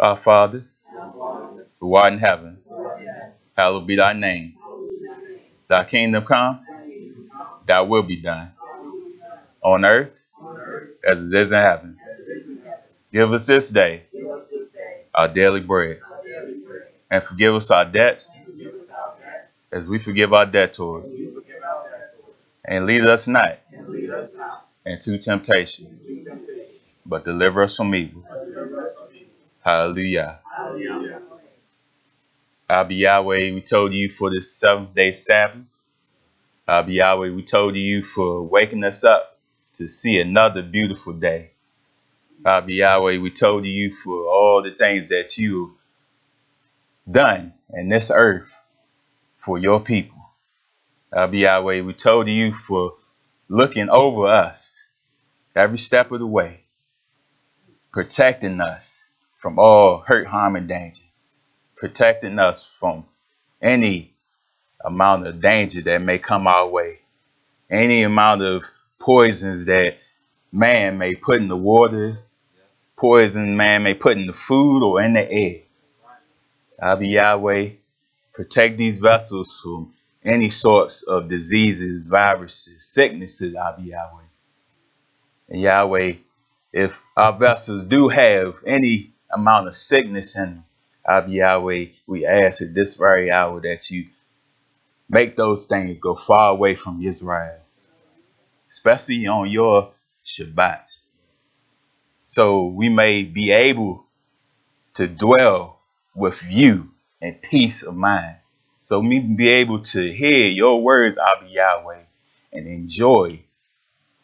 Our Father, who art in heaven, hallowed be thy name. Thy kingdom come, thy will be done, on earth as it is in heaven. Give us this day our daily bread, and forgive us our debts as we forgive our debtors. And lead us not into temptation, but deliver us from evil. Hallelujah. Abba Yahweh, we told you for this 7th-day Sabbath. Abba Yahweh, we told you for waking us up to see another beautiful day. Abba Yahweh, we told you for all the things that you've done in this earth for your people. Abba Yahweh, we told you for looking over us every step of the way, protecting us from all hurt, harm, and danger, protecting us from any amount of danger that may come our way, any amount of poisons that man may put in the water, poison man may put in the food or in the air. Abba Yahweh, protect these vessels from any sorts of diseases, viruses, sicknesses, Abba Yahweh. And Yahweh, if our vessels do have any amount of sickness in them, Abba Yahweh, we ask at this very hour that you make those things go far away from Israel, especially on your Shabbats, so we may be able to dwell with you in peace of mind, so we be able to hear your words, Abba Yahweh, and enjoy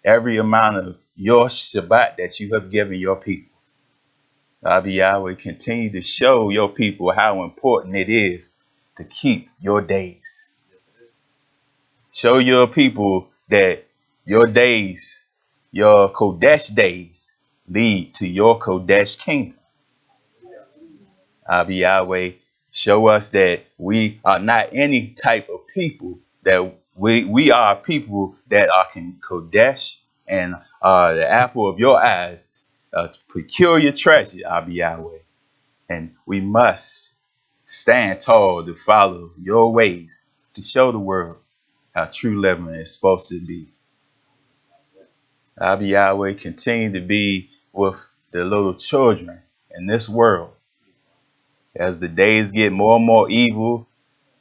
every amount of your Shabbat that you have given your people. Abba Yahweh, continue to show your people how important it is to keep your days. Show your people that your days, your Kodesh days, lead to your Kodesh kingdom. Abba Yahweh, show us that we are not any type of people, that we are people that are Kodesh and are the apple of your eyes, a peculiar treasure, Abba Yahweh. And we must stand tall to follow your ways, to show the world how true living is supposed to be. Abba Yahweh, continue to be with the little children in this world. As the days get more and more evil,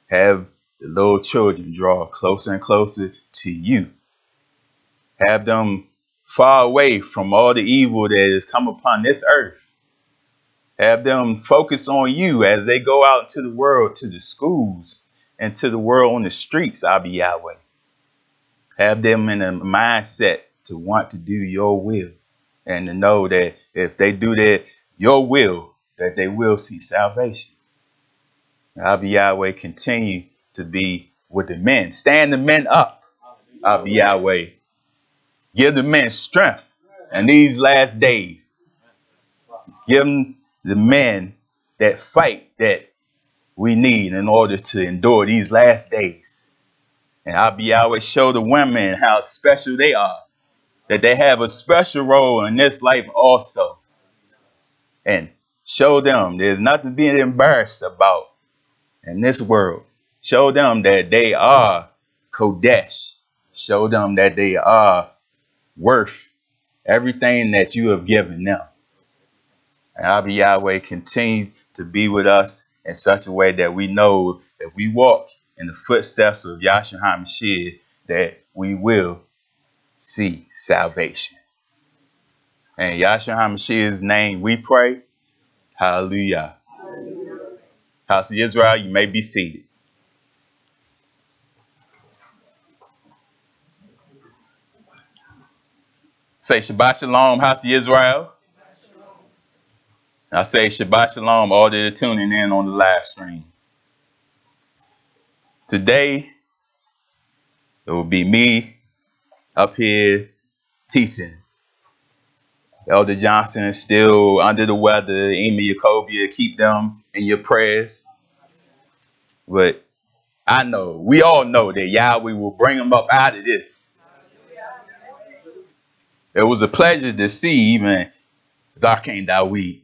have the little children draw closer and closer to you. Have them far away from all the evil that has come upon this earth. Have them focus on you as they go out into the world, to the schools, and to the world on the streets, Abba Yahweh. Have them in a mindset to want to do your will, and to know that if they do that, your will, that they will see salvation. Abba Yahweh, continue to be with the men. Stand the men up, Abba Yahweh. Give the men strength in these last days. Give them the men that fight that we need in order to endure these last days. And Abba Yahweh, show the women how special they are, that they have a special role in this life also. And show them there's nothing to be embarrassed about in this world. Show them that they are Kodesh. Show them that they are worth everything that you have given them. And Abba Yahweh, continue to be with us in such a way that we know if we walk in the footsteps of Yahshua HaMashiach, that we will see salvation. In Yahshua HaMashiach's name we pray. Hallelujah. House of Israel, you may be seated. Say Shabbat Shalom, House of Israel. I say Shabbat Shalom, all that are tuning in on the live stream. Today, it will be me up here teaching. Elder Johnson is still under the weather. Amy Yacobia, keep them in your prayers. But I know, we all know that Yahweh will bring them up out of this. It was a pleasure to see even Zarkane Dawid.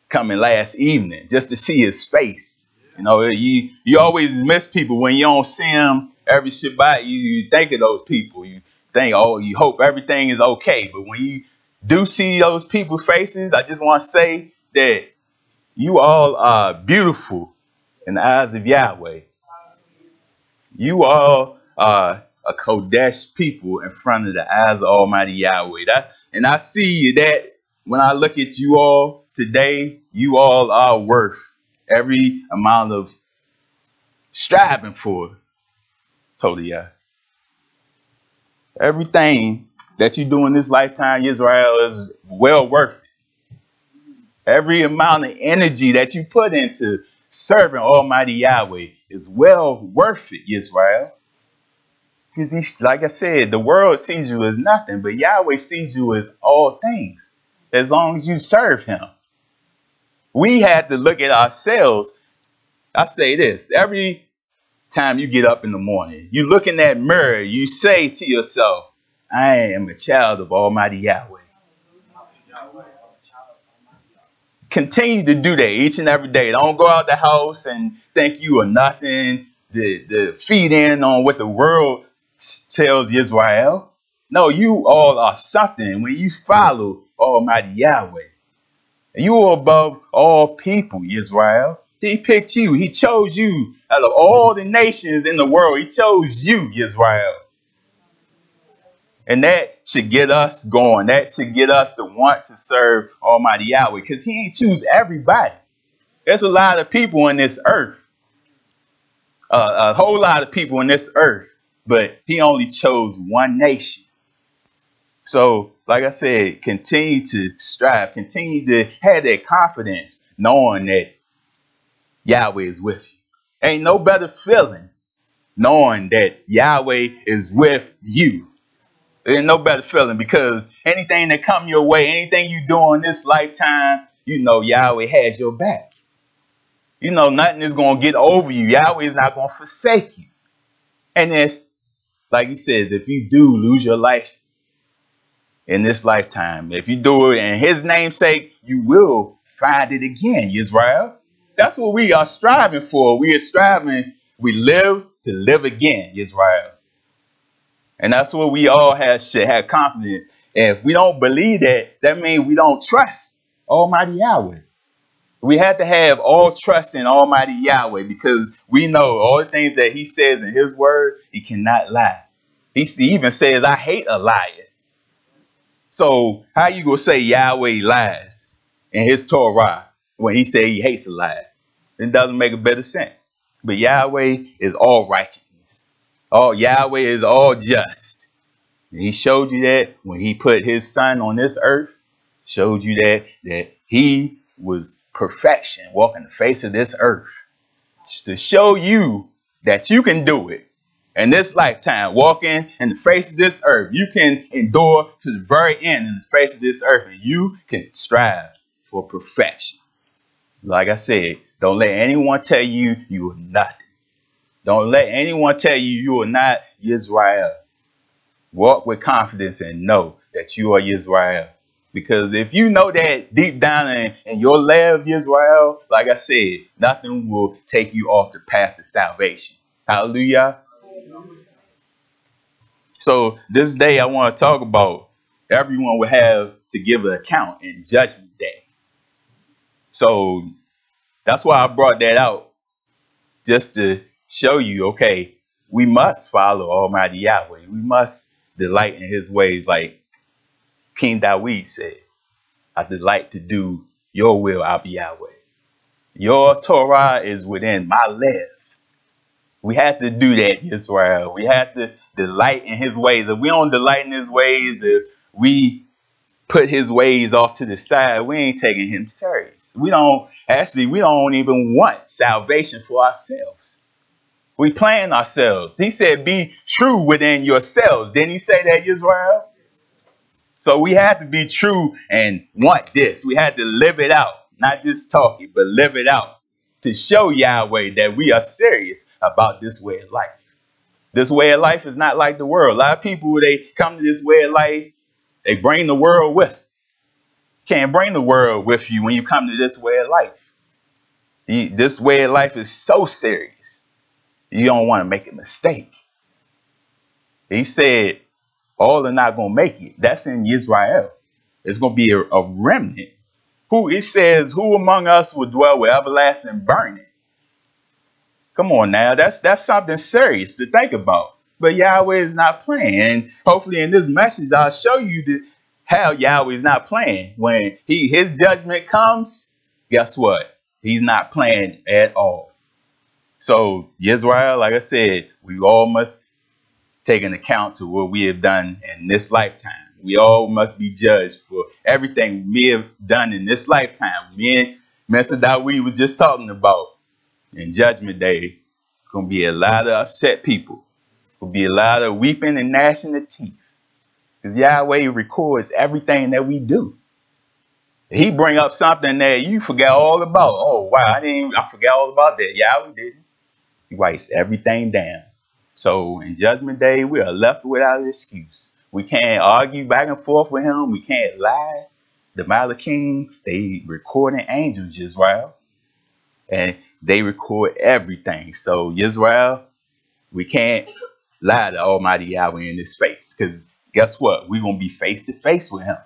coming last evening just to see his face. You know, you always miss people when you don't see them every Shabbat. You think of those people. You think, oh, you hope everything is okay. But when you do see those people's faces, I just want to say that you all are beautiful in the eyes of Yahweh. You all are a Kodesh people in front of the eyes of Almighty Yahweh. And I see that when I look at you all today, you all are worth every amount of striving for. Totally, yeah. Everything that you do in this lifetime, Israel, is well worth it. Every amount of energy that you put into serving Almighty Yahweh is well worth it, Israel. Because like I said, the world sees you as nothing, but Yahweh sees you as all things, as long as you serve him. We have to look at ourselves. I say this, every time you get up in the morning, you look in that mirror, you say to yourself, I am a child of Almighty Yahweh. Continue to do that each and every day. Don't go out the house and think you are nothing, to feed in on what the world tells Israel. No, you all are something when you follow Almighty Yahweh. You are above all people, Israel. He picked you. He chose you out of all the nations in the world. He chose you, Israel. And that should get us going. That should get us to want to serve Almighty Yahweh, because he ain't choose everybody. There's a lot of people in this earth, a whole lot of people in this earth, but he only chose one nation. So, like I said, continue to strive, continue to have that confidence, knowing that Yahweh is with you. Ain't no better feeling knowing that Yahweh is with you. There's no better feeling, because anything that come your way, anything you do in this lifetime, you know Yahweh has your back. You know nothing is going to get over you. Yahweh is not going to forsake you. And if, like he says, if you do lose your life in this lifetime, if you do it in his name's sake, you will find it again, Israel. That's what we are striving for. We are striving, we live to live again, Israel. And that's what we all should have confidence. And if we don't believe that, that means we don't trust Almighty Yahweh. We have to have all trust in Almighty Yahweh, because we know all the things that he says in his word, he cannot lie. He even says, I hate a liar. So how you going to say Yahweh lies in his Torah when he said he hates a liar? It doesn't make a bit of sense. But Yahweh is all righteousness. Oh, Yahweh is all just. And he showed you that when he put his son on this earth, showed you that he was perfection, walking the face of this earth, to show you that you can do it. In this lifetime, walking in the face of this earth, you can endure to the very end in the face of this earth, and you can strive for perfection. Like I said, don't let anyone tell you you are nothing. Don't let anyone tell you you are not Israel. Walk with confidence and know that you are Israel. Because if you know that deep down in your love, Israel, like I said, nothing will take you off the path to salvation. Hallelujah. So this day I want to talk about everyone will have to give an account in Judgment Day. So that's why I brought that out, just to show you, okay, we must follow Almighty Yahweh. We must delight in his ways, like King Dawid said, I delight to do your will, I'll be Yahweh. Your Torah is within my life. We have to do that, Israel. We have to delight in his ways. If we don't delight in his ways, if we put his ways off to the side, we ain't taking him serious. We don't even want salvation for ourselves. We plan ourselves. He said, be true within yourselves. Didn't he say that, Israel? So we have to be true and want this. We have to live it out, not just talk it, but live it out, to show Yahweh that we are serious about this way of life. This way of life is not like the world. A lot of people, they come to this way of life, they bring the world with them. Can't bring the world with you when you come to this way of life. This way of life is so serious. You don't want to make a mistake. He said, all are not going to make it. That's in Israel. It's going to be a remnant. It says, who among us will dwell with everlasting burning? Come on now. That's something serious to think about. But Yahweh is not playing. And hopefully in this message, I'll show you how Yahweh is not playing. When his judgment comes, guess what? He's not playing at all. So Israel, like I said, we all must take an account to what we have done in this lifetime. We all must be judged for everything we have done in this lifetime. Me and Mr. Dawid was just talking about in Judgment Day. It's going to be a lot of upset people. Will be a lot of weeping and gnashing of teeth. Because Yahweh records everything that we do. He bring up something that you forgot all about. Oh, wow, I forgot all about that. Yahweh didn't. He writes everything down. So in Judgment Day, we are left without an excuse. We can't argue back and forth with him. We can't lie. The Malachim, they recording angels, Israel. And they record everything. So Israel, we can't lie to Almighty Yahweh in his face. Because guess what? We're going to be face to face with him.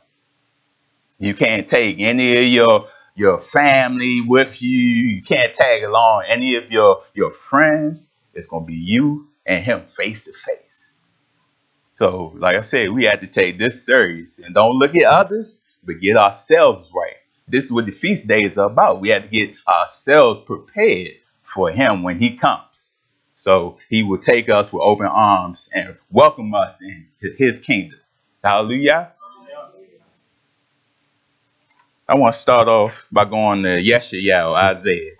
You can't take any of your family with you. You can't tag along any of your friends. It's going to be you and him face to face. So, like I said, we have to take this serious and don't look at others, but get ourselves right. This is what the feast days are about. We have to get ourselves prepared for him when he comes. So he will take us with open arms and welcome us in his kingdom. Hallelujah. I want to start off by going to Yeshayahu, Isaiah.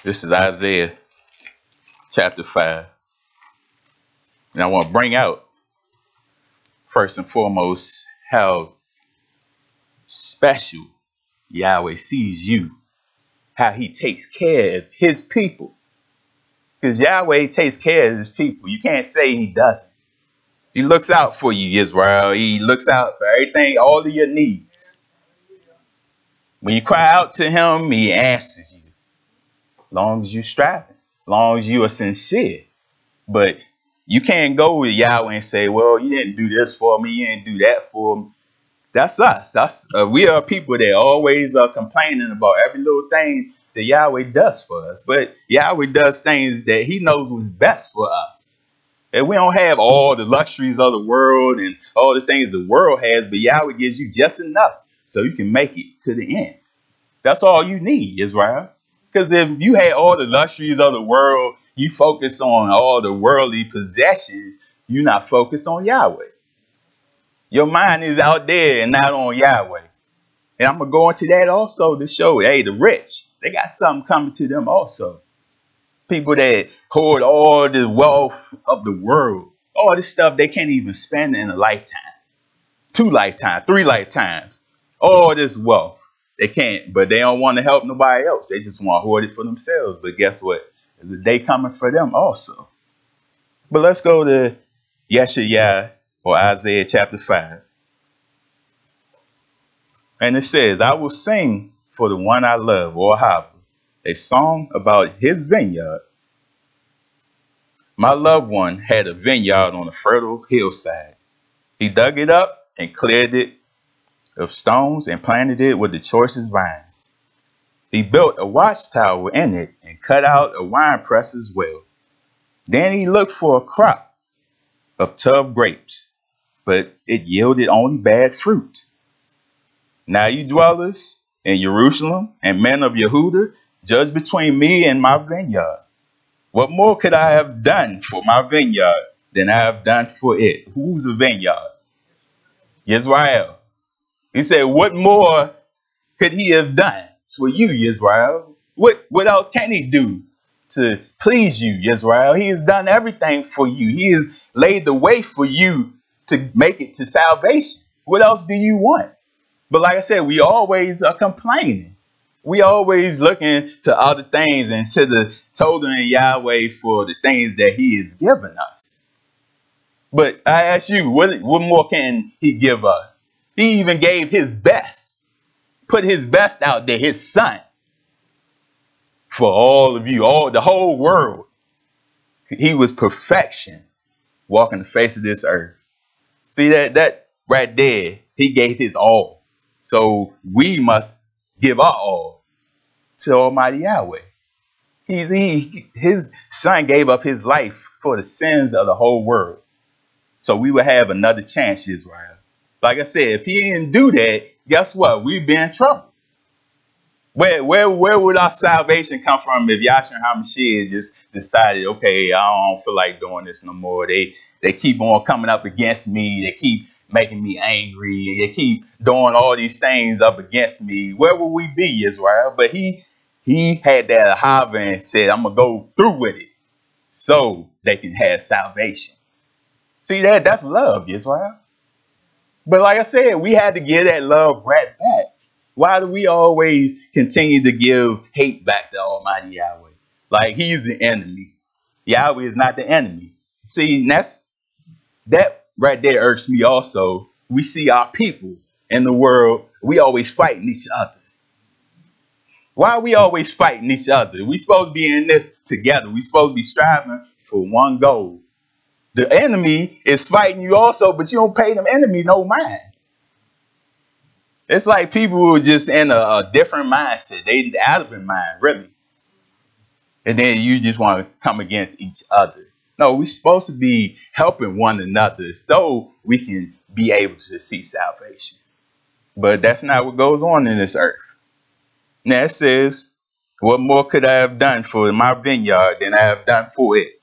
This is Isaiah chapter 5. And I want to bring out, first and foremost, how special Yahweh sees you. How he takes care of his people. Because Yahweh takes care of his people. You can't say he doesn't. He looks out for you, Israel. He looks out for everything, all of your needs. When you cry out to him, he answers you. As long as you're striving, as long as you are sincere. But you can't go with Yahweh and say, well, you didn't do this for me, you didn't do that for me. That's us. We are people that always are complaining about every little thing that Yahweh does for us. But Yahweh does things that he knows was best for us. And we don't have all the luxuries of the world and all the things the world has, but Yahweh gives you just enough so you can make it to the end. That's all you need, Israel. Because if you had all the luxuries of the world, you focus on all the worldly possessions, you're not focused on Yahweh. Your mind is out there and not on Yahweh. And I'm going to go into that also to show, hey, the rich, they got something coming to them also. People that hoard all the wealth of the world, all this stuff they can't even spend in a lifetime, 2 lifetimes, 3 lifetimes, all this wealth. They can't, but they don't want to help nobody else. They just want to hoard it for themselves. But guess what? There's a day coming for them also. But let's go to Yeshayahu or Isaiah chapter 5. And it says, I will sing for the one I love, or Yahweh, a song about his vineyard. My loved one had a vineyard on a fertile hillside. He dug it up and cleared it of stones and planted it with the choicest vines. He built a watchtower in it and cut out a winepress as well. Then he looked for a crop of tub grapes, but it yielded only bad fruit. Now you dwellers in Jerusalem and men of Yehuda, judge between me and my vineyard. What more could I have done for my vineyard than I have done for it? Who's a vineyard? Israel. He said, what more could he have done for you, Israel? What else can he do to please you, Israel? He has done everything for you. He has laid the way for you to make it to salvation. What else do you want? But like I said, we always are complaining. We always looking to other things instead of told Yahweh for the things that he has given us. But I ask you, what more can he give us? He even gave his best, put his best out there, his son, for all of you, the whole world. He was perfection walking the face of this earth. See that right there, he gave his all. So we must give our all to Almighty Yahweh. His son gave up his life for the sins of the whole world. So we would have another chance, Israel. Like I said, if he didn't do that, guess what? We'd be in trouble. Where would our salvation come from if Yahshua HaMashiach just decided, okay, I don't feel like doing this no more. They keep on coming up against me. They keep making me angry. They keep doing all these things up against me. Where would we be, Israel? But he had that ahava and said, I'm going to go through with it so they can have salvation. See, that's love, Israel. But like I said, we had to give that love right back. Why do we always continue to give hate back to Almighty Yahweh? Like he's the enemy. Yahweh is not the enemy. See, that right there irks me also. We see our people in the world, we always fighting each other. Why are we always fighting each other? We supposed to be in this together. We supposed to be striving for one goal. The enemy is fighting you also, but you don't pay them enemy no mind. It's like people who are just in a different mindset. They out of their mind, really. And then you just want to come against each other. No, we're supposed to be helping one another so we can be able to see salvation. But that's not what goes on in this earth. Now it says, what more could I have done for my vineyard than I have done for it?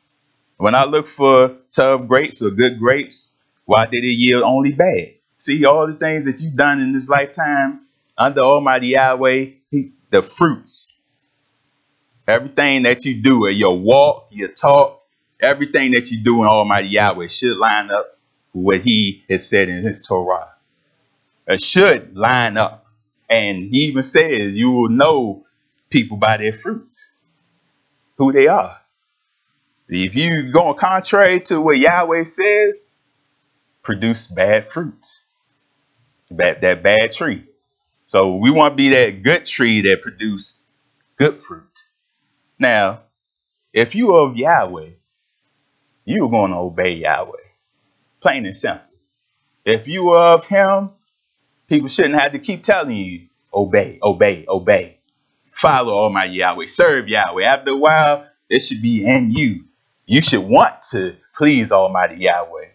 When I look for tub grapes or good grapes, why did it yield only bad? See, all the things that you've done in this lifetime under Almighty Yahweh, the fruits, everything that you do, your walk, your talk, everything that you do in Almighty Yahweh should line up with what he has said in his Torah. It should line up. And he even says you will know people by their fruits, who they are. If you going contrary to what Yahweh says, produce bad fruits. That bad tree. So we want to be that good tree that produce good fruit. Now, if you are of Yahweh, you're going to obey Yahweh. Plain and simple. If you are of him, people shouldn't have to keep telling you, obey, obey, obey. Follow Almighty Yahweh. Serve Yahweh. After a while, it should be in you. You should want to please Almighty Yahweh.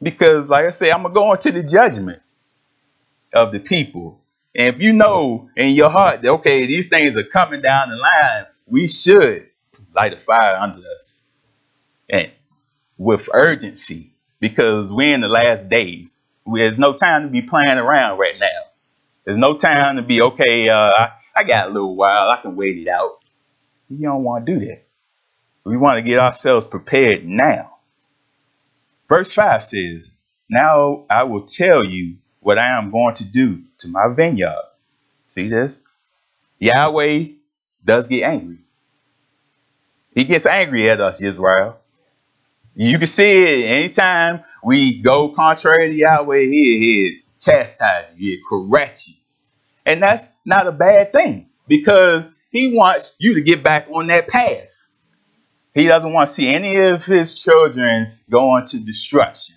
Because, like I say, I'm going to go into the judgment of the people. And if you know in your heart that, okay, these things are coming down the line, we should light a fire under us. And with urgency. Because we're in the last days. There's no time to be playing around right now. There's no time to be, okay, I got a little while. I can wait it out. You don't want to do that. We want to get ourselves prepared now. Verse 5 says, now I will tell you what I am going to do to my vineyard. See this? Yahweh does get angry. He gets angry at us, Israel. You can see it anytime we go contrary to Yahweh, he'll chastise you, he'll correct you. And that's not a bad thing because he wants you to get back on that path. He doesn't want to see any of his children going to destruction.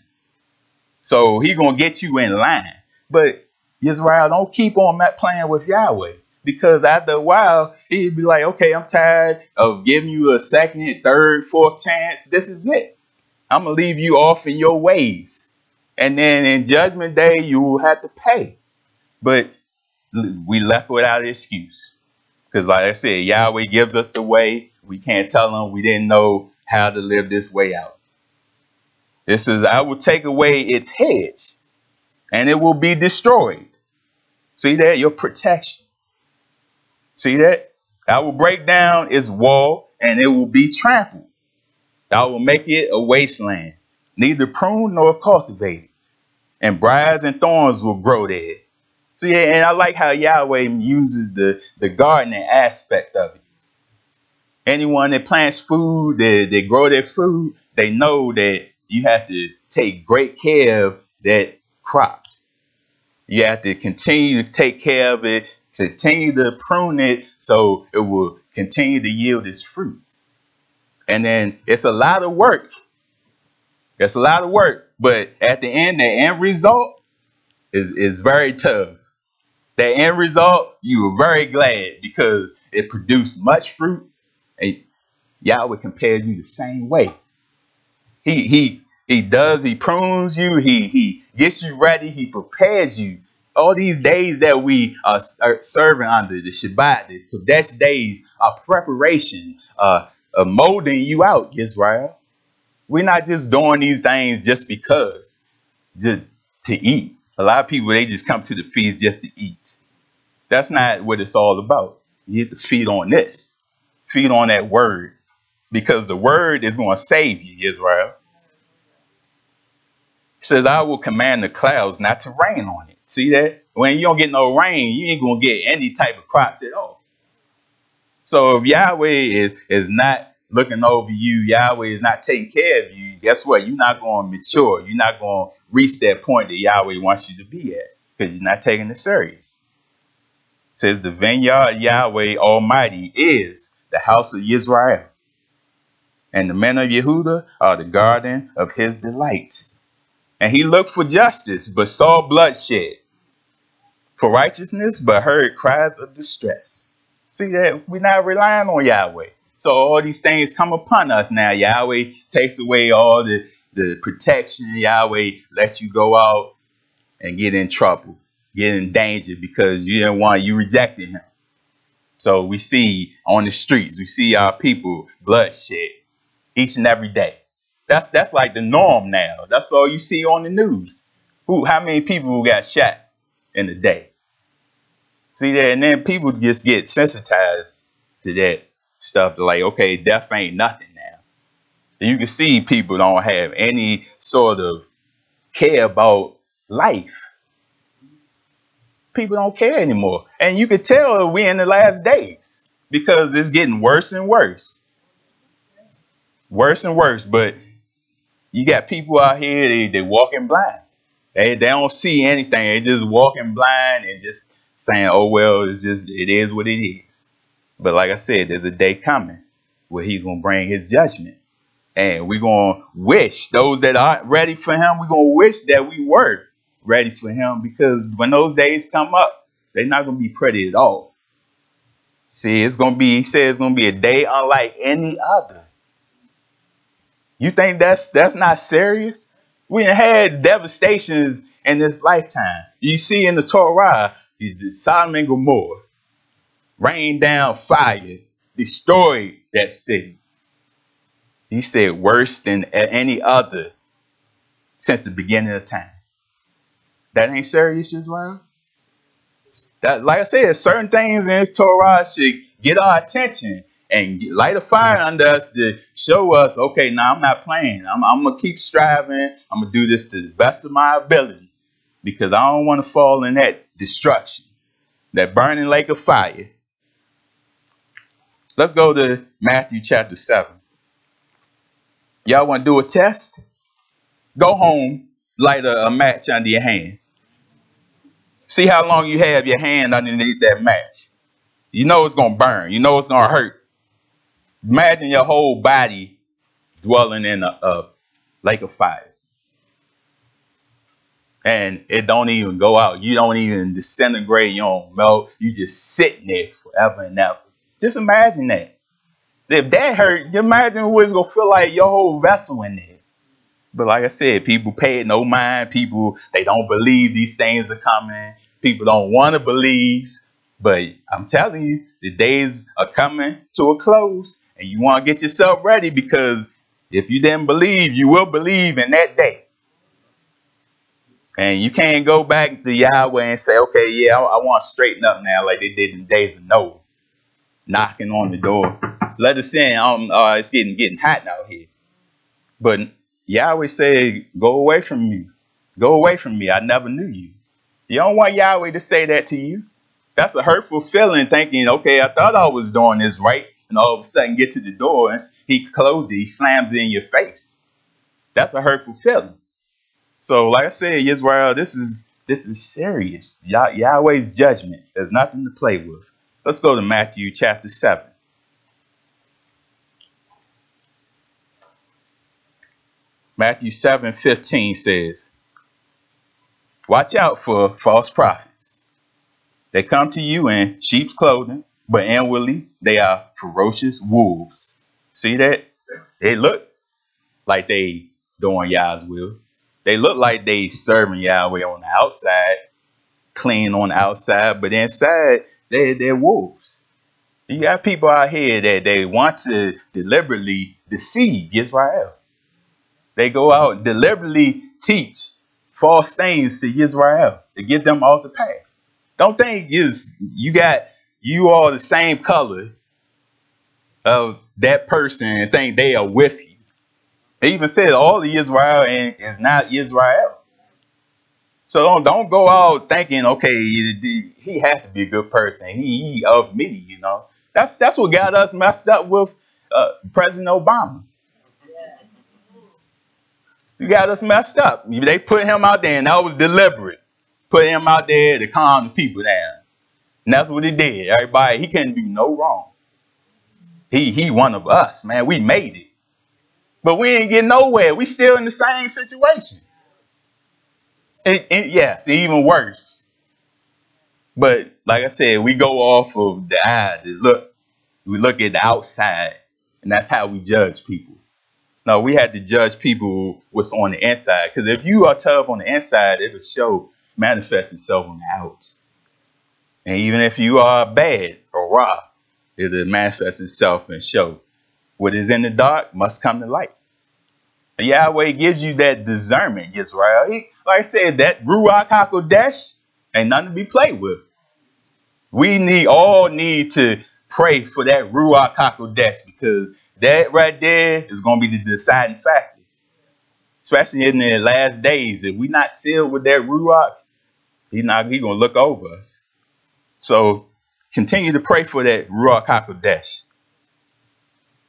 So he's going to get you in line. But Israel, don't keep on playing with Yahweh. Because after a while, he'd be like, okay, I'm tired of giving you a second, third, fourth chance. This is it. I'm going to leave you off in your ways. And then in judgment day, you will have to pay. But we left without an excuse. Because like I said, Yahweh gives us the way. We can't tell him we didn't know how to live this way out. It says, I will take away its hedge and it will be destroyed. See that? Your protection. See that? I will break down its wall and it will be trampled. I will make it a wasteland, neither pruned nor cultivated. And briars and thorns will grow there. See, and I like how Yahweh uses the gardening aspect of it. Anyone that plants food, they grow their food, they know that you have to take great care of that crop. You have to continue to take care of it, continue to prune it so it will continue to yield its fruit. And then it's a lot of work. It's a lot of work. But at the end, the end result is very tough. The end result, you were very glad because it produced much fruit. And Yahweh compares you the same way. He prunes you, he gets you ready, he prepares you. All these days that we are serving under the Shabbat, the Kodesh days, are preparation, molding you out, Israel. We're not just doing these things just because, to eat. A lot of people, they just come to the feast just to eat. That's not what it's all about. You have to feed on this. Feed on that word. Because the word is going to save you, Israel. It says, I will command the clouds not to rain on it. See that? When you don't get no rain, you ain't going to get any type of crops at all. So if Yahweh is not looking over you, Yahweh is not taking care of you, guess what? You're not going to mature. You're not going to reach that point that Yahweh wants you to be at because you're not taking it serious. It says the vineyard Yahweh Almighty is the house of Israel. And the men of Yehuda are the garden of his delight. And he looked for justice, but saw bloodshed. For righteousness, but heard cries of distress. See that? We're not relying on Yahweh. So all these things come upon us now. Yahweh takes away all the protection. Yahweh lets you go out and get in trouble, get in danger because you rejected him. So we see on the streets, we see our people bloodshed each and every day. That's like the norm now. That's all you see on the news. How many people got shot in a day? See that? And then people just get sensitized to that stuff. They're like, okay, death ain't nothing now. And you can see people don't have any sort of care about life. People don't care anymore. And you can tell we're in the last days because it's getting worse and worse. Worse and worse. But you got people out here, they walking blind. They don't see anything. They just walking blind and just saying, oh, well, it is what it is. But like I said, there's a day coming where he's going to bring his judgment. And we're going to wish those that aren't ready for him, we're going to wish that we were ready for him because when those days come up, they're not going to be pretty at all. See, he said it's going to be a day unlike any other. You think that's not serious? We had devastations in this lifetime. You see in the Torah, Sodom and Gomorrah rained down fire, destroyed that city. He said worse than any other since the beginning of time. That ain't serious, Israel. That, like I said, certain things in this Torah should get our attention and light a fire under us to show us, okay, now I'm not playing. I'm going to keep striving. I'm going to do this to the best of my ability because I don't want to fall in that destruction, that burning lake of fire. Let's go to Matthew chapter 7. Y'all want to do a test? Go home, light a match under your hand. See how long you have your hand underneath that match. You know it's going to burn. You know it's going to hurt. Imagine your whole body dwelling in a lake of fire. And it don't even go out. You don't even disintegrate. You don't melt. You just sitting there forever and ever. Just imagine that. If that hurt, imagine what it's going to feel like your whole vessel in there. But like I said, people pay it no mind. People, they don't believe these things are coming. People don't want to believe. But I'm telling you, the days are coming to a close. And you want to get yourself ready because if you didn't believe, you will believe in that day. And you can't go back to Yahweh and say, okay, yeah, I want to straighten up now like they did in the days of Noah. Knocking on the door. Let us in. It's getting hot out here. But Yahweh said, go away from me. Go away from me. I never knew you. You don't want Yahweh to say that to you. That's a hurtful feeling thinking, okay, I thought I was doing this right. And all of a sudden get to the door and he closed it. He slams it in your face. That's a hurtful feeling. So, like I said, Israel, this is serious. Yahweh's judgment. There's nothing to play with. Let's go to Matthew chapter 7. Matthew 7:15 says, watch out for false prophets. They come to you in sheep's clothing, but inwardly they are ferocious wolves. See that? They look like they doing Yah's will. They look like they serving Yahweh on the outside, clean on the outside, but inside they're wolves. You got people out here that they want to deliberately deceive Israel. They go out and deliberately teach false things to Israel to get them off the path. Don't think you all the same color of that person and think they are with you. It even says all of Israel is not Israel. So don't go out thinking, okay, he has to be a good person. He of me, you know. That's what got us messed up with President Obama. You got us messed up. They put him out there, and that was deliberate. Put him out there to calm the people down. And that's what he did. Everybody, he couldn't do no wrong. He one of us, man. We made it. But we ain't getting nowhere. We still in the same situation. Yes, even worse. But like I said, we go off of the eye. We look at the outside, and that's how we judge people. No, we had to judge people what's on the inside. Because if you are tough on the inside, it'll manifest itself on the out. And even if you are bad or raw, it'll manifest itself and show. What is in the dark must come to light. And Yahweh gives you that discernment, Israel. Like I said, that Ruach HaKodesh ain't nothing to be played with. We all need to pray for that Ruach HaKodesh, because that right there is going to be the deciding factor. Especially in the last days. If we're not sealed with that Ruach, he's going to look over us. So continue to pray for that Ruach HaKodesh.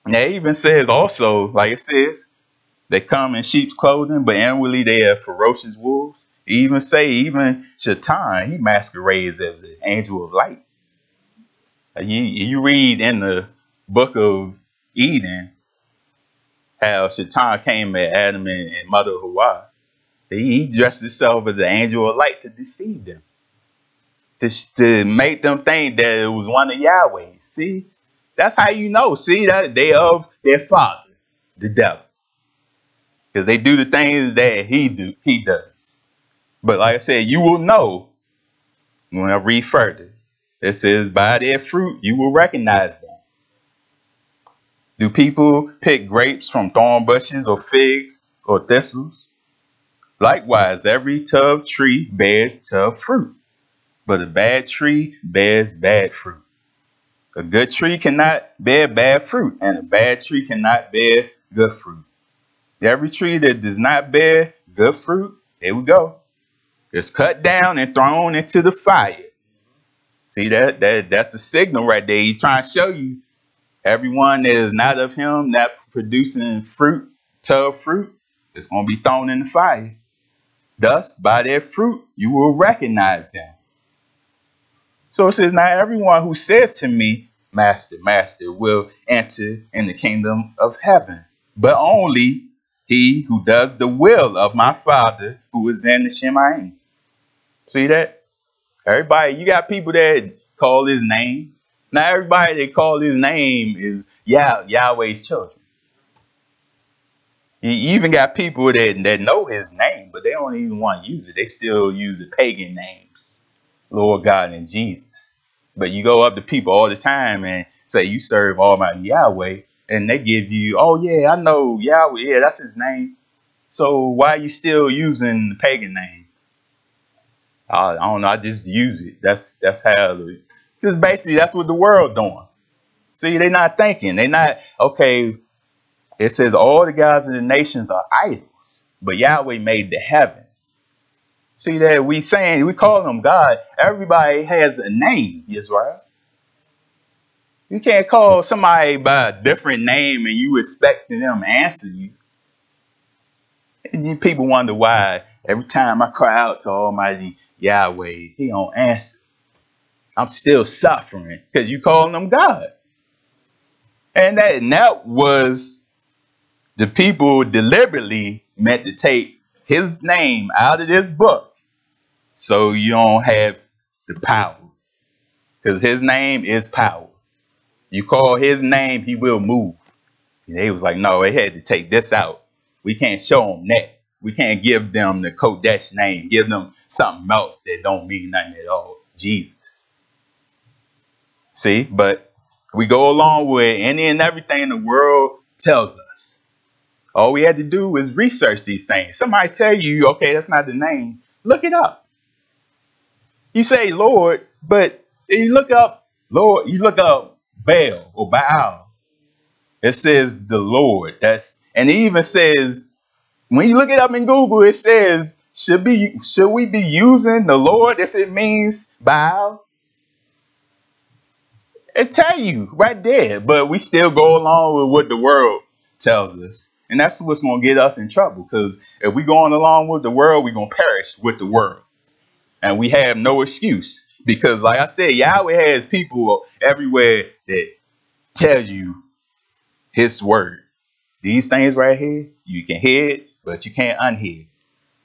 And it even says also, like it says, they come in sheep's clothing, but inwardly they are ferocious wolves. Even Shaitan, he masquerades as an angel of light. You read in the book of Eden how Shaitan came at Adam and Mother Hawa. He dressed himself as an angel of light to deceive them, to make them think that it was one of Yahweh. See, that's how you know. See, that they of their father, the devil, because they do the things that he does. But like I said, you will know when I read further. It says, by their fruit you will recognize them. Do people pick grapes from thorn bushes or figs or thistles? Likewise, every tough tree bears tough fruit, but a bad tree bears bad fruit. A good tree cannot bear bad fruit, and a bad tree cannot bear good fruit. Every tree that does not bear good fruit, here we go, is cut down and thrown into the fire. See, that's a signal right there. He's trying to show you everyone that is not of him, not producing fruit, tough fruit, is going to be thrown in the fire. Thus, by their fruit, you will recognize them. So it says, not everyone who says to me, Master, Master, will enter in the kingdom of heaven, but only he who does the will of my Father who is in the Shemayim. See that? Everybody, you got people that call his name. Not everybody that call his name is Yahweh's children. You even got people that know his name, but they don't even want to use it. They still use the pagan names, Lord God and Jesus. But you go up to people all the time and say you serve Almighty Yahweh, and they give you, oh yeah, I know Yahweh, yeah, that's his name. So why are you still using the pagan name? I don't know. I just use it. That's how. Because basically that's what the world doing. See, they're not thinking. They're not, okay. It says all the gods of the nations are idols, but Yahweh made the heavens. See that we call them God. Everybody has a name, Israel. You can't call somebody by a different name and you expecting them to answer you. And you people wonder why every time I cry out to Almighty Yahweh, he don't answer. I'm still suffering because you calling him God. And that was the people deliberately meant to take his name out of this book so you don't have the power. Because his name is power. You call his name, he will move. And they was like, no, they had to take this out. We can't show them that. We can't give them the Kodesh name. Give them something else that don't mean nothing at all. Jesus. See, but we go along with any and everything the world tells us. All we had to do is research these things. Somebody tell you, okay, that's not the name. Look it up. You say Lord, but you look up Lord, you look up Baal or Baal. It says the Lord. And it even says, when you look it up in Google, it says, should we be using the Lord if it means Baal? It tell you right there, but we still go along with what the world tells us. And that's what's going to get us in trouble, because if we're going along with the world, we're going to perish with the world. And we have no excuse, because like I said, Yahweh has people everywhere that tell you his word. These things right here, you can hear it, but you can't unhear it.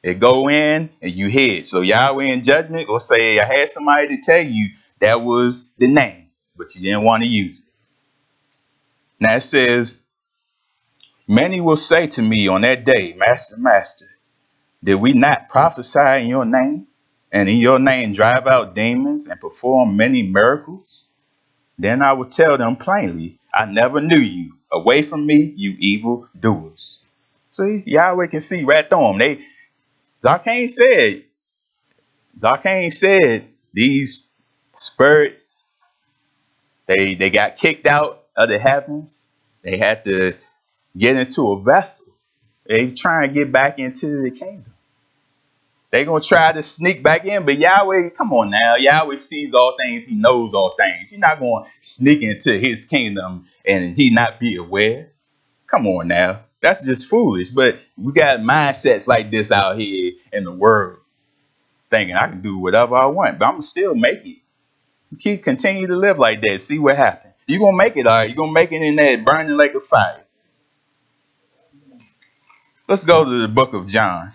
It go in and you hear it. So Yahweh in judgment will say, I had somebody to tell you that was the name, but you didn't want to use it. Now it says, many will say to me on that day, Master, Master, did we not prophesy in your name? And in your name drive out demons and perform many miracles? Then I will tell them plainly, I never knew you. Away from me, you evil doers. See, Yahweh can see right through them. Zarkane said these spirits, they got kicked out of the heavens. They had to get into a vessel. They trying to get back into the kingdom. They're going to try to sneak back in, but Yahweh, come on now. Yahweh sees all things. He knows all things. You're not going to sneak into his kingdom and he not be aware. Come on now. That's just foolish. But we got mindsets like this out here in the world, thinking I can do whatever I want, but I'm going to still make it. Continue to live like that. See what happens. You're going to make it, all right? You're going to make it in that burning lake of fire. Let's go to the book of John.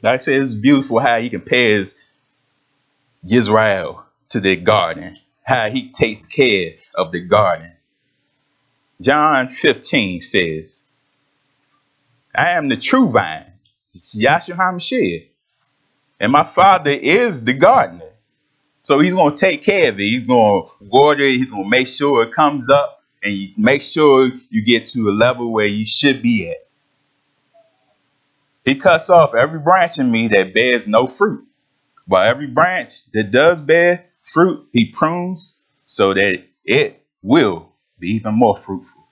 Like I said, it's beautiful how he compares Israel to the garden, how he takes care of the garden. John 15 says, I am the true vine, Yahshua HaMashiach, and my Father is the gardener. So he's going to take care of it. He's going to water it. He's going to make sure it comes up, and you make sure you get to a level where you should be at. He cuts off every branch in me that bears no fruit. While every branch that does bear fruit, he prunes so that it will be even more fruitful.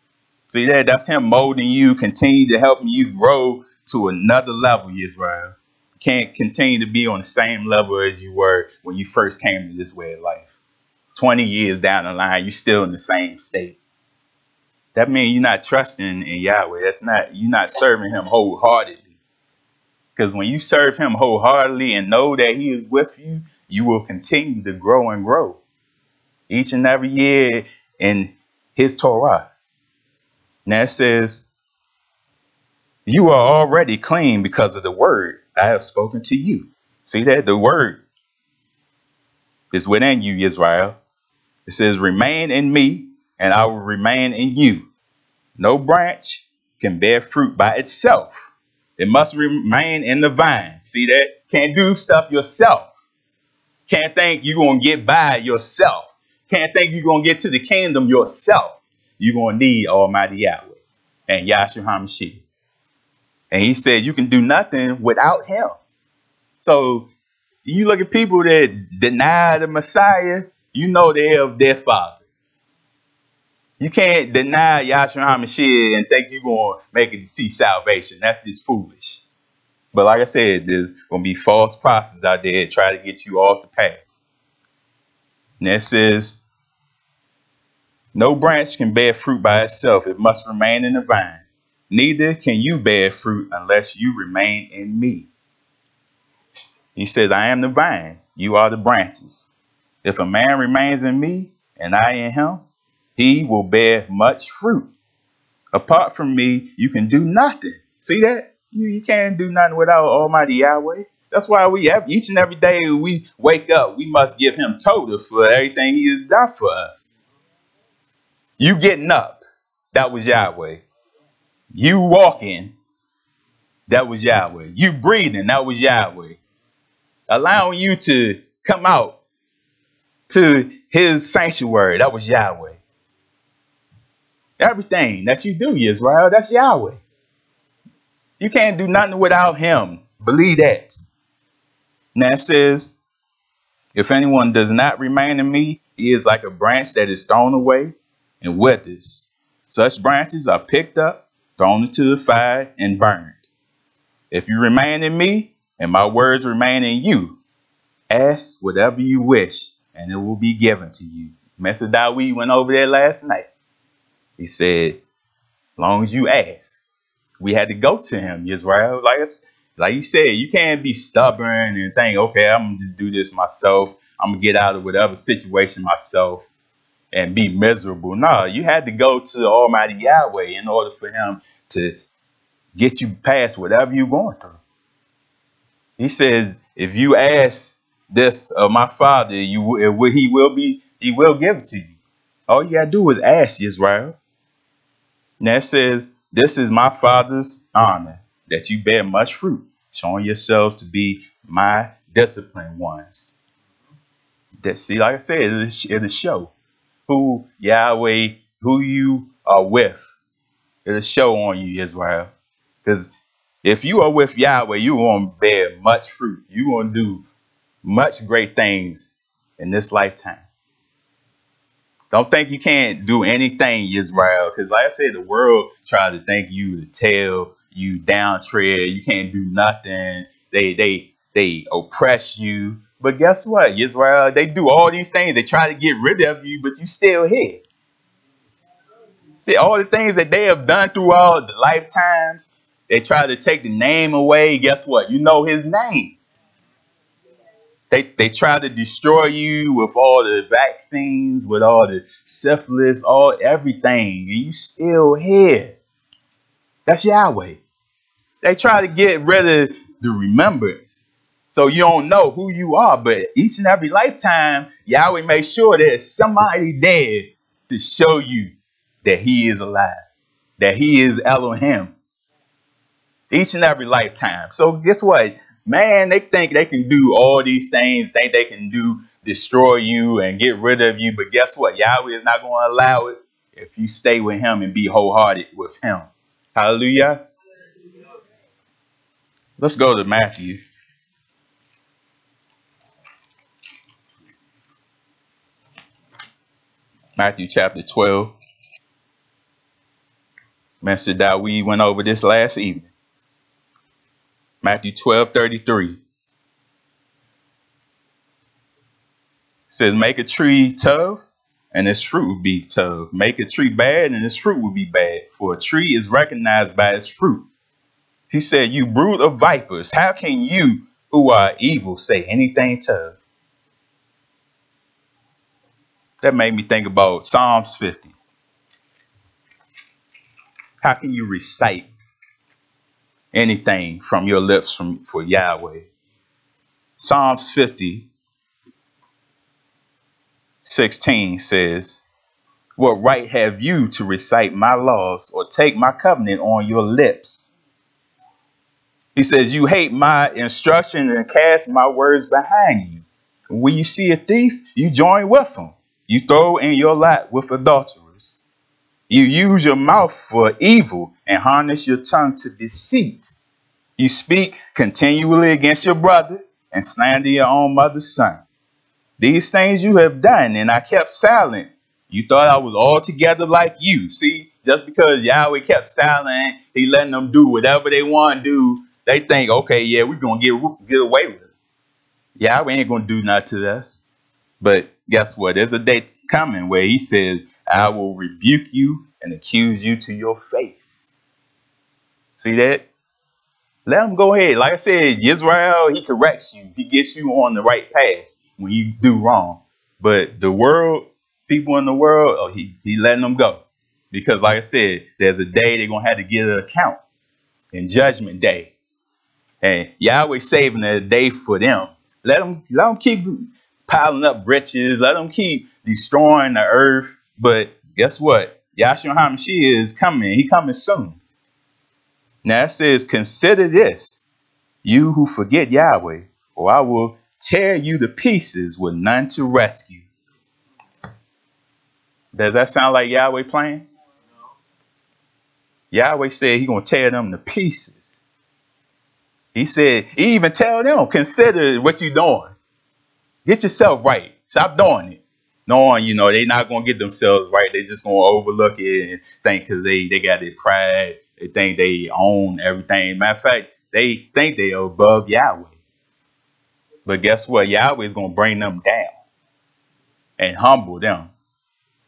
See that's him molding you, continue to helping you grow to another level, Israel. You can't continue to be on the same level as you were when you first came to this way of life. 20 years down the line, you're still in the same state. That means you're not trusting in Yahweh. You're not serving him wholeheartedly. Because when you serve him wholeheartedly and know that he is with you, you will continue to grow and grow each and every year in his Torah. Now it says, you are already clean because of the word I have spoken to you. See that? The word is within you, Israel. It says, remain in me and I will remain in you. No branch can bear fruit by itself. It must remain in the vine. See that? Can't do stuff yourself. Can't think you're going to get by yourself. Can't think you're going to get to the kingdom yourself. You're going to need Almighty Yahweh and Yahshua HaMashiach. And he said you can do nothing without him. So you look at people that deny the Messiah, you know they're of their father. You can't deny Yahshua HaMashiach and think you're going to make it to see salvation. That's just foolish. But like I said, there's going to be false prophets out there that try to get you off the path. And it says, No branch can bear fruit by itself. It must remain in the vine. Neither can you bear fruit unless you remain in me. He says, I am the vine. You are the branches. If a man remains in me and I in him, he will bear much fruit. Apart from me, you can do nothing. See that? You can't do nothing without Almighty Yahweh. That's why we have each and every day we wake up, we must give him total for everything he has done for us. You getting up, that was Yahweh. You walking, that was Yahweh. You breathing, that was Yahweh. Allowing you to come out to his sanctuary, that was Yahweh. Everything that you do, Israel, that's Yahweh. You can't do nothing without him. Believe that. Now it says, if anyone does not remain in me, he is like a branch that is thrown away and withers. Such branches are picked up, thrown into the fire, and burned. If you remain in me, and my words remain in you, ask whatever you wish, and it will be given to you. Mr. Dawid went over there last night. He said, as long as you ask. We had to go to him, Israel. Like you said, you can't be stubborn and think, okay, I'm going to just do this myself. I'm going to get out of whatever situation myself and be miserable. No, you had to go to Almighty Yahweh in order for him to get you past whatever you're going through. He said, if you ask this of my Father, he will give it to you. All you got to do is ask, Israel. Now it says, this is my Father's honor, that you bear much fruit, showing yourselves to be my disciplined ones. That, see, like I said, it'll show who Yahweh, who you are with. It'll show on you, Israel. Because if you are with Yahweh, you won't bear much fruit. You won't do much great things in this lifetime. Don't think you can't do anything, Israel. Because like I said, the world tries to think you to tell you downtread. You can't do nothing. They oppress you. But guess what, Israel? They do all these things. They try to get rid of you, but you still here. See, all the things that they have done throughout the lifetimes, they try to take the name away. Guess what? You know his name. They try to destroy you with all the vaccines, with all the syphilis, everything, and you still here. That's Yahweh. They try to get rid of the remembrance, so you don't know who you are. But each and every lifetime, Yahweh makes sure there's somebody there to show you that he is alive, that he is Elohim. Each and every lifetime. So guess what? Man, they think they can do all these things, think they can destroy you and get rid of you. But guess what? Yahweh is not going to allow it if you stay with him and be wholehearted with him. Hallelujah. Let's go to Matthew. Matthew chapter 12. Mr. Dawid went over this last evening. Matthew 12:33 says, make a tree tough and its fruit will be tough. Make a tree bad and its fruit will be bad. For a tree is recognized by its fruit. He said, you brood of vipers, how can you who are evil say anything tough? That made me think about Psalms 50. How can you recite anything from your lips for Yahweh? Psalms 50:16 says, what right have you to recite my laws or take my covenant on your lips? He says, you hate my instruction and cast my words behind you. When you see a thief, you join with him. You throw in your lot with adulterers. You use your mouth for evil and harness your tongue to deceit. You speak continually against your brother and slander your own mother's son. These things you have done, and I kept silent. You thought I was altogether like you. See, just because Yahweh kept silent, he letting them do whatever they want to do. They think, okay, yeah, we're going to get away with it. Yahweh ain't going to do nothing to us. But guess what? There's a day coming where he says, I will rebuke you and accuse you to your face. See that? Let him go ahead. Like I said, Israel, he corrects you. He gets you on the right path when you do wrong. But the world, people in the world, oh, he letting them go. Because like I said, there's a day they're going to have to give an account in Judgment Day. And Yahweh saving a day for them. Let them keep piling up riches. Let them keep destroying the earth. But guess what? Yahshua HaMashiach is coming. He coming soon. Now it says, consider this, you who forget Yahweh, or I will tear you to pieces with none to rescue. Does that sound like Yahweh playing? Yahweh said he's going to tear them to pieces. He said, he even tell them, consider what you're doing. Get yourself right. Stop doing it. Knowing, they're not going to get themselves right. They're just going to overlook it and think because they got their pride. They think they own everything. Matter of fact, they think they are above Yahweh. But guess what? Yahweh is going to bring them down and humble them.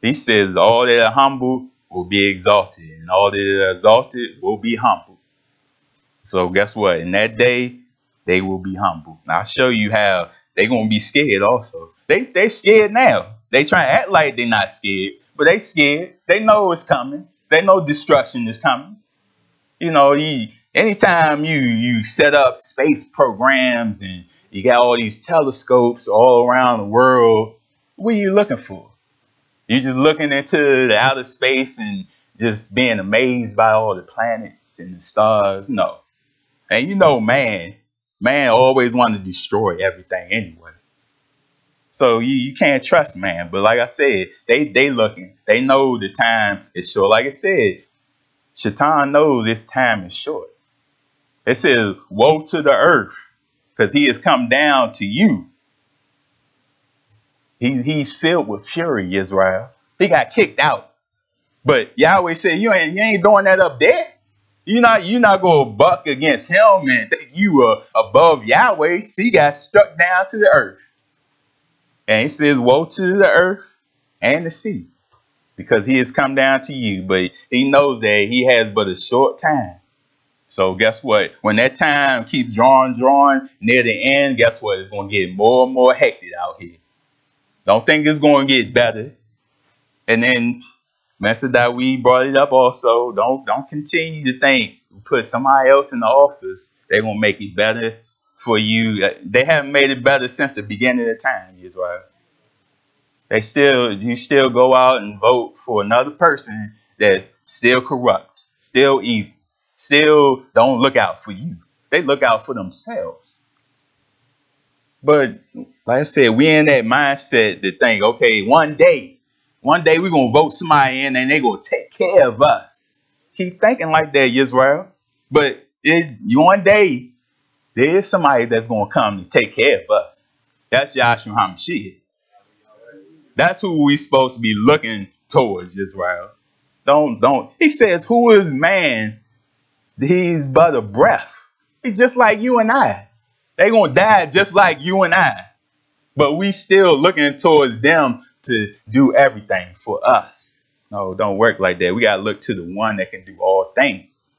He says all that are humble will be exalted, and all that are exalted will be humble. So guess what? In that day, they will be humble. Now, I'll show you how they're going to be scared also. They scared now. They try to act like they're not scared, but they scared. They know it's coming. They know destruction is coming. Anytime you set up space programs and you got all these telescopes all around the world, what are you looking for? You're just looking into the outer space and just being amazed by all the planets and the stars. No. And man always want to destroy everything anyway. So you can't trust man. But like I said, they looking. They know the time is short. Like I said, Shaitan knows this time is short. It says, woe to the earth, because he has come down to you. He's filled with fury, Israel. He got kicked out. But Yahweh said, you ain't doing that up there. You're not going to buck against him and think you are above Yahweh. See, he got struck down to the earth. And he says, woe to the earth and the sea, because he has come down to you. But he knows that he has but a short time. So guess what? When that time keeps drawing near the end, guess what? It's going to get more and more hectic out here. Don't think it's going to get better. And then, Master that we brought it up also. Don't continue to think put somebody else in the office, they're going to make it better for you. They haven't made it better since the beginning of time, Israel. You still go out and vote for another person that's still corrupt, still evil, still don't look out for you. They look out for themselves. But like I said, we in that mindset to think, okay, one day we're going to vote somebody in and they're going to take care of us. Keep thinking like that, Israel. But one day, there is somebody that's going to come to take care of us. That's Yahshua HaMashiach. That's who we're supposed to be looking towards, Israel. Don't. He says, who is man? He's but a breath. He's just like you and I. They're going to die just like you and I. But we still looking towards them to do everything for us. No, don't work like that. We got to look to the one that can do all things.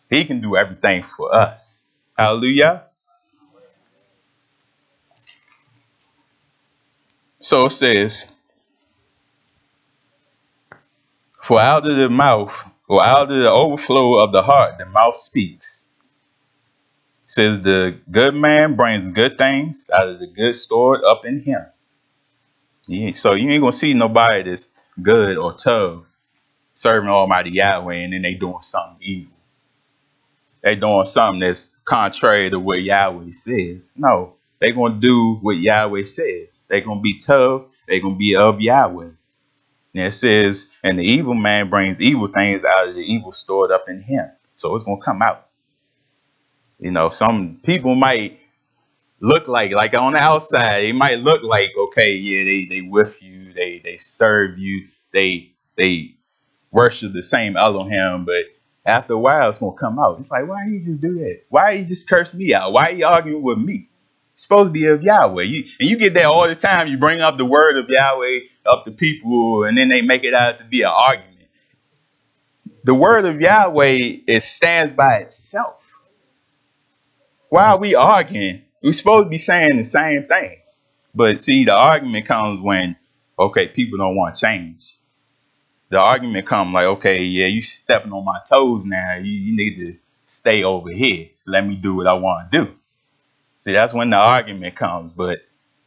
He can do everything for us. Hallelujah. So it says, for out of the mouth, or out of the overflow of the heart, the mouth speaks. It says the good man brings good things out of the good stored up in him. So you ain't going to see nobody that's good or tough serving Almighty Yahweh and then they doing something evil. They doing something that's contrary to what Yahweh says. No, they going to do what Yahweh says. They're going to be tough. They're going to be of Yahweh. And it says, and the evil man brings evil things out of the evil stored up in him. So it's going to come out. Some people might look like on the outside, they might look like, okay, yeah, they with you, they serve you, they worship the same Elohim, but after a while it's gonna come out. It's like, why you just do that? Why you just curse me out? Why you arguing with me? supposed to be of Yahweh. You get that all the time. You bring up the word of Yahweh up to people, and then they make it out to be an argument. The word of Yahweh, it stands by itself. Why are we arguing? We're supposed to be saying the same things. But see, the argument comes when, okay, people don't want to change. The argument comes like, okay, yeah, you stepping on my toes now. You need to stay over here. Let me do what I want to do. See, that's when the argument comes. But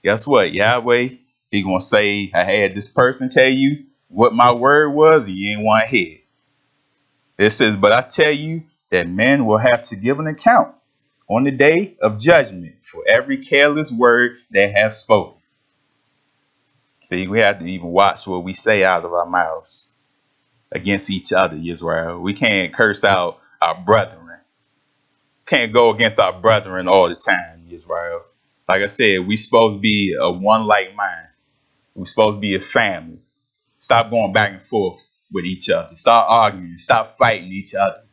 guess what? Yahweh, he going to say, I had this person tell you what my word was, and you ain't want to hear it. It says, but I tell you that men will have to give an account on the day of judgment for every careless word they have spoken. See, we have to even watch what we say out of our mouths against each other, Israel. We can't curse out our brethren. Can't go against our brethren all the time, Israel. Like I said, we supposed to be a one like mind. We're supposed to be a family. Stop going back and forth with each other. Stop arguing. Stop fighting each other.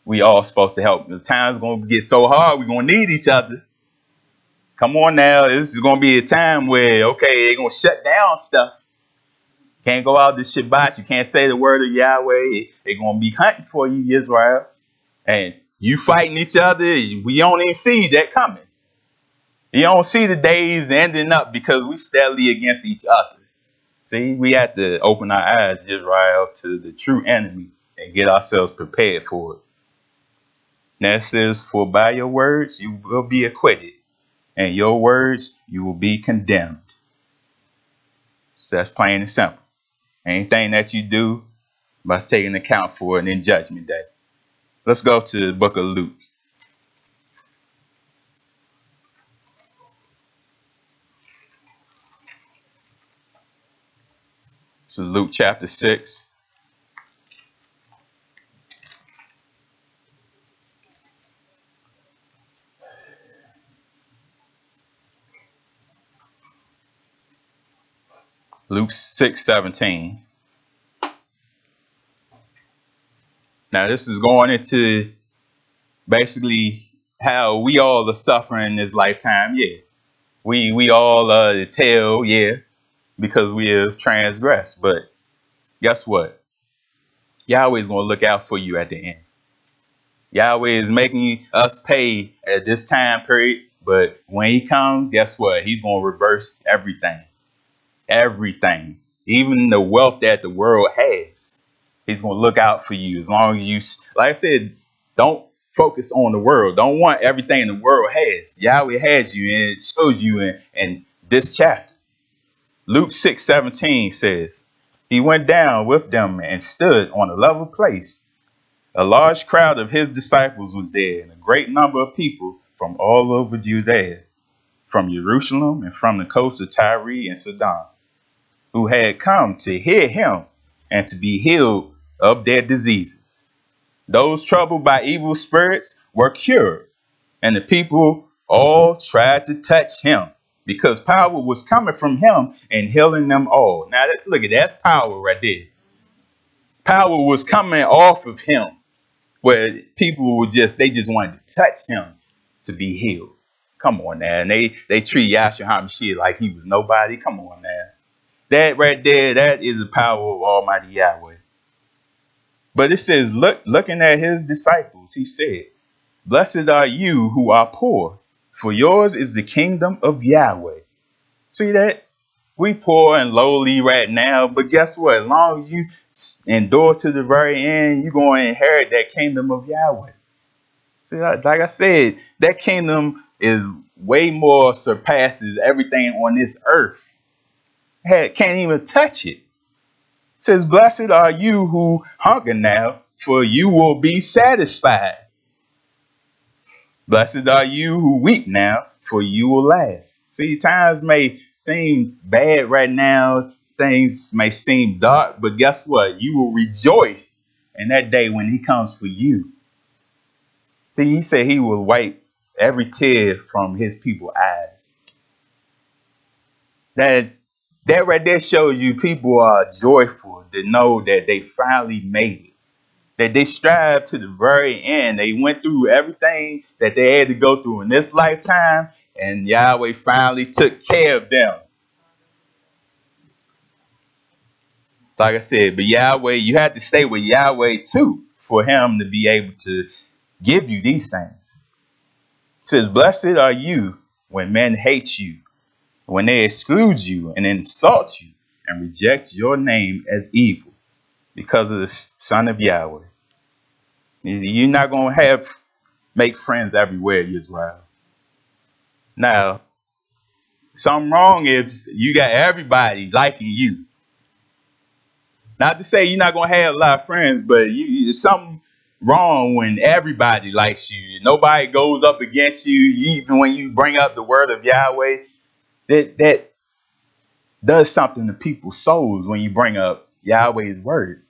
We all supposed to help. The time's going to get so hard, we're going to need each other. Come on now. This is going to be a time where, okay, they're going to shut down stuff. Can't go out this Shabbat. You can't say the word of Yahweh. They're going to be hunting for you, Israel. And you fighting each other. We don't even see that coming. You don't see the days ending up because we steadily against each other. See, we have to open our eyes, Israel, to the true enemy and get ourselves prepared for it. Now it says, for by your words you will be acquitted, and your words you will be condemned. So that's plain and simple. Anything that you do must take an account for it in Judgment Day. Let's go to the book of Luke. So Luke chapter 6. Luke 6:17. Now this is going into basically how we all are suffering in this lifetime. Yeah, we all tell, yeah, because we have transgressed. But guess what? Yahweh is going to look out for you at the end. Yahweh is making us pay at this time period. But when he comes, guess what? He's going to reverse everything. Everything. Even the wealth that the world has. He's going to look out for you as long as you, like I said, don't focus on the world. Don't want everything the world has. Yahweh has you, and it shows you in this chapter. Luke 6:17 says, he went down with them and stood on a level place. A large crowd of his disciples was there, and a great number of people from all over Judea, from Jerusalem and from the coast of Tyre and Sidon, who had come to hear him and to be healed of their diseases. Those troubled by evil spirits were cured, and the people all tried to touch him, because power was coming from him and healing them all. Now let's look at that. That's power right there. Power was coming off of him, where people were they just wanted to touch him to be healed. Come on now. And they treat Yahshua HaMashiach like he was nobody. Come on now. That right there, that is the power of Almighty Yahweh. But it says, looking at his disciples, he said, blessed are you who are poor, for yours is the kingdom of Yahweh. See that? We poor and lowly right now, but guess what? As long as you endure to the very end, you're going to inherit that kingdom of Yahweh. See, like I said, that kingdom is way more, surpasses everything on this earth. Can't even touch it. It says, blessed are you who hunger now, for you will be satisfied. Blessed are you who weep now, for you will laugh. See, times may seem bad right now. Things may seem dark, but guess what? You will rejoice in that day when he comes for you. See, he said he will wipe every tear from his people's eyes. That right there shows you people are joyful to know that they finally made it. That they strive to the very end. They went through everything that they had to go through in this lifetime. and Yahweh finally took care of them. Like I said, but Yahweh, you have to stay with Yahweh too for him to be able to give you these things. It says, blessed are you when men hate you, when they exclude you and insult you and reject your name as evil because of the Son of Yahweh. You're not going to make friends everywhere, Israel. Now, something wrong if you got everybody liking you. Not to say you're not going to have a lot of friends, but there's something wrong when everybody likes you. Nobody goes up against you, even when you bring up the word of Yahweh. That does something to people's souls when you bring up Yahweh's word.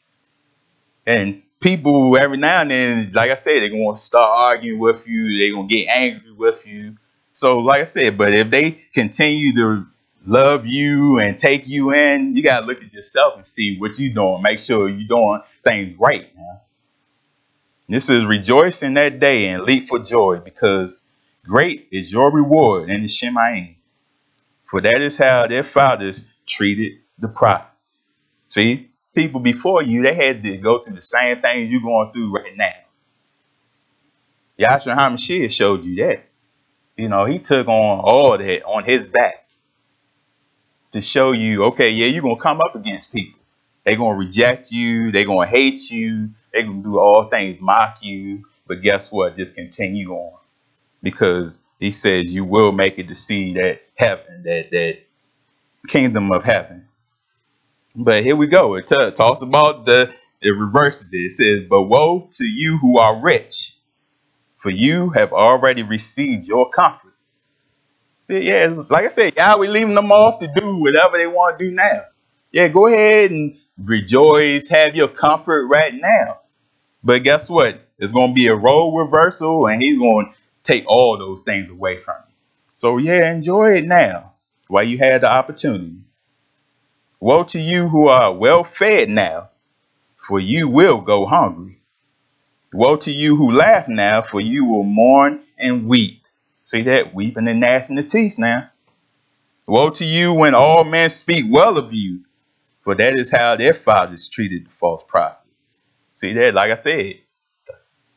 And people, every now and then, like I said, they're going to start arguing with you. They're going to get angry with you. So, like I said, but if they continue to love you and take you in, you got to look at yourself and see what you're doing. Make sure you're doing things right, man. This is rejoice in that day and leap for joy, because great is your reward in the Shemayim. For that is how their fathers treated the prophets. See, people before you, they had to go through the same things you're going through right now. Yahshua HaMashiach showed you that. You know, he took on all that on his back to show you, okay, yeah, you're going to come up against people. They're going to reject you. They're going to hate you. They're going to do all things, mock you. But guess what? Just continue on. Because he says you will make it to see that heaven, that kingdom of heaven. But here we go. It talks about it reverses it. It says, but woe to you who are rich, for you have already received your comfort. See, yeah, like I said, Yahweh leaving them off to do whatever they want to do now. Yeah, go ahead and rejoice, have your comfort right now. But guess what? There's going to be a role reversal, and he's going to take all those things away from you. So yeah, enjoy it now while you had the opportunity. Woe to you who are well fed now, for you will go hungry. Woe to you who laugh now, for you will mourn and weep. See that? Weeping and gnashing the teeth now. Woe to you when all men speak well of you, for that is how their fathers treated the false prophets. See that? Like I said,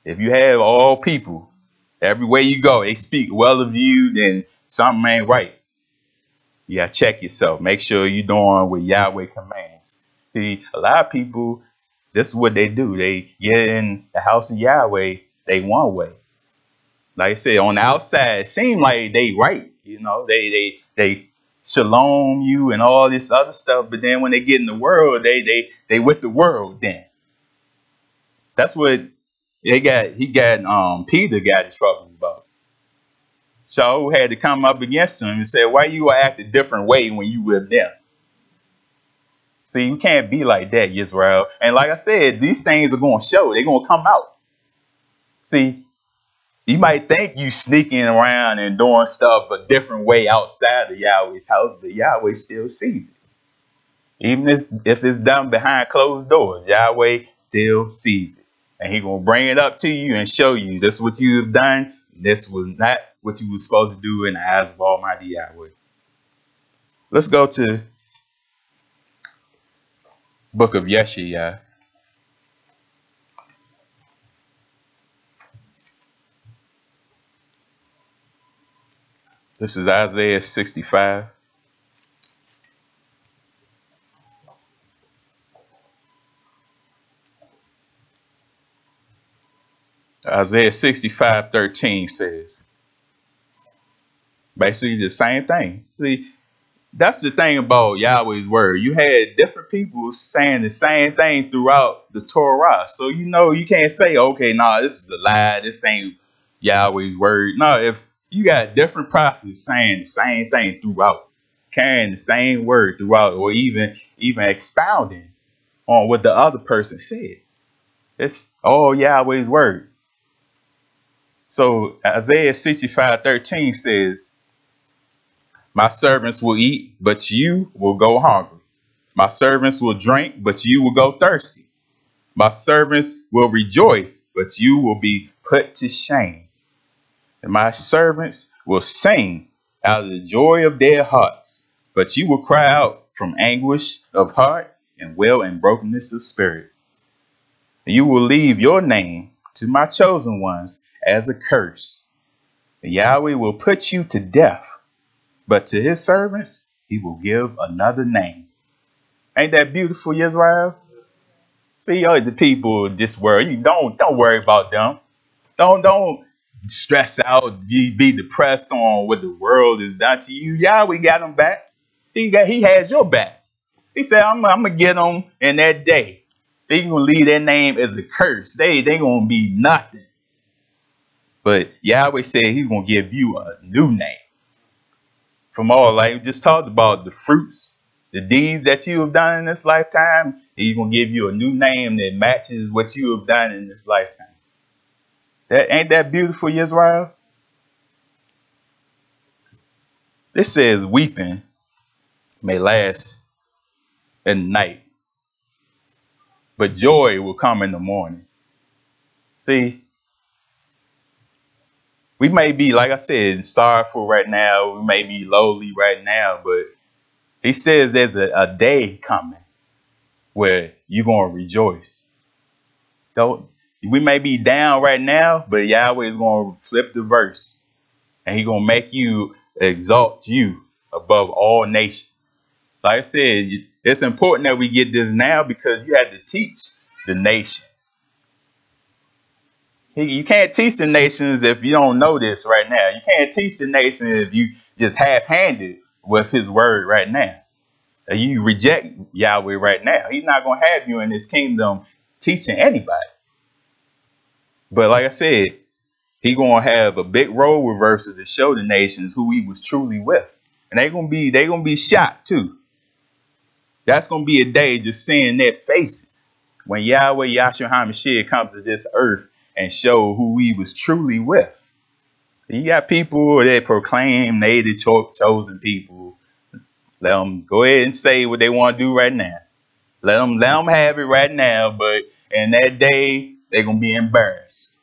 if you have all people, everywhere you go, they speak well of you, then something ain't right. You got to check yourself. Make sure you're doing what Yahweh commands. See, a lot of people, this is what they do. They get in the house of Yahweh, they one way. Like I said, on the outside, it seems like they right. You know, they shalom you and all this other stuff. But then when they get in the world, they with the world then. That's what Peter got in trouble about. Shaul had to come up against him and say, why you act a different way when you with them? See, you can't be like that, Israel. And like I said, these things are going to show. They're going to come out. See, you might think you sneaking around and doing stuff a different way outside of Yahweh's house, but Yahweh still sees it. Even if it's done behind closed doors, Yahweh still sees it. And he's going to bring it up to you and show you this is what you have done. This was not what you were supposed to do in the eyes of Almighty Yahweh. Let's go to book of Yeshaya. This is Isaiah 65. Isaiah 65:13 says basically the same thing. See, that's the thing about Yahweh's word. You had different people saying the same thing throughout the Torah. So, you know, you can't say, okay, nah, this is a lie. This ain't Yahweh's word. No, if you got different prophets saying the same thing throughout, carrying the same word throughout, or even expounding on what the other person said, it's all Yahweh's word. So Isaiah 65:13 says, my servants will eat, but you will go hungry. My servants will drink, but you will go thirsty. My servants will rejoice, but you will be put to shame. And my servants will sing, out of the joy of their hearts. But you will cry out from anguish of heart and wail in brokenness of spirit. You will leave your name to my chosen ones as a curse. Yahweh will put you to death, but to his servants he will give another name. Ain't that beautiful, Israel? See, the people of this world, you don't worry about them. Don't stress out, be depressed on what the world has done to you. Yahweh got them back. He has your back. He said, I'm gonna get them in that day. They gonna leave their name as a curse. They gonna be nothing. But Yahweh said he's gonna give you a new name. From all, like we just talked about, the fruits, the deeds that you have done in this lifetime, he's gonna give you a new name that matches what you have done in this lifetime. Ain't that beautiful, Israel? This says weeping may last at night, but joy will come in the morning. See, we may be, like I said, sorrowful right now. We may be lowly right now, but he says there's a day coming where you're going to rejoice. We may be down right now, but Yahweh is going to flip the verse and he's going to make you exalt you above all nations. Like I said, it's important that we get this now because you have to teach the nations. You can't teach the nations if you don't know this right now. You can't teach the nations if you just half-handed with his word right now. You reject Yahweh right now. He's not going to have you in his kingdom teaching anybody. But like I said, he's going to have a big role reversal to show the nations who he was truly with. And they're going to be shocked too. That's going to be a day just seeing their faces when Yahweh Yahshua HaMashiach comes to this earth and show who he was truly with. You got people that proclaim they the chosen people. Let them go ahead and say what they want to do right now. Let them have it right now. But in that day, they're going to be embarrassed.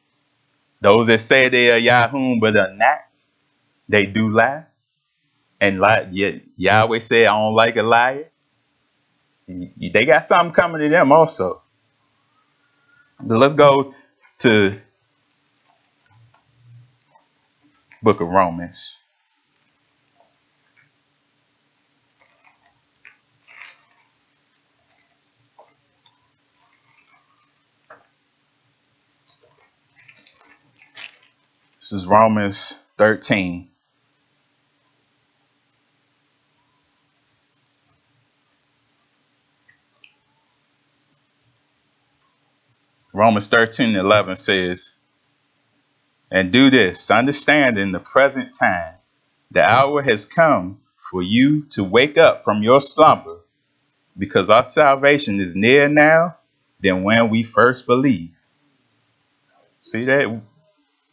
Those that say they are Yahum but are not, they do lie. And Yahweh said, I don't like a liar. They got something coming to them also. But let's go to book of Romans. This is Romans 13. Romans 13:11 says, and do this, understand in the present time, the hour has come for you to wake up from your slumber, because our salvation is nearer now than when we first believed. See that?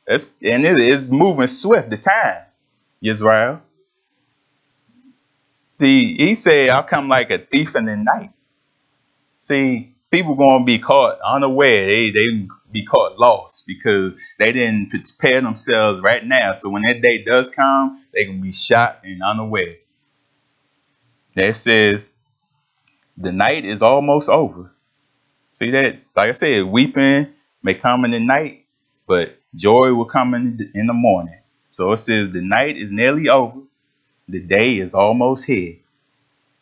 And it is moving swift, the time, Israel. See, he said, I'll come like a thief in the night. See, people going to be caught unaware. They be caught lost because they didn't prepare themselves right now. So when that day does come, they can be shot and unaware. That says the night is almost over. See that? Like I said, weeping may come in the night, but joy will come in the morning. So it says the night is nearly over. The day is almost here.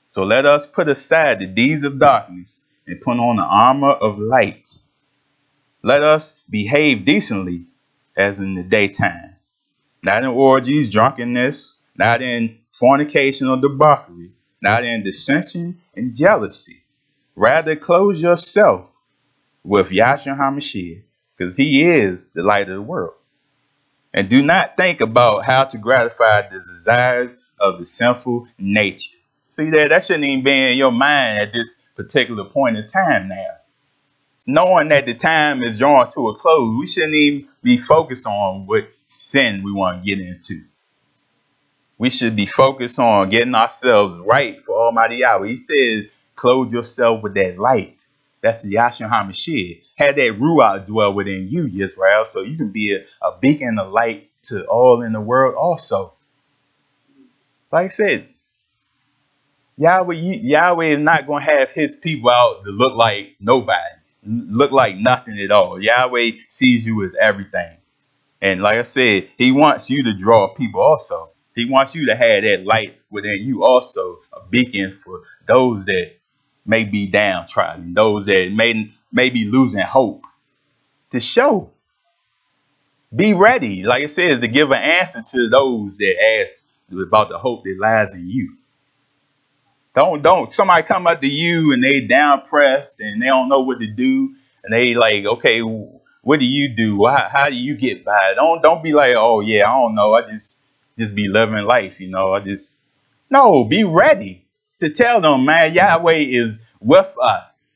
So let us put aside the deeds of darkness and put on the armor of light. Let us behave decently as in the daytime, not in orgies, drunkenness, not in fornication or debauchery, not in dissension and jealousy. Rather, clothe yourself with Yahshua HaMashiach, because he is the light of the world. And do not think about how to gratify the desires of the sinful nature. See that shouldn't even be in your mind at this particular point in time now. Knowing that the time is drawing to a close, we shouldn't even be focused on what sin we want to get into. We should be focused on getting ourselves right for Almighty Yahweh. He says, clothe yourself with that light. That's Yahshua HaMashiach. Have that Ruach dwell within you, Israel, so you can be a beacon of light to all in the world also. Like I said, Yahweh is not going to have his people out to look like nobody, look like nothing at all. Yahweh sees you as everything. And like I said, he wants you to draw people also. He wants you to have that light within you also, a beacon for those that may be downtrodden, those that may be losing hope, to show. Be ready, like I said, to give an answer to those that ask about the hope that lies in you. Don't somebody come up to you and they down pressed and they don't know what to do, and they like, okay, what do you do? How do you get by? Don't be like, oh yeah, I don't know, I just be living life, no, be ready to tell them, man, Yahweh is with us.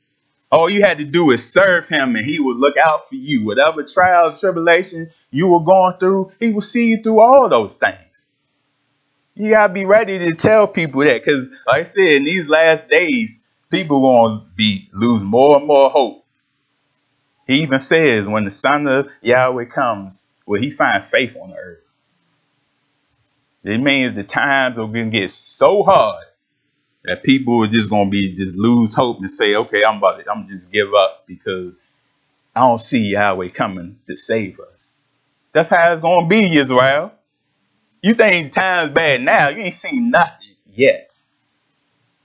All you had to do is serve him and he will look out for you. Whatever trials, tribulation you were going through, he will see you through all those things. You got to be ready to tell people that, because like I said, in these last days, people going to lose more and more hope. He even says when the Son of Yahweh comes, will he find faith on the earth? It means the times are going to get so hard that people are just going to just lose hope and say, okay, I'm just give up because I don't see Yahweh coming to save us. That's how it's going to be, Israel. You think time's bad now, you ain't seen nothing yet.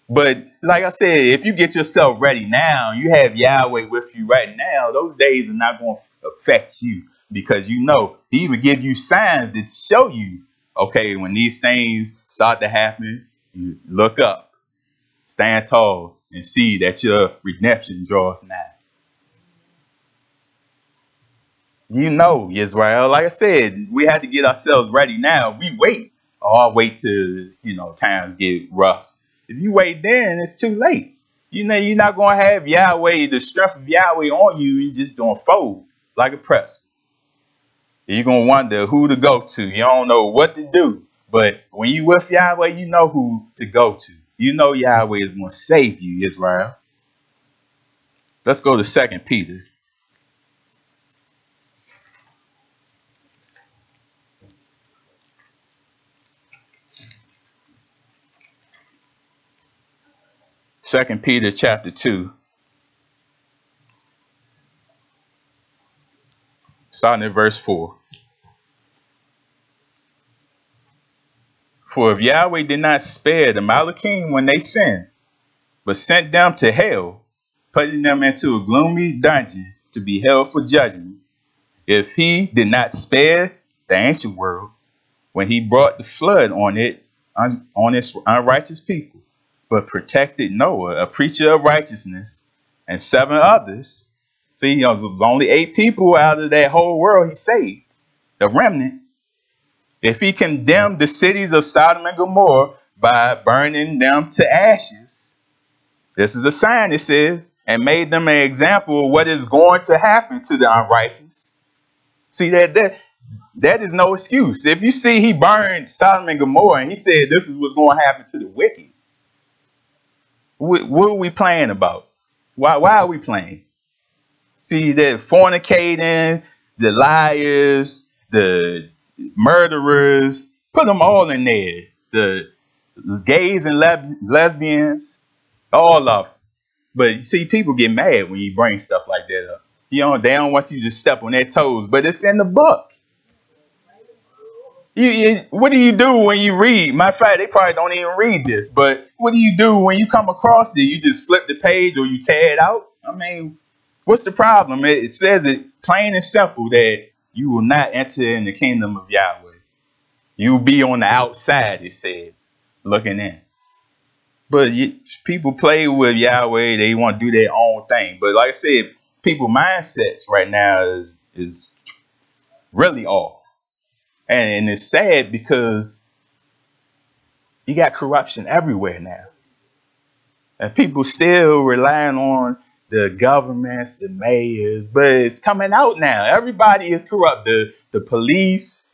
But like I said, if you get yourself ready now, you have Yahweh with you right now, those days are not going to affect you, because he even give you signs that show you, okay, when these things start to happen, you look up, stand tall, and see that your redemption draweth nigh. Israel, like I said, we had to get ourselves ready now. We wait. I'll wait till, times get rough. If you wait then, it's too late. You're not going to have Yahweh, the strength of Yahweh on you. You're just going to fold like a press. You're going to wonder who to go to. You don't know what to do. But when you with Yahweh, you know who to go to. Yahweh is going to save you, Israel. Let's go to 2 Peter. Second Peter chapter 2, starting at verse 4. For if Yahweh did not spare the Malachim when they sinned, but sent them to hell, putting them into a gloomy dungeon to be held for judgment, if he did not spare the ancient world when he brought the flood on its unrighteous people, but protected Noah, a preacher of righteousness, and 7 others. See, there's only 8 people out of that whole world he saved, the remnant. If he condemned the cities of Sodom and Gomorrah by burning them to ashes, this is a sign, it says, and made them an example of what is going to happen to the unrighteous. See, that is no excuse. If you see he burned Sodom and Gomorrah and he said this is what's going to happen to the wicked, what are we playing about? Why are we playing? See, the fornicating, the liars, the murderers, put them all in there. The gays and lesbians, all of them. But you see, people get mad when you bring stuff like that up. They don't want you to step on their toes, but it's in the book. What do you do when you read? Matter of fact, they probably don't even read this, but what do you do when you come across it? You just flip the page or you tear it out? I mean, what's the problem? It says it plain and simple that you will not enter in the kingdom of Yahweh. You will be on the outside, it said, looking in. But people play with Yahweh. They want to do their own thing. But like I said, people mindsets right now is really off. And it's sad because you got corruption everywhere now. And people still relying on the governments, the mayors, but it's coming out now. Everybody is corrupt. The police,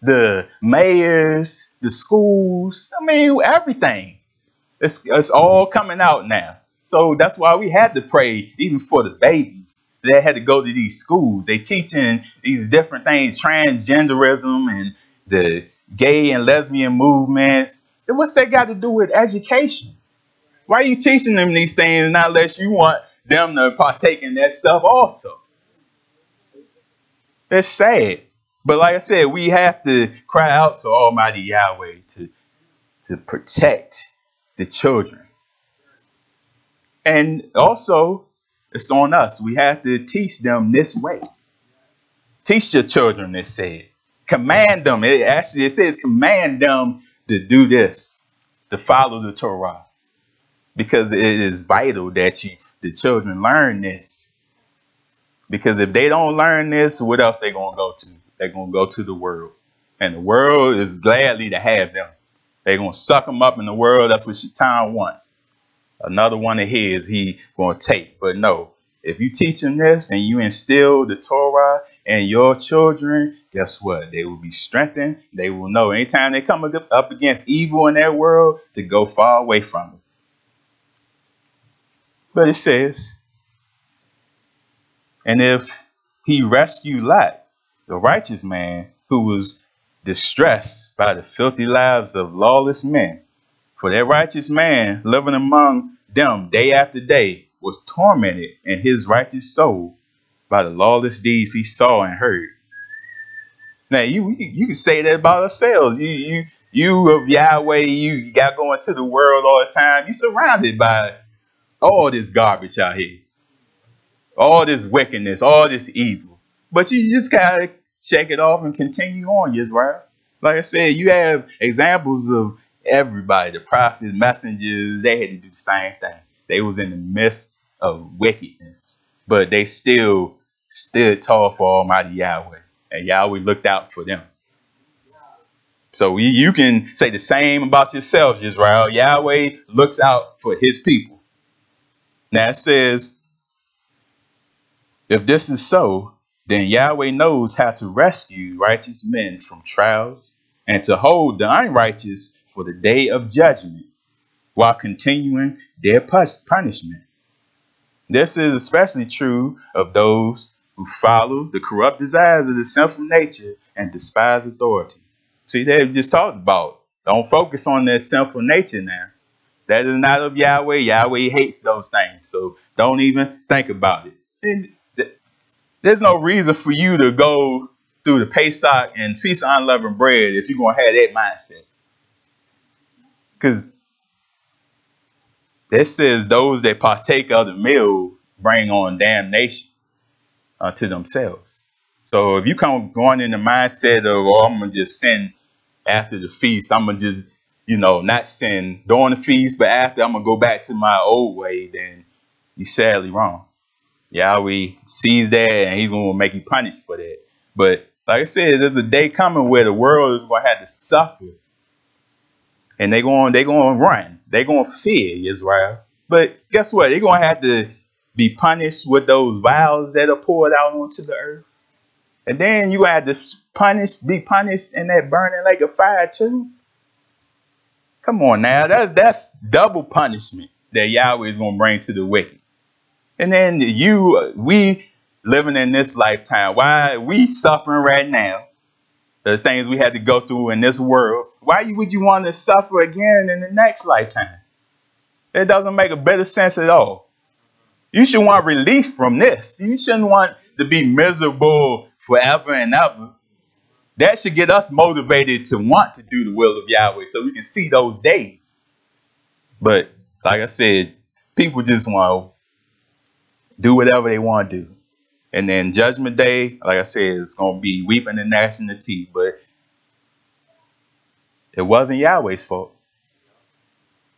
the mayors, the schools, everything. It's all coming out now. So that's why we had to pray even for the babies. They had to go to these schools. They teaching these different things, transgenderism and the gay and lesbian movements, And what's that got to do with education? Why are you teaching them these things not unless you want them to partake in that stuff also? It's sad. But like I said, we have to cry out to Almighty Yahweh to protect the children. And also, it's on us. We have to teach them this way. Teach your children, it said. Command them. It says command them to do this, to follow the Torah. Because it is vital that the children learn this. Because if they don't learn this, what else they going to go to? They're going to go to the world. And the world is gladly to have them. They're going to suck them up in the world. That's what Shaitan wants. Another one of his he going to take. But no, if you teach them this and you instill the Torah in your children, guess what? They will be strengthened. They will know anytime they come up against evil in their world to go far away from it. But it says, and if he rescued Lot, the righteous man who was distressed by the filthy lives of lawless men, for that righteous man living among them day after day was tormented in his righteous soul by the lawless deeds he saw and heard. Now you can say that about ourselves. You of Yahweh, you got going to the world all the time. You surrounded by all this garbage out here, all this wickedness, all this evil. But you just gotta check it off and continue on, Israel. Like I said, you have examples of everybody, the prophets, messengers. They had to do the same thing. They was in the midst of wickedness, but they still stood tall for Almighty Yahweh, and Yahweh looked out for them. So you can say the same about yourselves, Israel. Yahweh looks out for his people. Now it says, if this is so, then Yahweh knows how to rescue righteous men from trials and to hold the unrighteous for the day of judgment while continuing their punishment. This is especially true of those who follow the corrupt desires of the sinful nature and despise authority. See, they've just talked about, don't focus on their sinful nature now. That is not of Yahweh. Yahweh hates those things. So don't even think about it. And there's no reason for you to go through the Pesach and Feast of Unleavened Bread if you're going to have that mindset. Because it says those that partake of the meal bring on damnation to themselves. So if you come going in the mindset of, oh, I'm going to just sin after the feast, I'm going to just, not sin during the feast, but after I'm going to go back to my old way, then you're sadly wrong. Yahweh sees that and he's going to make you punished for that. But like I said, there's a day coming where the world is going to have to suffer. And they're going to run. They're going to fear Israel. But guess what? They're going to have to be punished with those vials that are poured out onto the earth. And then you have to be punished in that burning lake of fire too. Come on now. That's double punishment that Yahweh is going to bring to the wicked. And then we living in this lifetime, why we suffering right now, the things we had to go through in this world, why would you want to suffer again in the next lifetime? It doesn't make a bit of sense at all. You should want relief from this. You shouldn't want to be miserable forever and ever. That should get us motivated to want to do the will of Yahweh so we can see those days. But like I said, people just want to do whatever they want to do. And then Judgment Day, like I said, it's going to be weeping and gnashing of teeth. But it wasn't Yahweh's fault.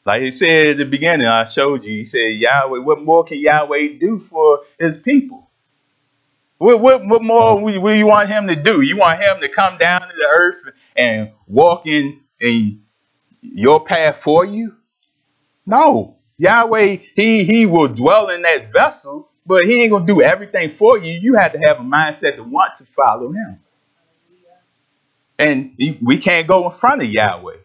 Like he said at the beginning, I showed you, he said, Yahweh, what more can Yahweh do for his people? What more will you want him to do? You want him to come down to the earth and walk in your path for you? No. Yahweh, he will dwell in that vessel, but he ain't going to do everything for you. You have to have a mindset to want to follow him. And we can't go in front of Yahweh.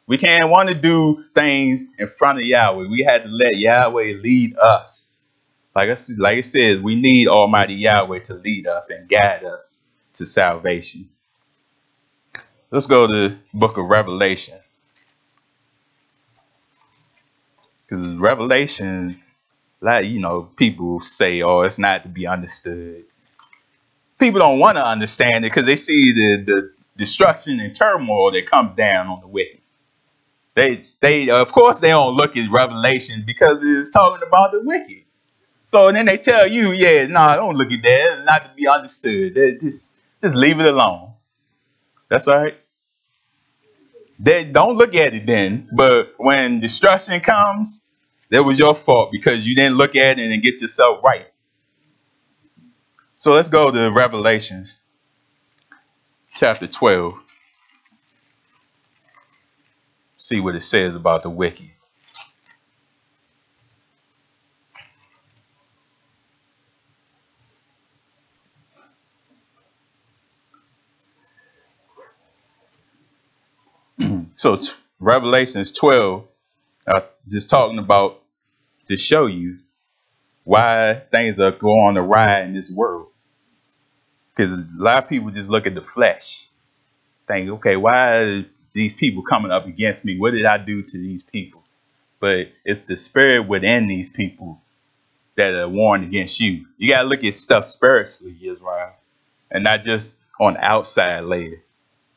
We can't want to do things in front of Yahweh. We had to let Yahweh lead us. Like it says, we need Almighty Yahweh to lead us and guide us to salvation. Let's go to the book of Revelations. Because Revelation, like, people say, oh, it's not to be understood. People don't want to understand it because they see the destruction and turmoil that comes down on the wicked. They of course they don't look at Revelation because it's talking about the wicked. So then they tell you, yeah, nah, don't look at that. It's not to be understood. Just leave it alone. That's all right. They don't look at it then. But when destruction comes, that was your fault because you didn't look at it and get yourself right. So let's go to Revelations chapter 12. See what it says about the wicked. So it's Revelations 12, just talking about to show you why things are going awry in this world. Because a lot of people just look at the flesh, think, okay, why are these people coming up against me? What did I do to these people? But it's the spirit within these people that are warned against you. You got to look at stuff spiritually, Israel, and not just on the outside layer.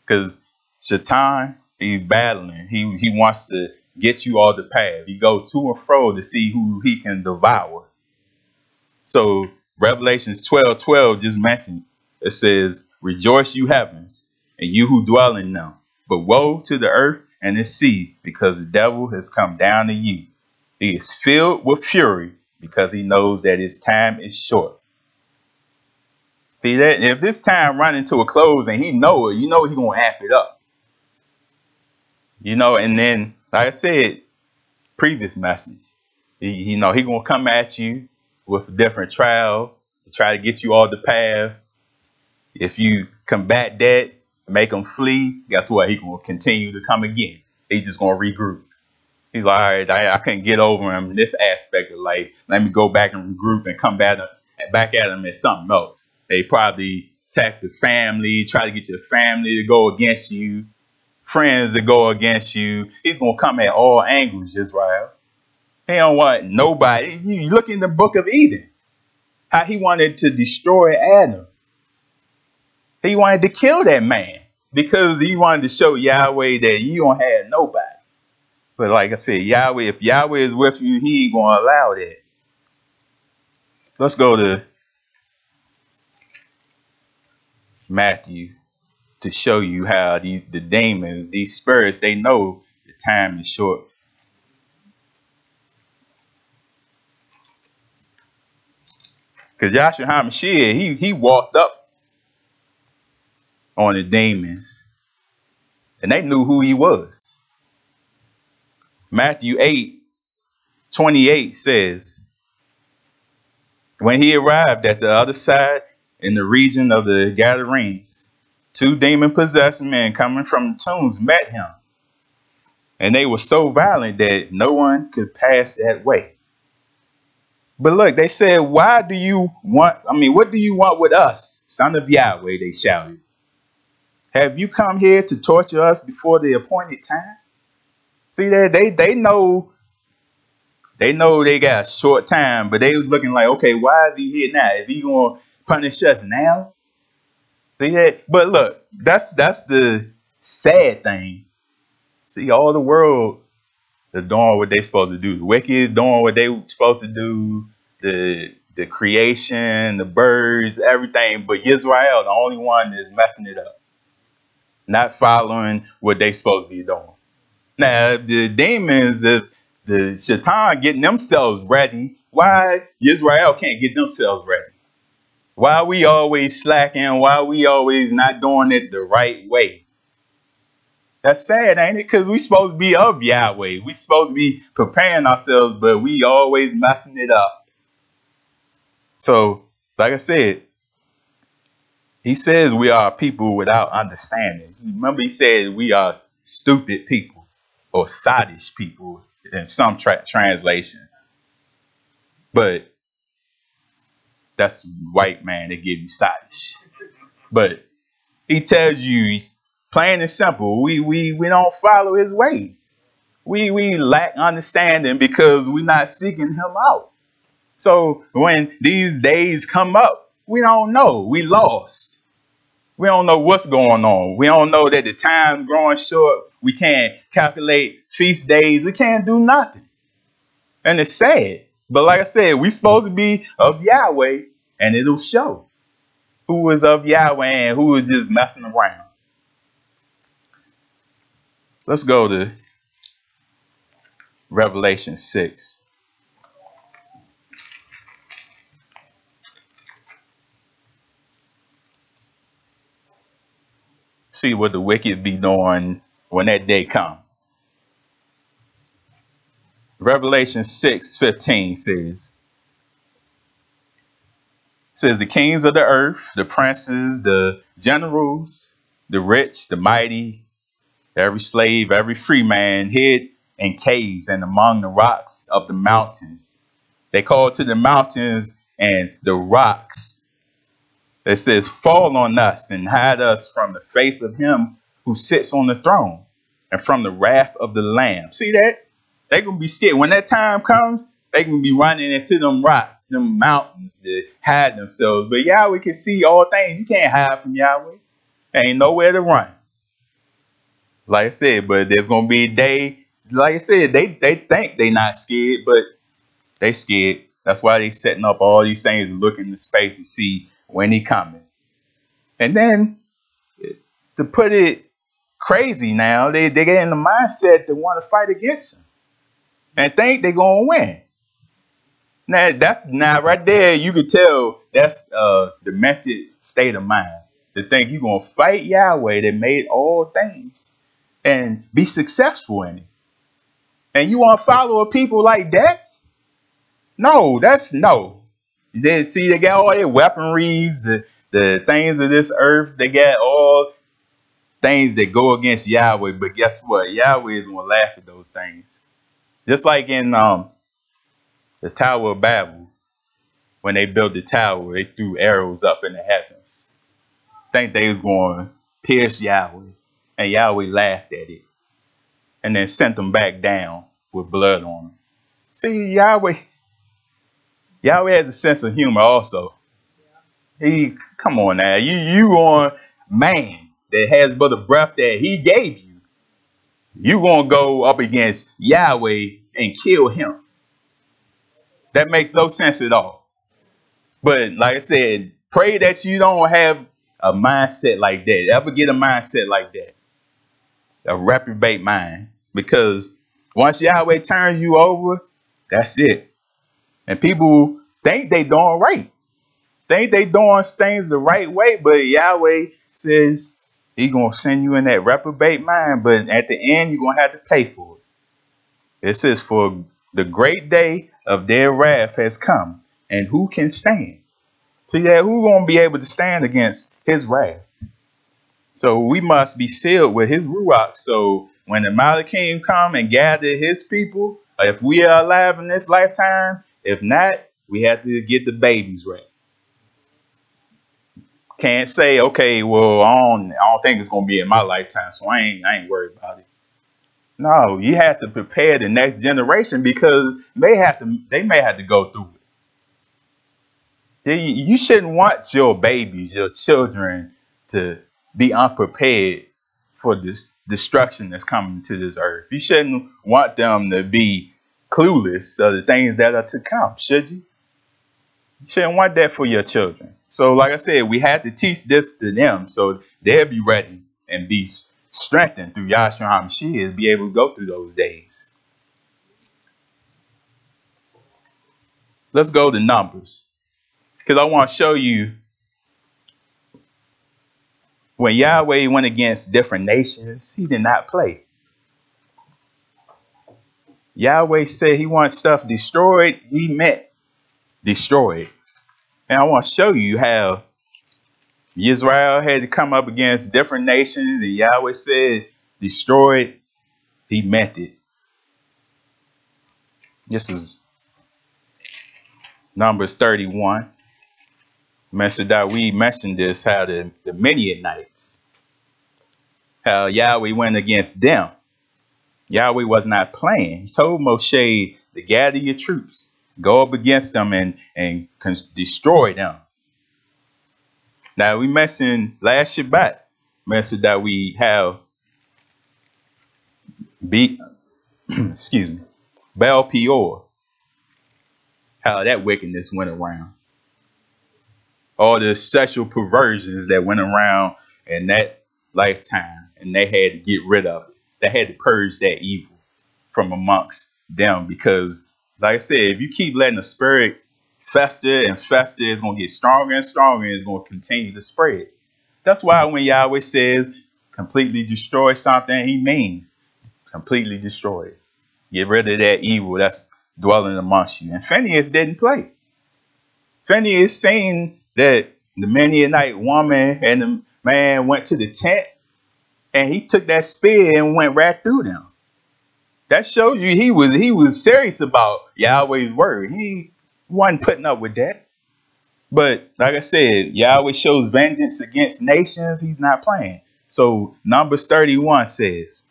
Because Shaitan, he's battling. He wants to get you off the path. He goes to and fro to see who he can devour. So Revelations 12:12 just mentioned, it says, rejoice, you heavens, and you who dwell in them. But woe to the earth and the sea, because the devil has come down to you. He is filled with fury, because he knows that his time is short. See that? If this time running to a close and he know it, he's gonna amp it up. And then, like I said, previous message, he gonna come at you with a different trial to try to get you off the path. If you combat that, make him flee, guess what? He gonna continue to come again. He's just gonna regroup. He's like, all right, I couldn't get over him in this aspect of life. Let me go back and regroup and come back at him as something else. They probably attack the family, try to get your family to go against you, friends to go against you. He's going to come at all angles, Israel. He don't want nobody. You look in the book of Eden, how he wanted to destroy Adam. He wanted to kill that man because he wanted to show Yahweh that you don't have nobody. But like I said, Yahweh, if Yahweh is with you, he ain't going to allow that. Let's go to Matthew to show you how the demons, these spirits, they know the time is short. Because Yahshua HaMashiach, he walked up on the demons and they knew who he was. Matthew 8:28 says, when he arrived at the other side in the region of the Gadarenes, 2 demon-possessed men coming from the tombs met him. And they were so violent that no one could pass that way. But look, they said, what do you want with us, son of Yahweh? They shouted. Have you come here to torture us before the appointed time? See that they know they got a short time, but they was looking like, okay, why is he here now? Is he going to punish us now? See that? But look, that's the sad thing. See, all the world is doing what they supposed to do. The wicked doing what they supposed to do. The creation, the birds, everything. But Israel, the only one is messing it up. Not following what they supposed to be doing. Now, the demons, if the Shaitan getting themselves ready, why Israel can't get themselves ready? Why are we always slacking? Why are we always not doing it the right way? That's sad, ain't it? Because we supposed to be of Yahweh. We supposed to be preparing ourselves, but we always messing it up. So, like I said, he says we are people without understanding. Remember, he said we are stupid people or sottish people in some translation. But that's white man that give you sottish. But he tells you, plain and simple, we don't follow his ways. We lack understanding because we're not seeking him out. So when these days come up, we don't know. We lost. We don't know what's going on. We don't know that the time's growing short. We can't calculate feast days. We can't do nothing. And it's sad. But like I said, we supposed to be of Yahweh, and it'll show who is of Yahweh and who is just messing around. Let's go to Revelation 6. See what the wicked be doing when that day comes. Revelation 6:15 says, the kings of the earth, the princes, the generals, the rich, the mighty, every slave, every free man hid in caves and among the rocks of the mountains. They called to the mountains and the rocks. It says, fall on us and hide us from the face of him who sits on the throne and from the wrath of the Lamb. See that? They're going to be scared. When that time comes, they're going to be running into them rocks, them mountains to hide themselves. But Yahweh can see all things. You can't hide from Yahweh. There ain't nowhere to run. Like I said, but there's going to be a day, like I said, they think they not scared, but they scared. That's why they setting up all these things and looking into space to see when he coming. And then, to put it crazy now, they get in the mindset to want to fight against him and think they're going to win. Now, that's not right there. You can tell that's a demented state of mind to think you're going to fight Yahweh that made all things and be successful in it. And you want to follow people like that? No, that's no. They got all their weaponries, the things of this earth. They got all things that go against Yahweh. But guess what? Yahweh is going to laugh at those things. Just like in the Tower of Babel, when they built the tower, they threw arrows up in the heavens. Think they was going to pierce Yahweh. And Yahweh laughed at it. And then sent them back down with blood on them. See, Yahweh has a sense of humor also. Come on now. You on man that has but a breath that he gave you. You going to go up against Yahweh and kill him. That makes no sense at all. But like I said, pray that you don't have a mindset like that. Ever get a mindset like that. A reprobate mind. Because once Yahweh turns you over, that's it. And people think they doing right. Think they doing things the right way. But Yahweh says he going to send you in that reprobate mind. But at the end, you're going to have to pay for it. It says, for the great day of their wrath has come. And who can stand? See that? Who going to be able to stand against his wrath? So we must be sealed with his ruach. So when the Malachim come and gather his people, if we are alive in this lifetime, if not, we have to get the babies ready. Can't say, okay, well, I don't think it's going to be in my lifetime, so I ain't worried about it. No, you have to prepare the next generation because they may have to go through it. You shouldn't want your babies, your children, to be unprepared for this destruction that's coming to this earth. You shouldn't want them to be clueless of the things that are to come, should you? You shouldn't want that for your children. So like I said, we have to teach this to them so they'll be ready and be strengthened through Yahshua HaMashiach to be able to go through those days. Let's go to Numbers. Because I want to show you when Yahweh went against different nations, he did not play. Yahweh said he wants stuff destroyed. He meant destroyed. And I want to show you how Israel had to come up against different nations. And Yahweh said destroyed. He meant it. This is Numbers 31. We mentioned this, how the Midianites, how Yahweh went against them. Yahweh was not playing. He told Moshe to gather your troops, go up against them and destroy them. Now, we mentioned last Shabbat, mentioned that we have excuse me, Baal Peor, how that wickedness went around. All the sexual perversions that went around in that lifetime, and they had to get rid of it. They had to purge that evil from amongst them, because, like I said, if you keep letting the spirit fester and fester, it's going to get stronger and stronger, and it's going to continue to spread. That's why when Yahweh says completely destroy something, he means completely destroy it. Get rid of that evil that's dwelling amongst you. And Phineas didn't play. Phineas seen that the Midianite woman and the man went to the tent, and he took that spear and went right through them. That shows you he was serious about Yahweh's word. He wasn't putting up with that. But like I said, Yahweh shows vengeance against nations. He's not playing. So Numbers 31 says,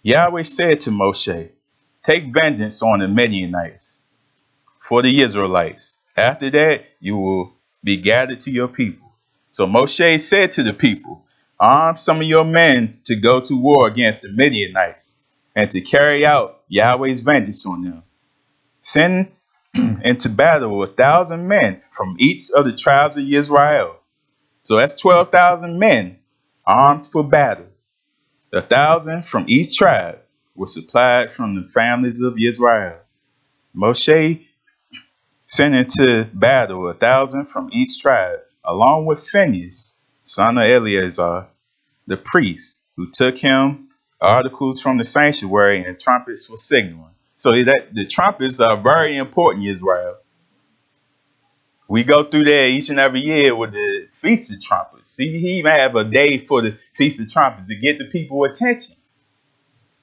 Yahweh said to Moshe, take vengeance on the Midianites for the Israelites. After that, you will be gathered to your people. So Moshe said to the people, arm some of your men to go to war against the Midianites and to carry out Yahweh's vengeance on them. Send into battle 1,000 men from each of the tribes of Israel. So that's 12,000 men armed for battle. 1,000 from each tribe were supplied from the families of Israel. Moshe sent into battle 1,000 from each tribe, along with Phineas, son of Eleazar, the priest, who took him articles from the sanctuary and trumpets for signaling. So that the trumpets are very important, Israel. We go through there each and every year with the Feast of Trumpets. See, he even have a day for the Feast of Trumpets to get the people attention.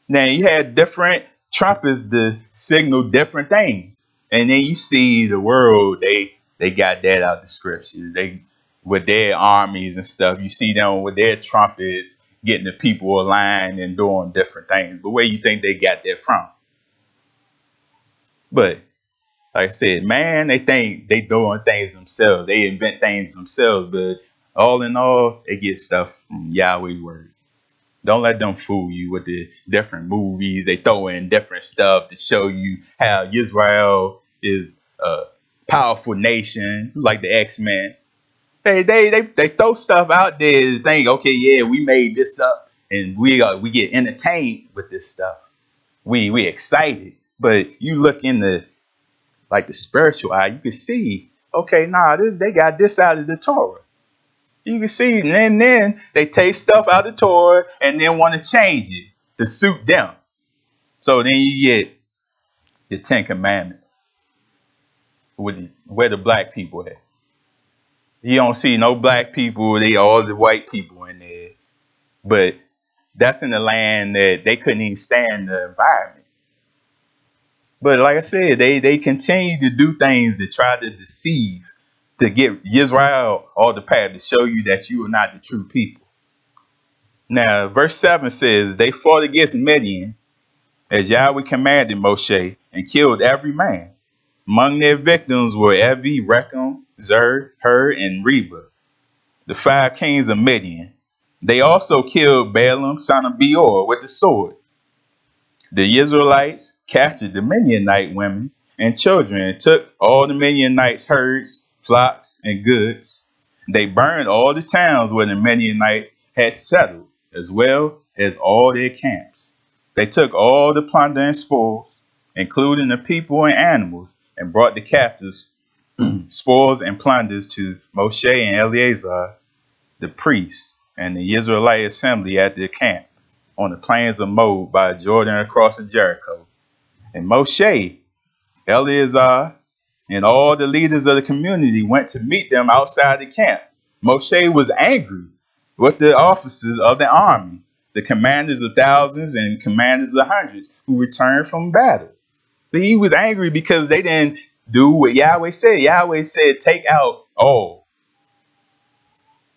Now, you had different trumpets to signal different things. And then you see the world, they got that out of the scripture. They, with their armies and stuff, you see them with their trumpets getting the people aligned and doing different things. But where you think they got that from? But like I said, man, they think they doing things themselves. They invent things themselves. But all in all, they get stuff from Yahweh's word. Don't let them fool you with the different movies. They throw in different stuff to show you how Israel is a powerful nation, like the X-Men. They throw stuff out there to think, okay, yeah, we made this up, and we get entertained with this stuff. We excited. But you look in the like the spiritual eye, you can see, okay, nah, they got this out of the Torah. You can see, and then they take stuff out of the Torah and then want to change it to suit them. So then you get the 10 Commandments. Where the black people at? You don't see no black people. They all the white people in there. But that's in the land that they couldn't even stand the environment. But like I said, they continue to do things to try to deceive, to get Israel all the path, to show you that you are not the true people. Now, verse 7 says, they fought against Midian, as Yahweh commanded Moshe, and killed every man. Among their victims were Evi, Rechem, Zer, Hur, and Reba, the 5 kings of Midian. They also killed Balaam, son of Beor, with the sword. The Israelites captured the Midianite women and children and took all the Midianites' herds, flocks, and goods. They burned all the towns where the Midianites had settled, as well as all their camps. They took all the plunder and spoils, including the people and animals, and brought the captives, spoils and plunders to Moshe and Eleazar, the priests, and the Israelite assembly at their camp on the plains of Moab by Jordan across the Jericho. And Moshe, Eleazar, and all the leaders of the community went to meet them outside the camp. Moshe was angry with the officers of the army, the commanders of thousands and commanders of hundreds who returned from battle. But he was angry because they didn't do what Yahweh said. Yahweh said, take out all.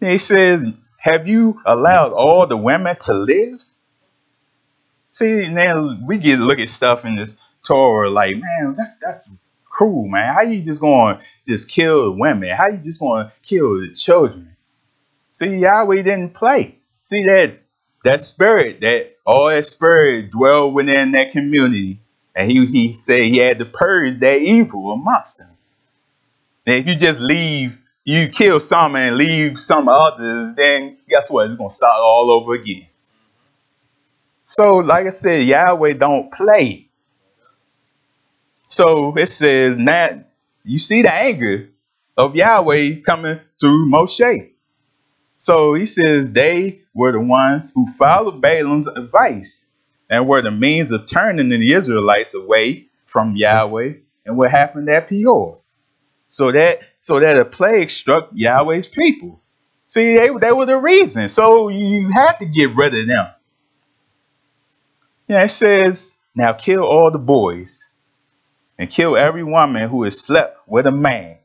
And he says, have you allowed all the women to live? See, now we get to look at stuff in this Torah like, man, that's cruel, man. How you just going to just kill the women? How you just going to kill the children? See, Yahweh didn't play. See, that spirit, all that spirit dwelled within that community. And he said he had to purge that evil amongst them. And if you just leave, you kill some and leave some others, then guess what? It's going to start all over again. So, like I said, Yahweh don't play. So it says that you see the anger of Yahweh coming through Moshe. So he says they were the ones who followed Balaam's advice and were the means of turning the Israelites away from Yahweh and what happened at Peor. So that a plague struck Yahweh's people. See, they were the reason. So you have to get rid of them. Yeah, it says, now kill all the boys and kill every woman who has slept with a man.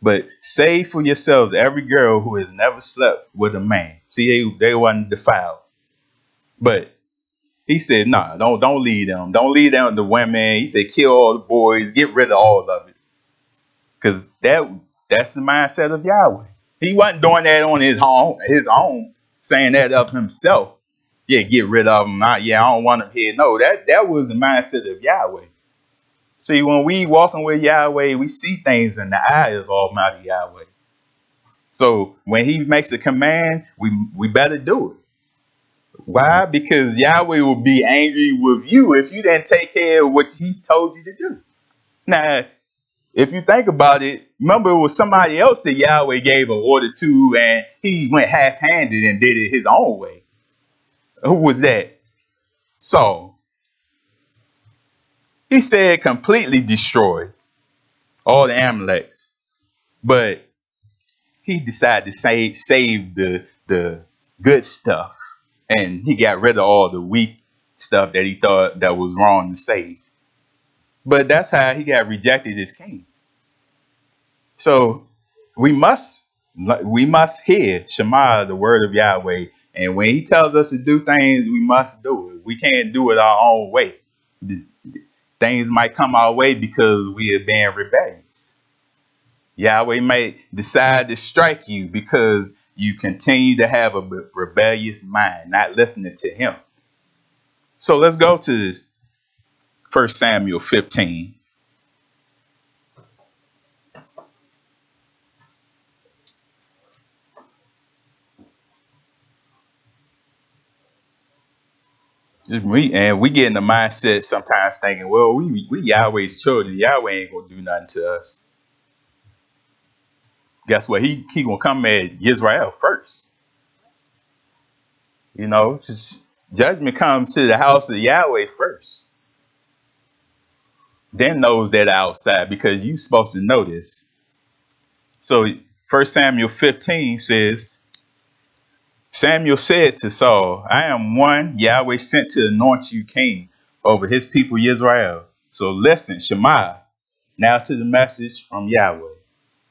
But save for yourselves every girl who has never slept with a man. See, they wasn't defiled. But he said, nah, don't leave them. Don't leave them the women. He said, kill all the boys. Get rid of all of it. Because that's the mindset of Yahweh. He wasn't doing that on his own, saying that of himself. Yeah, get rid of them. I don't want them here. No, that was the mindset of Yahweh. See, when we walking with Yahweh, we see things in the eye of Almighty Yahweh. So when he makes a command, we better do it. Why? Because Yahweh will be angry with you if you didn't take care of what he's told you to do. Now, if you think about it, remember it was somebody else that Yahweh gave an order to and he went half-handed and did it his own way. Who was that? Saul. He said completely destroy all the Amaleks. But he decided to save the good stuff. And he got rid of all the weak stuff that he thought that was wrong to save. But that's how he got rejected as king. So we must hear Shema, the word of Yahweh. And when he tells us to do things, we must do it. We can't do it our own way. Things might come our way because we are being rebellious. Yahweh may decide to strike you because you continue to have a rebellious mind, not listening to him. So let's go to 1 Samuel 15. We get in the mindset sometimes thinking, well, we Yahweh's children. Yahweh ain't gonna do nothing to us. Guess what? He gonna come at Israel first. You know, judgment comes to the house of Yahweh first. Then those that are outside, because you're supposed to know this. So 1 Samuel 15 says, Samuel said to Saul, I am one Yahweh sent to anoint you king over his people Israel. So listen, Shema, now to the message from Yahweh.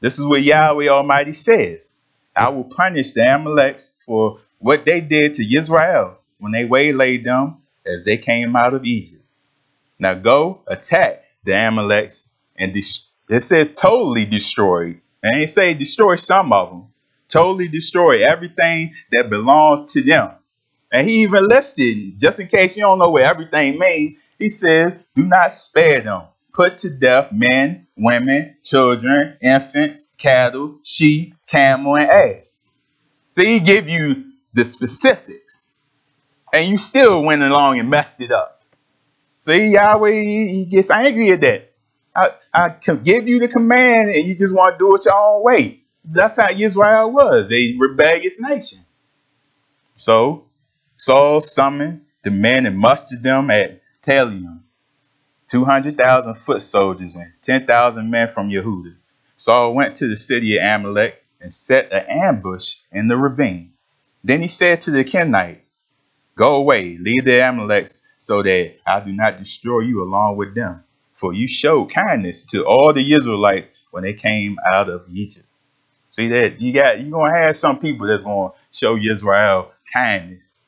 This is what Yahweh Almighty says. I will punish the Amaleks for what they did to Israel when they waylaid them as they came out of Egypt. Now go attack the Amaleks, and it says totally destroy. And it say destroy some of them. Totally destroy everything that belongs to them. And he even listed, just in case you don't know what everything means, he says, do not spare them. Put to death men, women, children, infants, cattle, sheep, camel, and ass. So he give you the specifics. And you still went along and messed it up. See, Yahweh, he gets angry at that. I can give you the command and you just want to do it your own way. That's how Israel was, a rebellious nation. So Saul summoned the men and mustered them at Telaim, 200,000 foot soldiers and 10,000 men from Yehudah. Saul went to the city of Amalek and set an ambush in the ravine. Then he said to the Kenites, go away, leave the Amaleks so that I do not destroy you along with them. For you showed kindness to all the Israelites when they came out of Egypt. See that you're gonna have some people that's gonna show Israel kindness.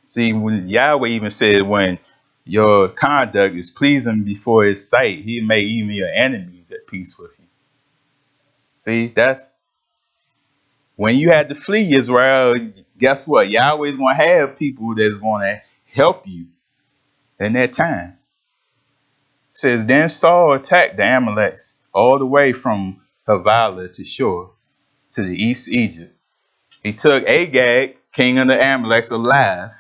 See, when Yahweh even said, when your conduct is pleasing before his sight, he make even your enemies at peace with you. See, that's when you had to flee Israel. Guess what? Yahweh's going to have people that's going to help you in that time. It says, then Saul attacked the Amalekites all the way from Havilah to Shur, to the east Egypt. He took Agag, king of the Amalekites, alive,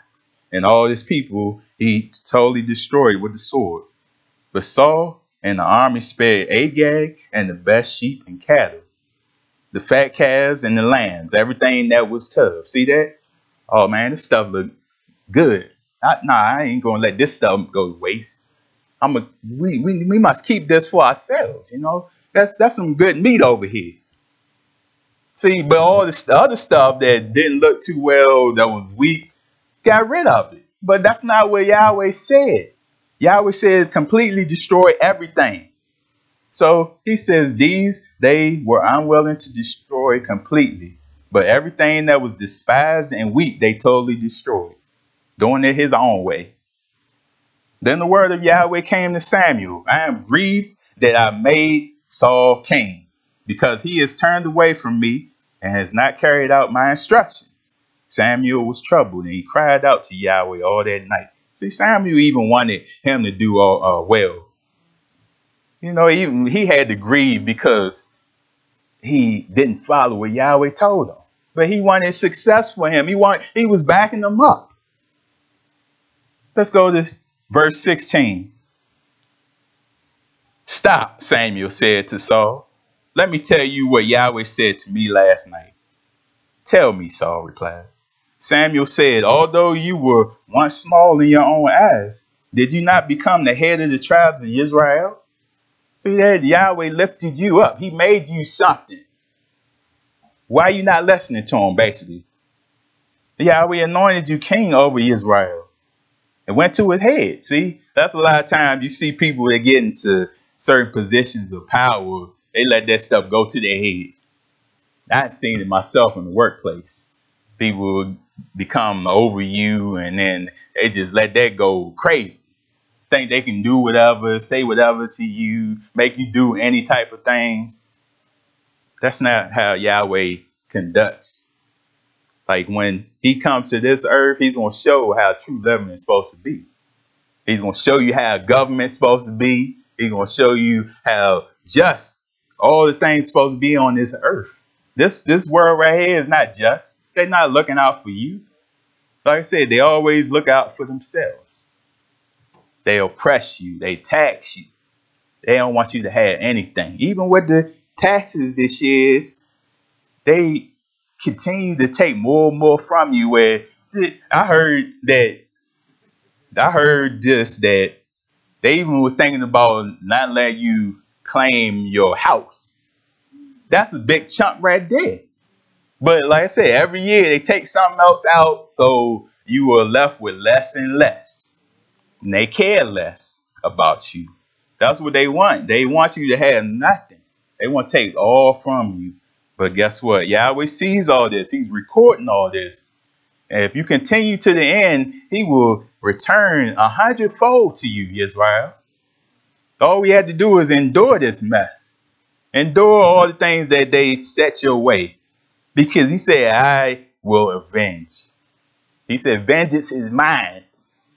and all his people he totally destroyed with the sword. But Saul and the army spared Agag and the best sheep and cattle, the fat calves and the lambs, everything that was tough. See that? Oh man, this stuff look good. I ain't gonna let this stuff go to waste. We must keep this for ourselves. You know, that's some good meat over here. See, but all the other stuff that didn't look too well, that was weak, got rid of it. But that's not what Yahweh said. Yahweh said completely destroy everything. So he says they were unwilling to destroy completely. But everything that was despised and weak, they totally destroyed, doing it his own way. Then the word of Yahweh came to Samuel. I am grieved that I made Saul king, because he has turned away from me and has not carried out my instructions. Samuel was troubled, and he cried out to Yahweh all that night. See, Samuel even wanted him to do well. You know, even he had to grieve because he didn't follow what Yahweh told him. But he wanted success for him. He was backing him up. Let's go to verse 16. Stop, Samuel said to Saul. Let me tell you what Yahweh said to me last night. Tell me, Saul replied. Samuel said, although you were once small in your own eyes, did you not become the head of the tribes of Israel? See that Yahweh lifted you up. He made you something. Why are you not listening to him, basically? Yahweh anointed you king over Israel. It went to his head. See, that's a lot of times you see people that get into certain positions of power, they let that stuff go to their head. I've seen it myself in the workplace. People will become over you, and then they just let that go crazy. Think they can do whatever, say whatever to you, make you do any type of things. That's not how Yahweh conducts. Like when he comes to this earth, he's going to show how true living is supposed to be. He's going to show you how government's supposed to be. He's going to show you how just all the things supposed to be on this earth. This world right here is not just. They're not looking out for you. Like I said, they always look out for themselves. They oppress you. They tax you. They don't want you to have anything. Even with the taxes this year, they continue to take more and more from you. Where I heard that they even was thinking about not letting you claim your house. That's a big chunk right there. But like I said, every year they take something else out, so you are left with less and less. And they care less about you. That's what they want. They want you to have nothing. They want to take all from you. But guess what? Yahweh sees all this. He's recording all this. And if you continue to the end, he will return 100-fold to you, Israel. All we had to do is endure this mess. Endure all the things that they set your way. Because he said, I will avenge. He said, vengeance is mine.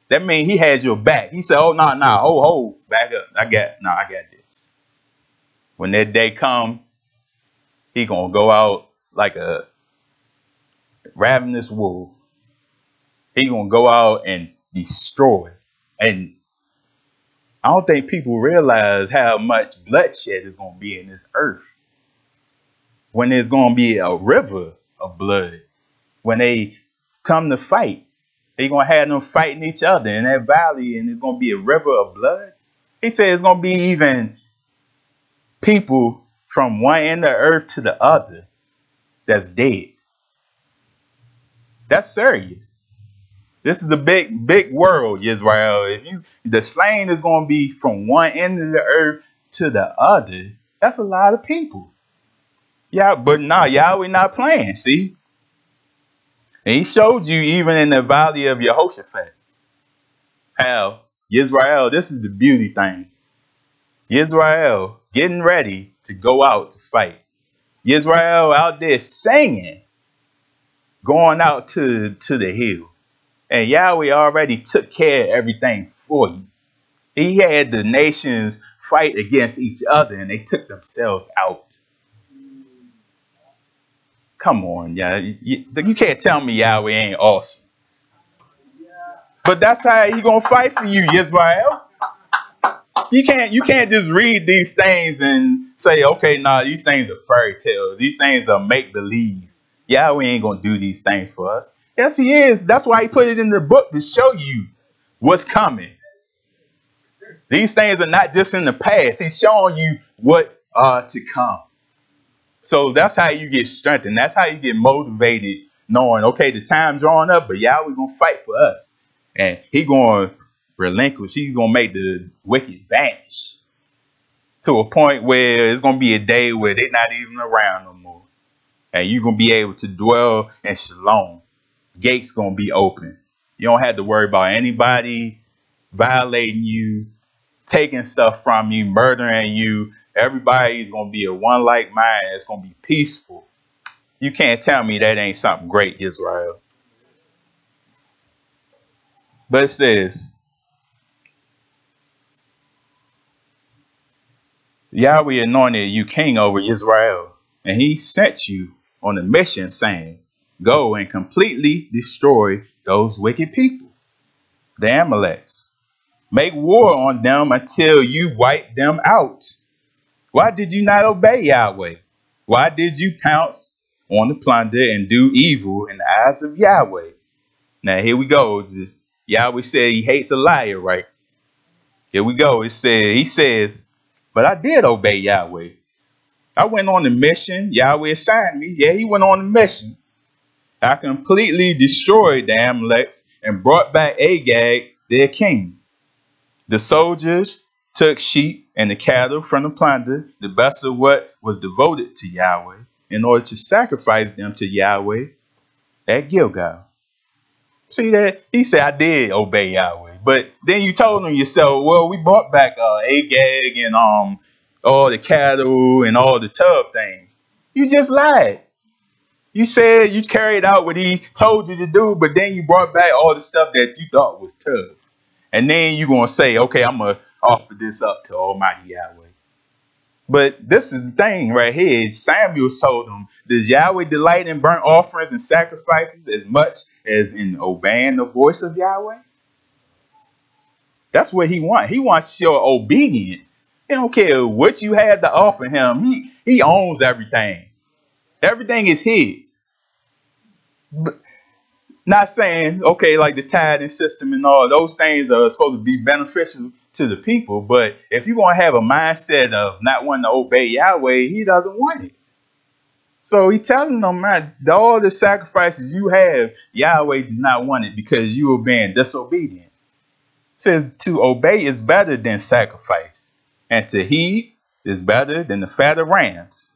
That means he has your back. He said, oh, no, hold, back up. I got this. When that day come, he going to go out like a ravenous wolf. He going to go out and destroy. And I don't think people realize how much bloodshed is going to be in this earth. When there's going to be a river of blood. When they come to fight, they're going to have them fighting each other in that valley, and there's going to be a river of blood. He said it's going to be even people from one end of the earth to the other that's dead. That's serious. This is the big world, Israel. The slain is going to be from one end of the earth to the other. That's a lot of people. Yeah, but nah, Yahweh not playing, see? And he showed you even in the valley of Jehoshaphat how Israel, this is the beauty thing. Israel getting ready to go out to fight. Israel out there singing, going out to the hill. And Yahweh already took care of everything for you. He had the nations fight against each other and they took themselves out. Come on, yeah. You can't tell me Yahweh ain't awesome. But that's how he gonna fight for you, Israel. You can't just read these things and say, okay, nah, these things are fairy tales. These things are make believe. Yahweh ain't gonna do these things for us. Yes, he is. That's why he put it in the book to show you what's coming. These things are not just in the past. He's showing you what are to come. So that's how you get strengthened. That's how you get motivated, knowing, okay, the time's drawing up, but Yahweh gonna fight for us. And he gonna relinquish. He's gonna make the wicked vanish to a point where it's gonna be a day where they're not even around no more. And you're gonna be able to dwell in shalom. Gates gonna be open. You don't have to worry about anybody violating you, taking stuff from you, murdering you. Everybody's going to be a one like mind. It's going to be peaceful. You can't tell me that ain't something great, Israel. But it says, Yahweh anointed you king over Israel, and he sent you on a mission saying, go and completely destroy those wicked people, the Amaleks. Make war on them until you wipe them out. Why did you not obey Yahweh? Why did you pounce on the plunder and do evil in the eyes of Yahweh? Now, here we go. Yahweh said he hates a liar, right? Here we go. He says, but I did obey Yahweh. I went on the mission. Yahweh assigned me. Yeah, he went on the mission. I completely destroyed the Amaleks and brought back Agag, their king. The soldiers took sheep and the cattle from the plunder, the best of what was devoted to Yahweh, in order to sacrifice them to Yahweh at Gilgal. See that? He said, I did obey Yahweh. But then you told him yourself, well, we brought back Agag and all the cattle and all the tub things. You just lied. You said you carried out what he told you to do, but then you brought back all the stuff that you thought was tough. And then you're going to say, okay, I'm going to offer this up to Almighty Yahweh. But this is the thing right here. Samuel told him, does Yahweh delight in burnt offerings and sacrifices as much as in obeying the voice of Yahweh? That's what he wants. He wants your obedience. He don't care what you have to offer him. He owns everything. Everything is his. But not saying, okay, like the tithing system and all those things are supposed to be beneficial to the people. But if you're going to have a mindset of not wanting to obey Yahweh, he doesn't want it. So he's telling them, man, all the sacrifices you have, Yahweh does not want it because you are being disobedient. It says to obey is better than sacrifice, and to heed is better than the fat of rams.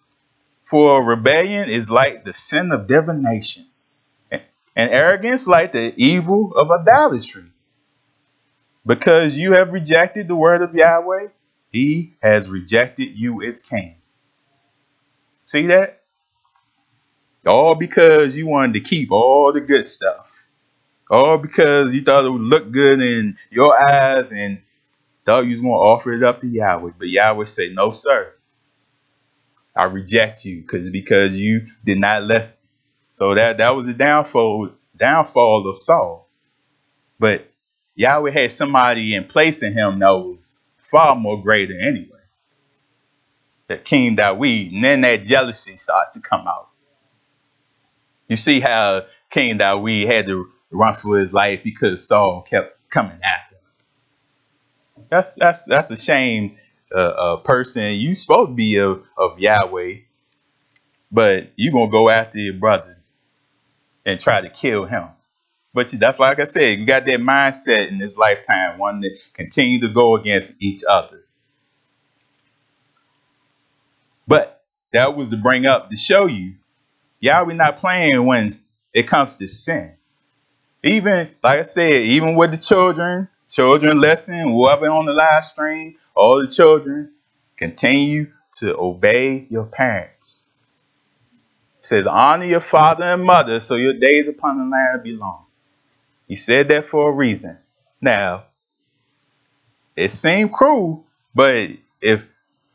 For rebellion is like the sin of divination, and arrogance like the evil of idolatry. Because you have rejected the word of Yahweh, he has rejected you as king. See that? All because you wanted to keep all the good stuff. All because you thought it would look good in your eyes and thought you was going to offer it up to Yahweh. But Yahweh said, no, sir. I reject you because you did not listen. So that was the downfall of Saul. But Yahweh had somebody in place in him that was far more greater anyway. That King David, and then that jealousy starts to come out. You see how King David had to run for his life because Saul kept coming after him. That's a shame. A person you supposed to be of Yahweh, but you gonna go after your brother and try to kill him. But that's like I said, you got that mindset in this lifetime, one that continue to go against each other. But That was to bring up, to show you, Yahweh not playing when it comes to sin. Even, like I said, even with the children listen, whoever on the live stream, all the children, continue to obey your parents. It says, honor your father and mother so your days upon the land be long. He said that for a reason. Now, it seemed cruel, but if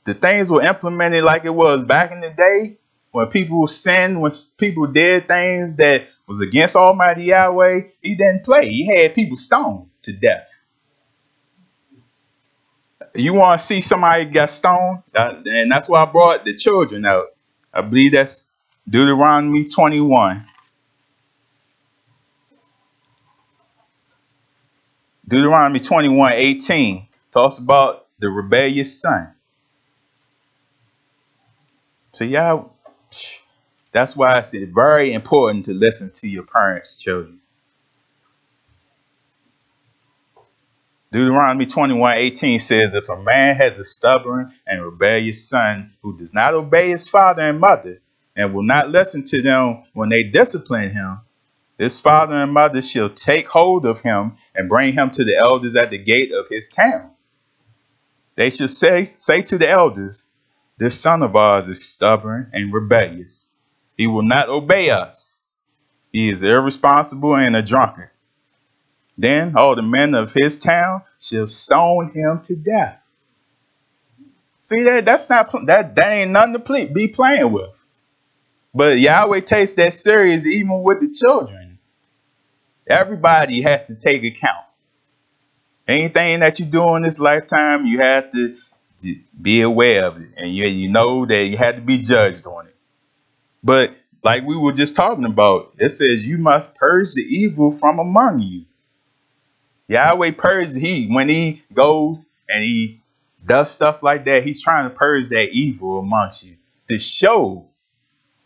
the things were implemented like it was back in the day, when people sinned, when people did things that was against Almighty Yahweh, he didn't play. He had people stoned to death. You want to see somebody get stoned? And that's why I brought the children out. I believe that's Deuteronomy 21. Deuteronomy 21:18 talks about the rebellious son. So y'all, that's why it's very important to listen to your parents' children. Deuteronomy 21:18 says, if a man has a stubborn and rebellious son who does not obey his father and mother and will not listen to them when they discipline him, his father and mother shall take hold of him and bring him to the elders at the gate of his town. They shall say to the elders, this son of ours is stubborn and rebellious. He will not obey us. He is irresponsible and a drunkard. Then all the men of his town shall stone him to death. See that ain't nothing to be playing with. But Yahweh takes that serious even with the children. Everybody has to take account. Anything that you do in this lifetime, you have to be aware of it. And you know that you have to be judged on it. But like we were just talking about, it says you must purge the evil from among you. Yahweh purges, when he goes and he does stuff like that, he's trying to purge that evil amongst you to show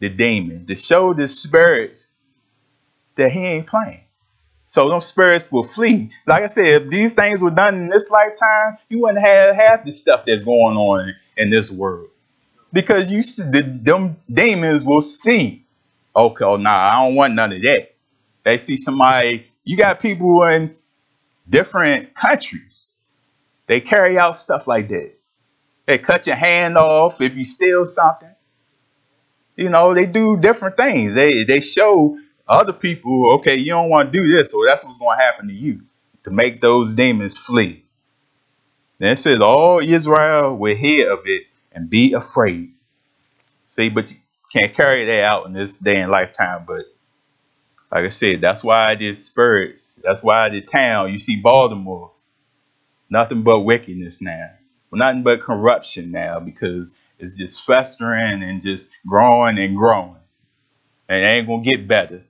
the demon, to show the spirits that he ain't playing. So those spirits will flee. Like I said, if these things were done in this lifetime, you wouldn't have half the stuff that's going on in this world. Because them demons will see, okay, I don't want none of that. They see somebody, you got people in different countries, they carry out stuff like that. They cut your hand off if you steal something. You know, they do different things. They show other people, okay, you don't want to do this, so that's what's going to happen to you, to make those demons flee. Then it says, all Israel will hear of it and be afraid. See, but you can't carry that out in this day and lifetime. But like I said, that's why I did spirits. That's why I did town. You see Baltimore, nothing but wickedness now. Well, nothing but corruption now, because it's just festering and just growing and growing. And it ain't going to get better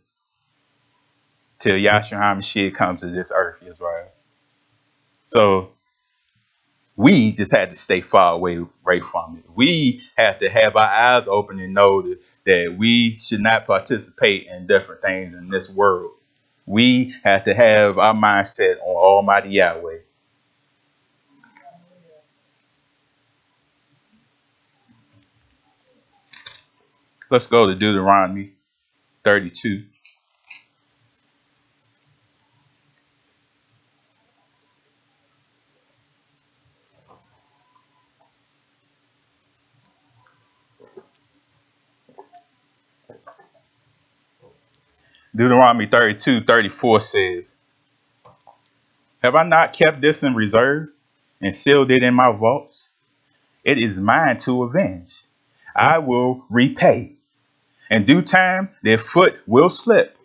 till Yahshua HaMashiach comes to this earth, Israel. So we just had to stay far away right from it. We have to have our eyes open and know that we should not participate in different things in this world. We have to have our mindset on Almighty Yahweh. Let's go to Deuteronomy 32. Deuteronomy 32:34 says, have I not kept this in reserve and sealed it in my vaults? It is mine to avenge. I will repay. In due time, their foot will slip.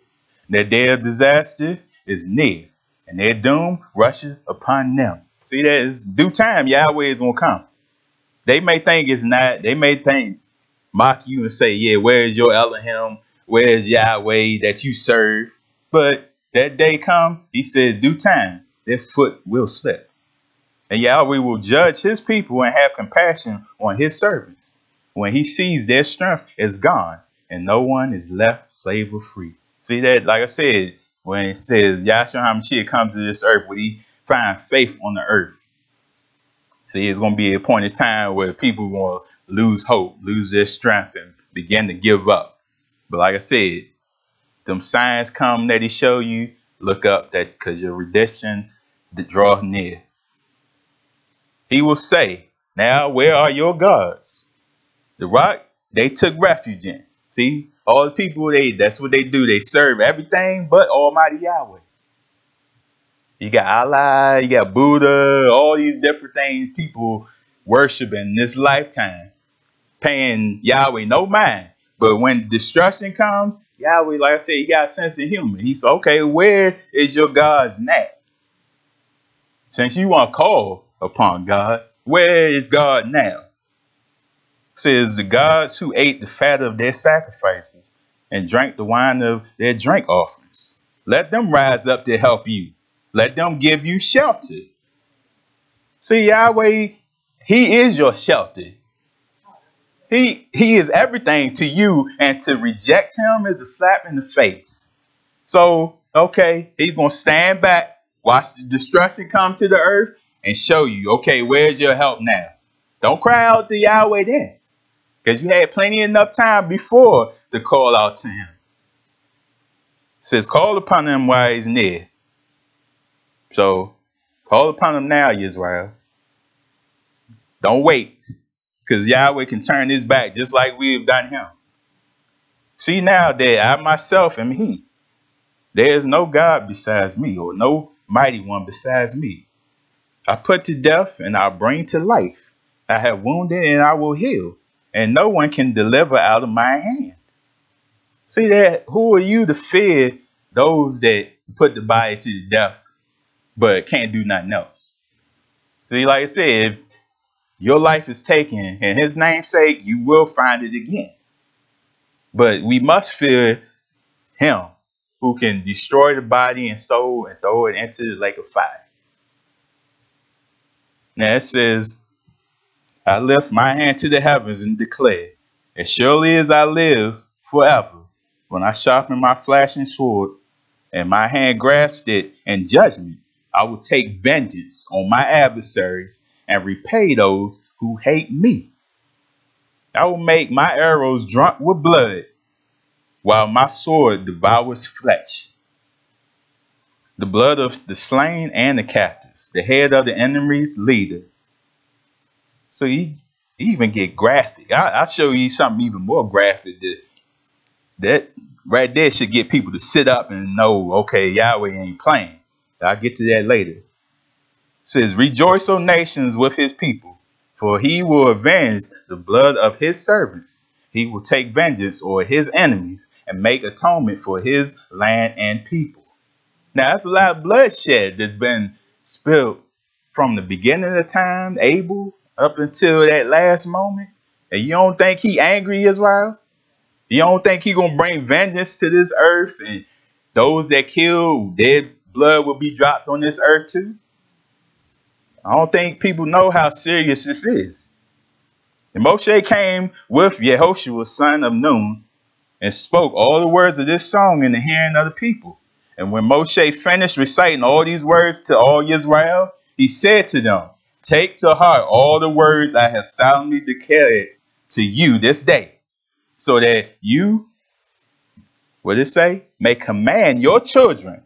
Their day of disaster is near, and their doom rushes upon them. See, that is due time. Yahweh is going to come. They may think it's not. They may mock you and say, yeah, where's your Elohim? Where's Yahweh that you serve? But that day come, he said, due time, their foot will slip. And Yahweh will judge his people and have compassion on his servants when he sees their strength is gone and no one is left slave or free. See that, like I said, when it says Yahshua HaMashiach comes to this earth, will he find faith on the earth? See, it's going to be a point in time where people will lose hope, lose their strength, and begin to give up. But like I said, them signs come that he show you, look up that because your redemption that draws near. He will say, now where are your gods? The rock they took refuge in. See, all the people, that's what they do. They serve everything but Almighty Yahweh. You got Allah, you got Buddha, all these different things people worship in this lifetime, paying Yahweh no mind. But when destruction comes, Yahweh, like I said, he got a sense of humor. He said, okay, where is your God's now? Since you want to call upon God, where is God now? Says the gods who ate the fat of their sacrifices and drank the wine of their drink offerings. Let them rise up to help you. Let them give you shelter. See, Yahweh, he is your shelter. He is everything to you, and to reject him is a slap in the face. So, okay, he's going to stand back, watch the destruction come to the earth, and show you, okay, where's your help now? Don't cry out to Yahweh then, because you had plenty enough time before to call out to him. It says, call upon him while he's near. So, call upon him now, Israel. Don't wait, because Yahweh can turn his back just like we have done him. See now that I myself am he. There is no God besides me, or no mighty one besides me. I put to death and I bring to life. I have wounded and I will heal, and no one can deliver out of my hand. See that? Who are you to fear those that put the body to death but can't do nothing else? See, like I said, if your life is taken in his name's sake, you will find it again. But we must fear him who can destroy the body and soul and throw it into the lake of fire. Now it says, I lift my hand to the heavens and declare, as surely as I live forever, when I sharpen my flashing sword and my hand grasps it in judgment, I will take vengeance on my adversaries and repay those who hate me. I will make my arrows drunk with blood, while my sword devours flesh. The blood of the slain and the captives, the head of the enemy's leader. So he even get graphic. I'll show you something even more graphic. That right there should get people to sit up and know, okay, Yahweh ain't playing. I'll get to that later. It says, rejoice, O nations, with his people, for he will avenge the blood of his servants. He will take vengeance on his enemies and make atonement for his land and people. Now, that's a lot of bloodshed that's been spilled from the beginning of time, Abel, up until that last moment. And you don't think he angry, Israel? You don't think he gonna bring vengeance to this earth, and those that kill, their blood will be dropped on this earth too? I don't think people know how serious this is. And Moshe came with Yehoshua, son of Nun, and spoke all the words of this song in the hearing of the people. And when Moshe finished reciting all these words to all Israel, he said to them, take to heart all the words I have solemnly declared to you this day, so that you, what did it say, may command your children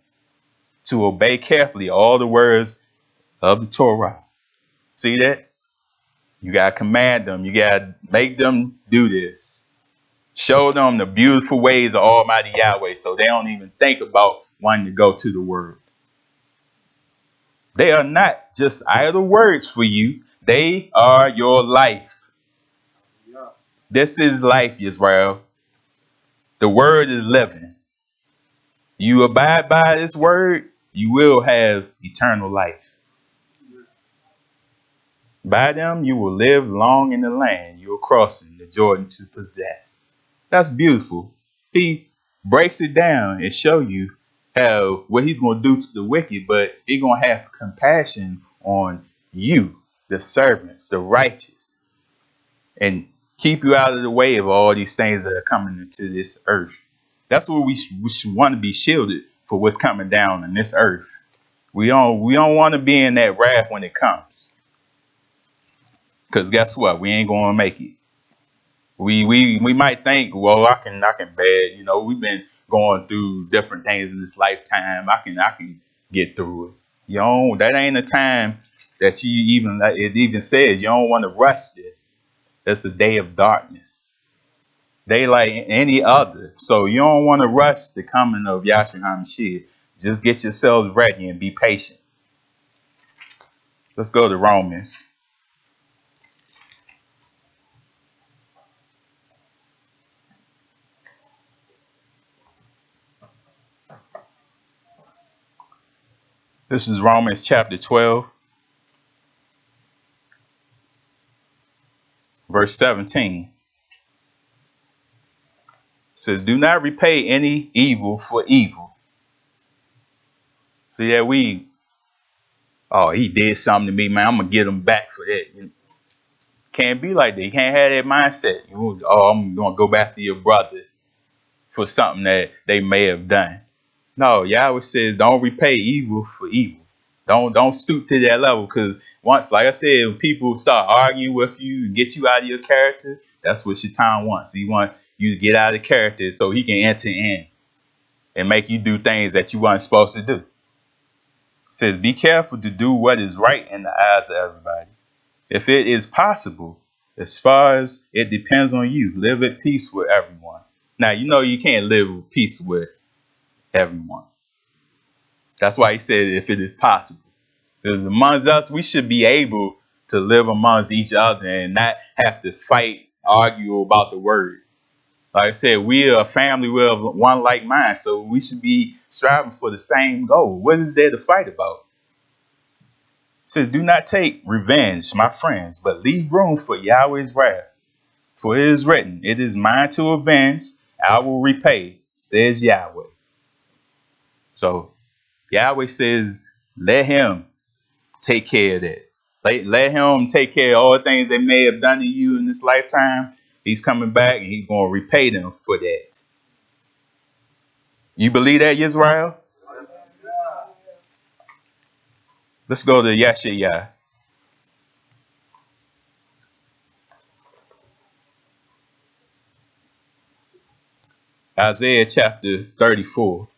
to obey carefully all the words of the Torah. See that? You got to command them. You got to make them do this. Show them the beautiful ways of Almighty Yahweh so they don't even think about wanting to go to the world. They are not just idle words for you. They are your life. Yeah. This is life, Israel. The word is living. You abide by this word, you will have eternal life. By them, you will live long in the land you are crossing the Jordan to possess. That's beautiful. He breaks it down and show you how what he's going to do to the wicked, but he's going to have compassion on you, the servants, the righteous, and keep you out of the way of all these things that are coming into this earth. That's what we should want to be shielded for what's coming down in this earth. We don't want to be in that wrath when it comes. Because guess what? We ain't going to make it. We might think, well, I can bear. You know, we've been going through different things in this lifetime. I can get through it. You know, that ain't a time that you even, like it even says, you don't want to rush this. It's a day of darkness. They like any other. So you don't want to rush the coming of Yahshua HaMashiach. Just get yourselves ready and be patient. Let's go to Romans. This is Romans chapter 12, verse 17. It says, do not repay any evil for evil. See that oh, he did something to me, man. I'm going to get him back for that. Can't be like that. You can't have that mindset. Oh, I'm going to go back to your brother for something that they may have done. No, Yahweh says don't repay evil for evil. Don't stoop to that level, because once, like I said, when people start arguing with you and get you out of your character, that's what Shaitan wants. He wants you to get out of character so he can enter in and make you do things that you weren't supposed to do. It says be careful to do what is right in the eyes of everybody. If it is possible, as far as it depends on you, live at peace with everyone. Now, you know you can't live at peace with everyone. That's why he said if it is possible. Because amongst us, we should be able to live amongst each other and not have to fight, argue about the word. Like I said, we are a family, we're one like mind, so we should be striving for the same goal. What is there to fight about? It says, do not take revenge, my friends, but leave room for Yahweh's wrath. For it is written, it is mine to avenge, I will repay, says Yahweh. So Yahweh says, let him take care of that. Let him take care of all the things they may have done to you in this lifetime. He's coming back and he's going to repay them for that. You believe that, Israel? Let's go to Yeshayah. Isaiah chapter 34.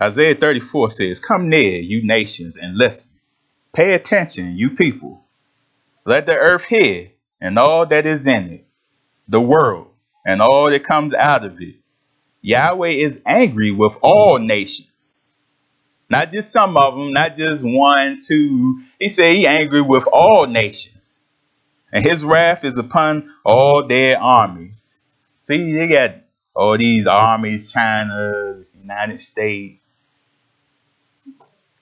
Isaiah 34 says, come near, you nations, and listen. Pay attention, you people. Let the earth hear, and all that is in it, the world, and all that comes out of it. Yahweh is angry with all nations. Not just some of them, not just one, two. He said he angry with all nations. And his wrath is upon all their armies. See, they got all these armies, China, United States,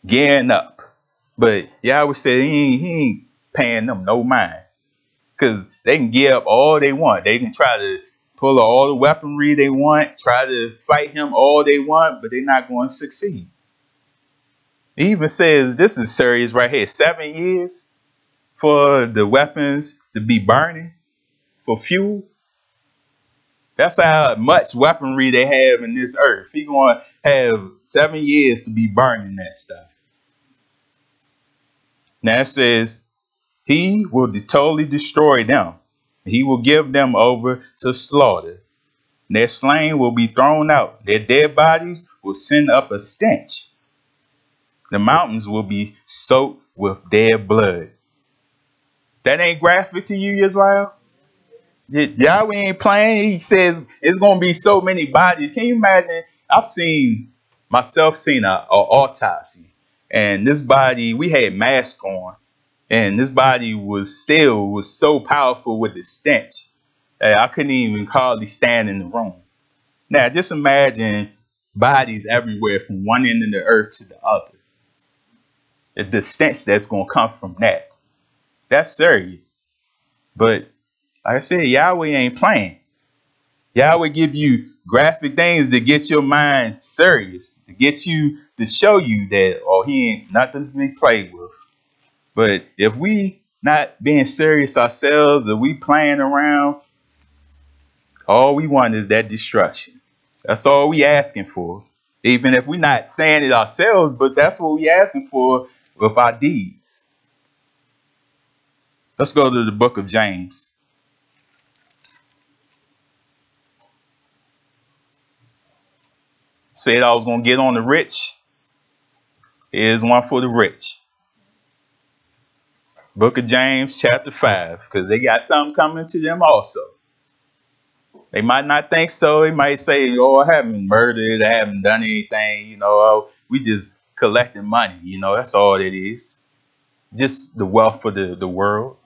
gearing up. But Yahweh said he ain't paying them no mind. Because they can gear up all they want. They can try to pull all the weaponry they want, try to fight him all they want, but they're not going to succeed. He even says, this is serious right here, 7 years for the weapons to be burning for fuel. That's how much weaponry they have in this earth. He's going to have 7 years to be burning that stuff. Now it says, he will totally destroy them. He will give them over to slaughter. Their slain will be thrown out. Their dead bodies will send up a stench. The mountains will be soaked with their blood. That ain't graphic to you, Israel? Yahweh ain't playing. He says it's going to be so many bodies. Can you imagine? I've seen an autopsy. And this body, we had masks on. And this body was so powerful with the stench that I couldn't even hardly stand in the room. Now, just imagine bodies everywhere from one end of the earth to the other. The stench that's going to come from that. That's serious. But like I said, Yahweh ain't playing. Yahweh give you graphic things to get your mind serious, to get you, to show you that, oh, he ain't nothing to be played with. But if we not being serious ourselves, if we playing around, all we want is that destruction. That's all we asking for. Even if we're not saying it ourselves, but that's what we asking for with our deeds. Let's go to the book of James. Said I was going to get on the rich. Here's one for the rich. Book of James, chapter 5, because they got something coming to them also. They might not think so. They might say, oh, I haven't murdered. I haven't done anything. You know, oh, we just collecting money. You know, that's all it is. Just the wealth of the world.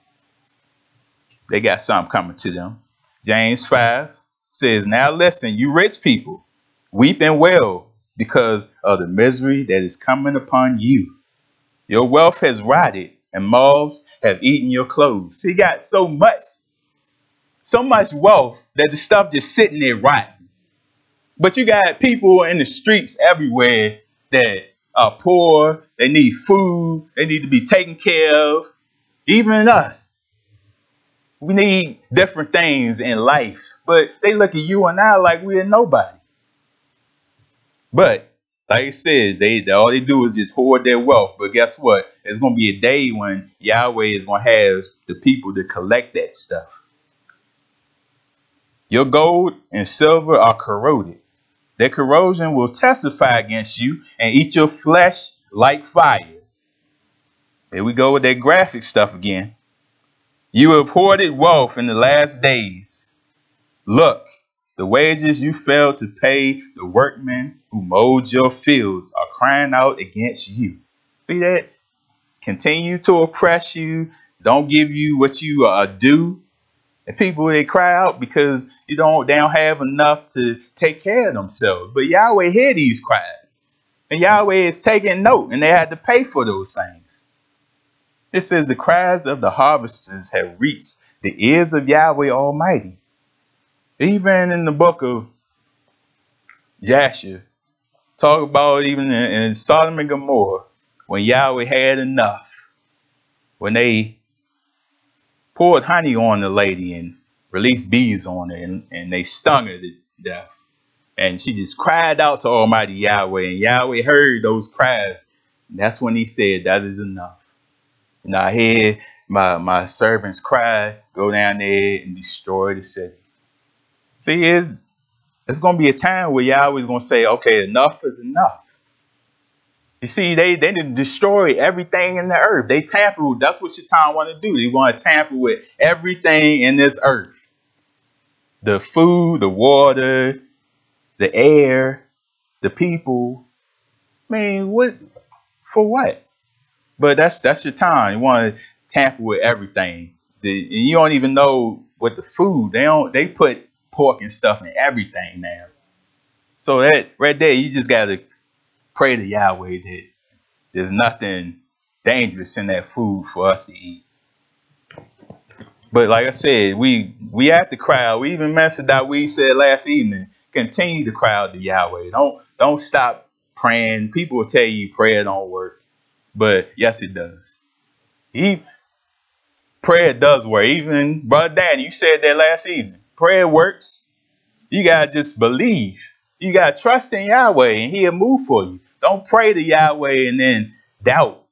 They got something coming to them. James 5 says, now listen, you rich people, weep and wail because of the misery that is coming upon you. Your wealth has rotted and moths have eaten your clothes. So you got so much wealth that the stuff just sitting there rotten. But you got people in the streets everywhere that are poor. They need food. They need to be taken care of. Even us. We need different things in life. But they look at you and I like we're nobody. But like I said, all they do is just hoard their wealth. But guess what? There's going to be a day when Yahweh is going to have the people to collect that stuff. Your gold and silver are corroded. Their corrosion will testify against you and eat your flesh like fire. There we go with that graphic stuff again. You have hoarded wealth in the last days. Look, the wages you failed to pay the workmen who mowed your fields are crying out against you. See that? Continue to oppress you. Don't give you what you are due. And people, they cry out because they don't have enough to take care of themselves. But Yahweh hear these cries. And Yahweh is taking note, and they had to pay for those things. It says the cries of the harvesters have reached the ears of Yahweh Almighty. Even in the book of Jasher, talk about even in Sodom and Gomorrah, when Yahweh had enough, when they poured honey on the lady and released bees on her, and they stung her to death. And she just cried out to Almighty Yahweh, and Yahweh heard those cries. And that's when he said, that is enough. Now I hear my servants cry, go down there and destroy the city. See, it's going to be a time where Yahweh is going to say, okay, enough is enough. You see, they didn't destroy everything in the earth. They tampered. That's what Shaitan want to do. They want to tamper with everything in this earth. The food, the water, the air, the people. I mean, for what? But that's Shaitan. You want to tamper with everything. And you don't even know what the food. They put pork and stuff in everything now. So that right there, you just gotta pray to Yahweh that there's nothing dangerous in that food for us to eat. But like I said, we have to cry out. We even mentioned that we said last evening, continue to cry out to Yahweh. Don't stop praying. People will tell you prayer don't work. But yes, it does. Prayer does work. Even Brother Danny, you said that last evening. Prayer works. You gotta just believe. You gotta trust in Yahweh and he'll move for you. Don't pray to Yahweh and then doubt.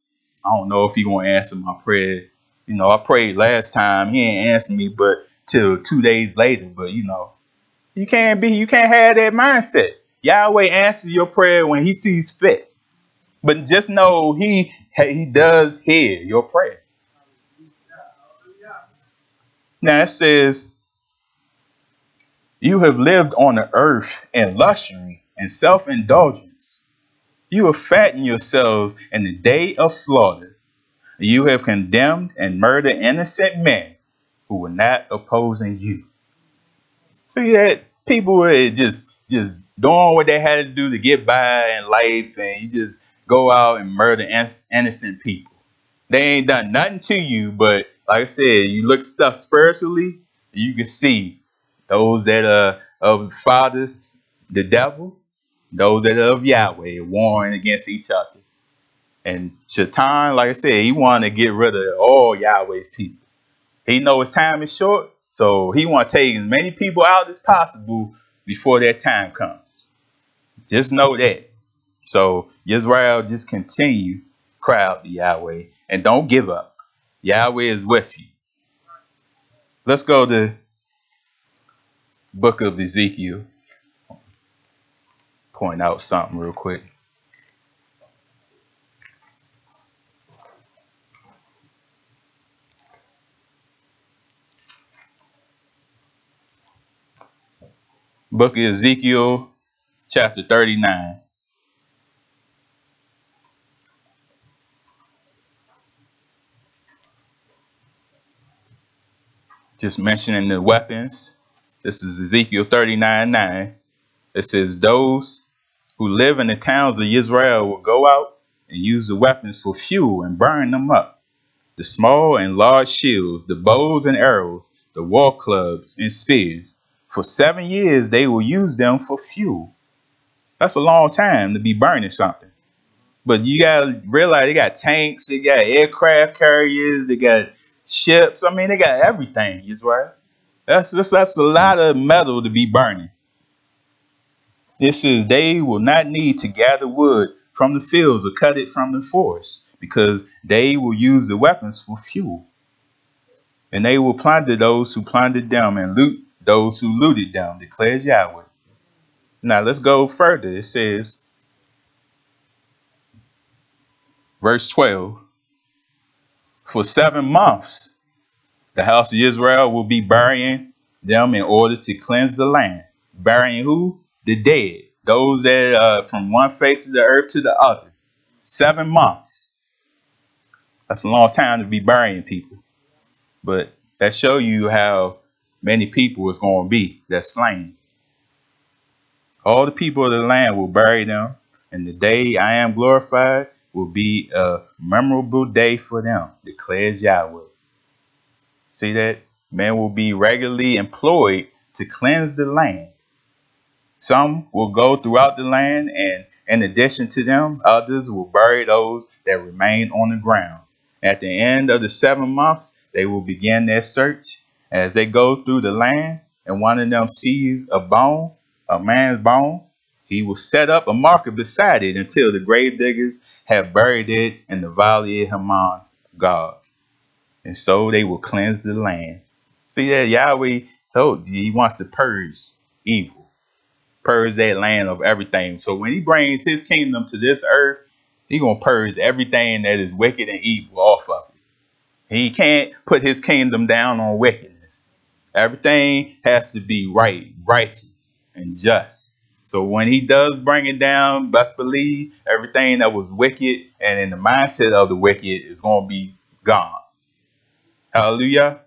I don't know if he's gonna answer my prayer. You know, I prayed last time. He ain't answer me but till 2 days later. But you know, you can't have that mindset. Yahweh answers your prayer when he sees fit. But just know he does hear your prayer. Now it says, you have lived on the earth in luxury and self-indulgence. You have fattened yourselves in the day of slaughter. You have condemned and murdered innocent men who were not opposing you. See that people were just doing what they had to do to get by in life, and you just go out and murder innocent people. They ain't done nothing to you, but like I said, you look stuff spiritually, you can see those that are of fathers, the devil, those that are of Yahweh, warring against each other. And Shaitan, like I said, he wanted to get rid of all Yahweh's people. He knows time is short, so he want to take as many people out as possible before that time comes. Just know that. So Israel, just continue, cry out to Yahweh, and don't give up. Yahweh is with you. Let's go to book of Ezekiel. Point out something real quick. Book of Ezekiel, chapter 39. Just mentioning the weapons. This is Ezekiel 39:9. It says, those who live in the towns of Israel will go out and use the weapons for fuel and burn them up. The small and large shields, the bows and arrows, the war clubs and spears. For 7 years they will use them for fuel. That's a long time to be burning something. But you gotta realize they got tanks, they got aircraft carriers, they got ships. I mean, they got everything, Israel. That's a lot of metal to be burning. It says they will not need to gather wood from the fields or cut it from the forest, because they will use the weapons for fuel. And they will plunder those who plundered them and loot those who looted them, declares Yahweh. Now let's go further. It says, verse 12, for 7 months the house of Israel will be burying them in order to cleanse the land. Burying who? The dead. Those that from one face of the earth to the other. 7 months. That's a long time to be burying people. But that shows you how many people is going to be that's slain. All the people of the land will bury them, and the day I am glorified will be a memorable day for them, declares Yahweh. See that? Men will be regularly employed to cleanse the land. Some will go throughout the land, and in addition to them, others will bury those that remain on the ground. At the end of the 7 months, they will begin their search. As they go through the land, and one of them sees a bone, a man's bone, he will set up a marker beside it until the grave diggers have buried it in the valley of Haman, God. And so they will cleanse the land. See that Yahweh told you he wants to purge evil. Purge that land of everything. So when he brings his kingdom to this earth, he's going to purge everything that is wicked and evil off of it. He can't put his kingdom down on wickedness. Everything has to be right, righteous, and just. So when he does bring it down, best believe everything that was wicked and in the mindset of the wicked is going to be gone. Hallelujah.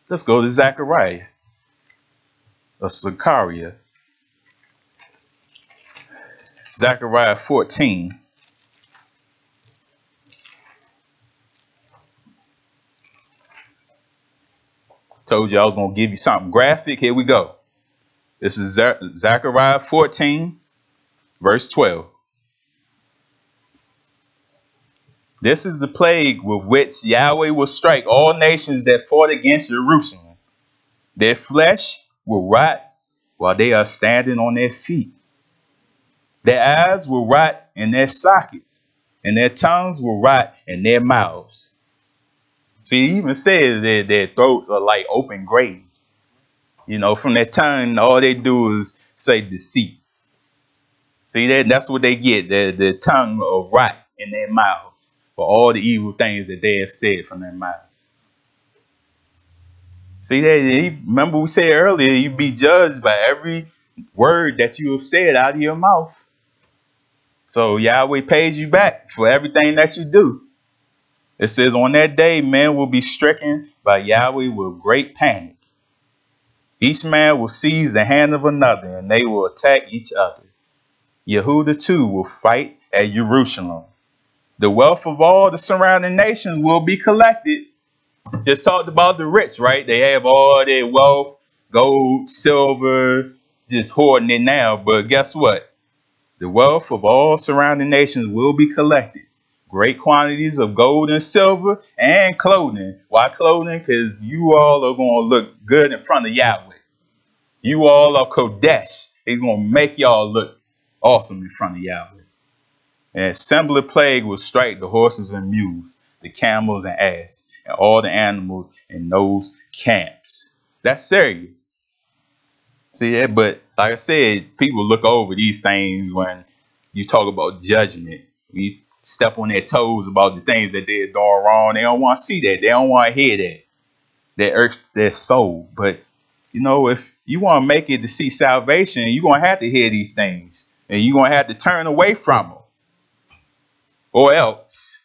Let's go to Zechariah or Zechariah. Zechariah 14. Told you I was going to give you something graphic. Here we go. This is Zechariah 14, verse 12. This is the plague with which Yahweh will strike all nations that fought against Jerusalem. Their flesh will rot while they are standing on their feet. Their eyes will rot in their sockets, and their tongues will rot in their mouths. See, he even says that their throats are like open graves. You know, from their tongue, all they do is say deceit. See, that's what they get. The tongue will rot in their mouths for all the evil things that they have said from their mouths. See, remember we said earlier, you be judged by every word that you have said out of your mouth. So Yahweh pays you back for everything that you do. It says, on that day, men will be stricken by Yahweh with great panic. Each man will seize the hand of another, and they will attack each other. Yehuda too will fight at Jerusalem. The wealth of all the surrounding nations will be collected. Just talked about the rich, right? They have all their wealth, gold, silver, just hoarding it now. But guess what? The wealth of all surrounding nations will be collected. Great quantities of gold and silver and clothing. Why clothing? Because you all are going to look good in front of Yahweh. You all are Kodesh. He's going to make y'all look awesome in front of Yahweh. And a similar plague will strike the horses and mules, the camels and ass, and all the animals in those camps. That's serious. See that? But like I said, people look over these things when you talk about judgment. You step on their toes about the things that they're doing wrong. They don't want to see that. They don't want to hear that. That irks their soul. But you know, if you want to make it to see salvation, you're going to have to hear these things. And you're going to have to turn away from them. Or else.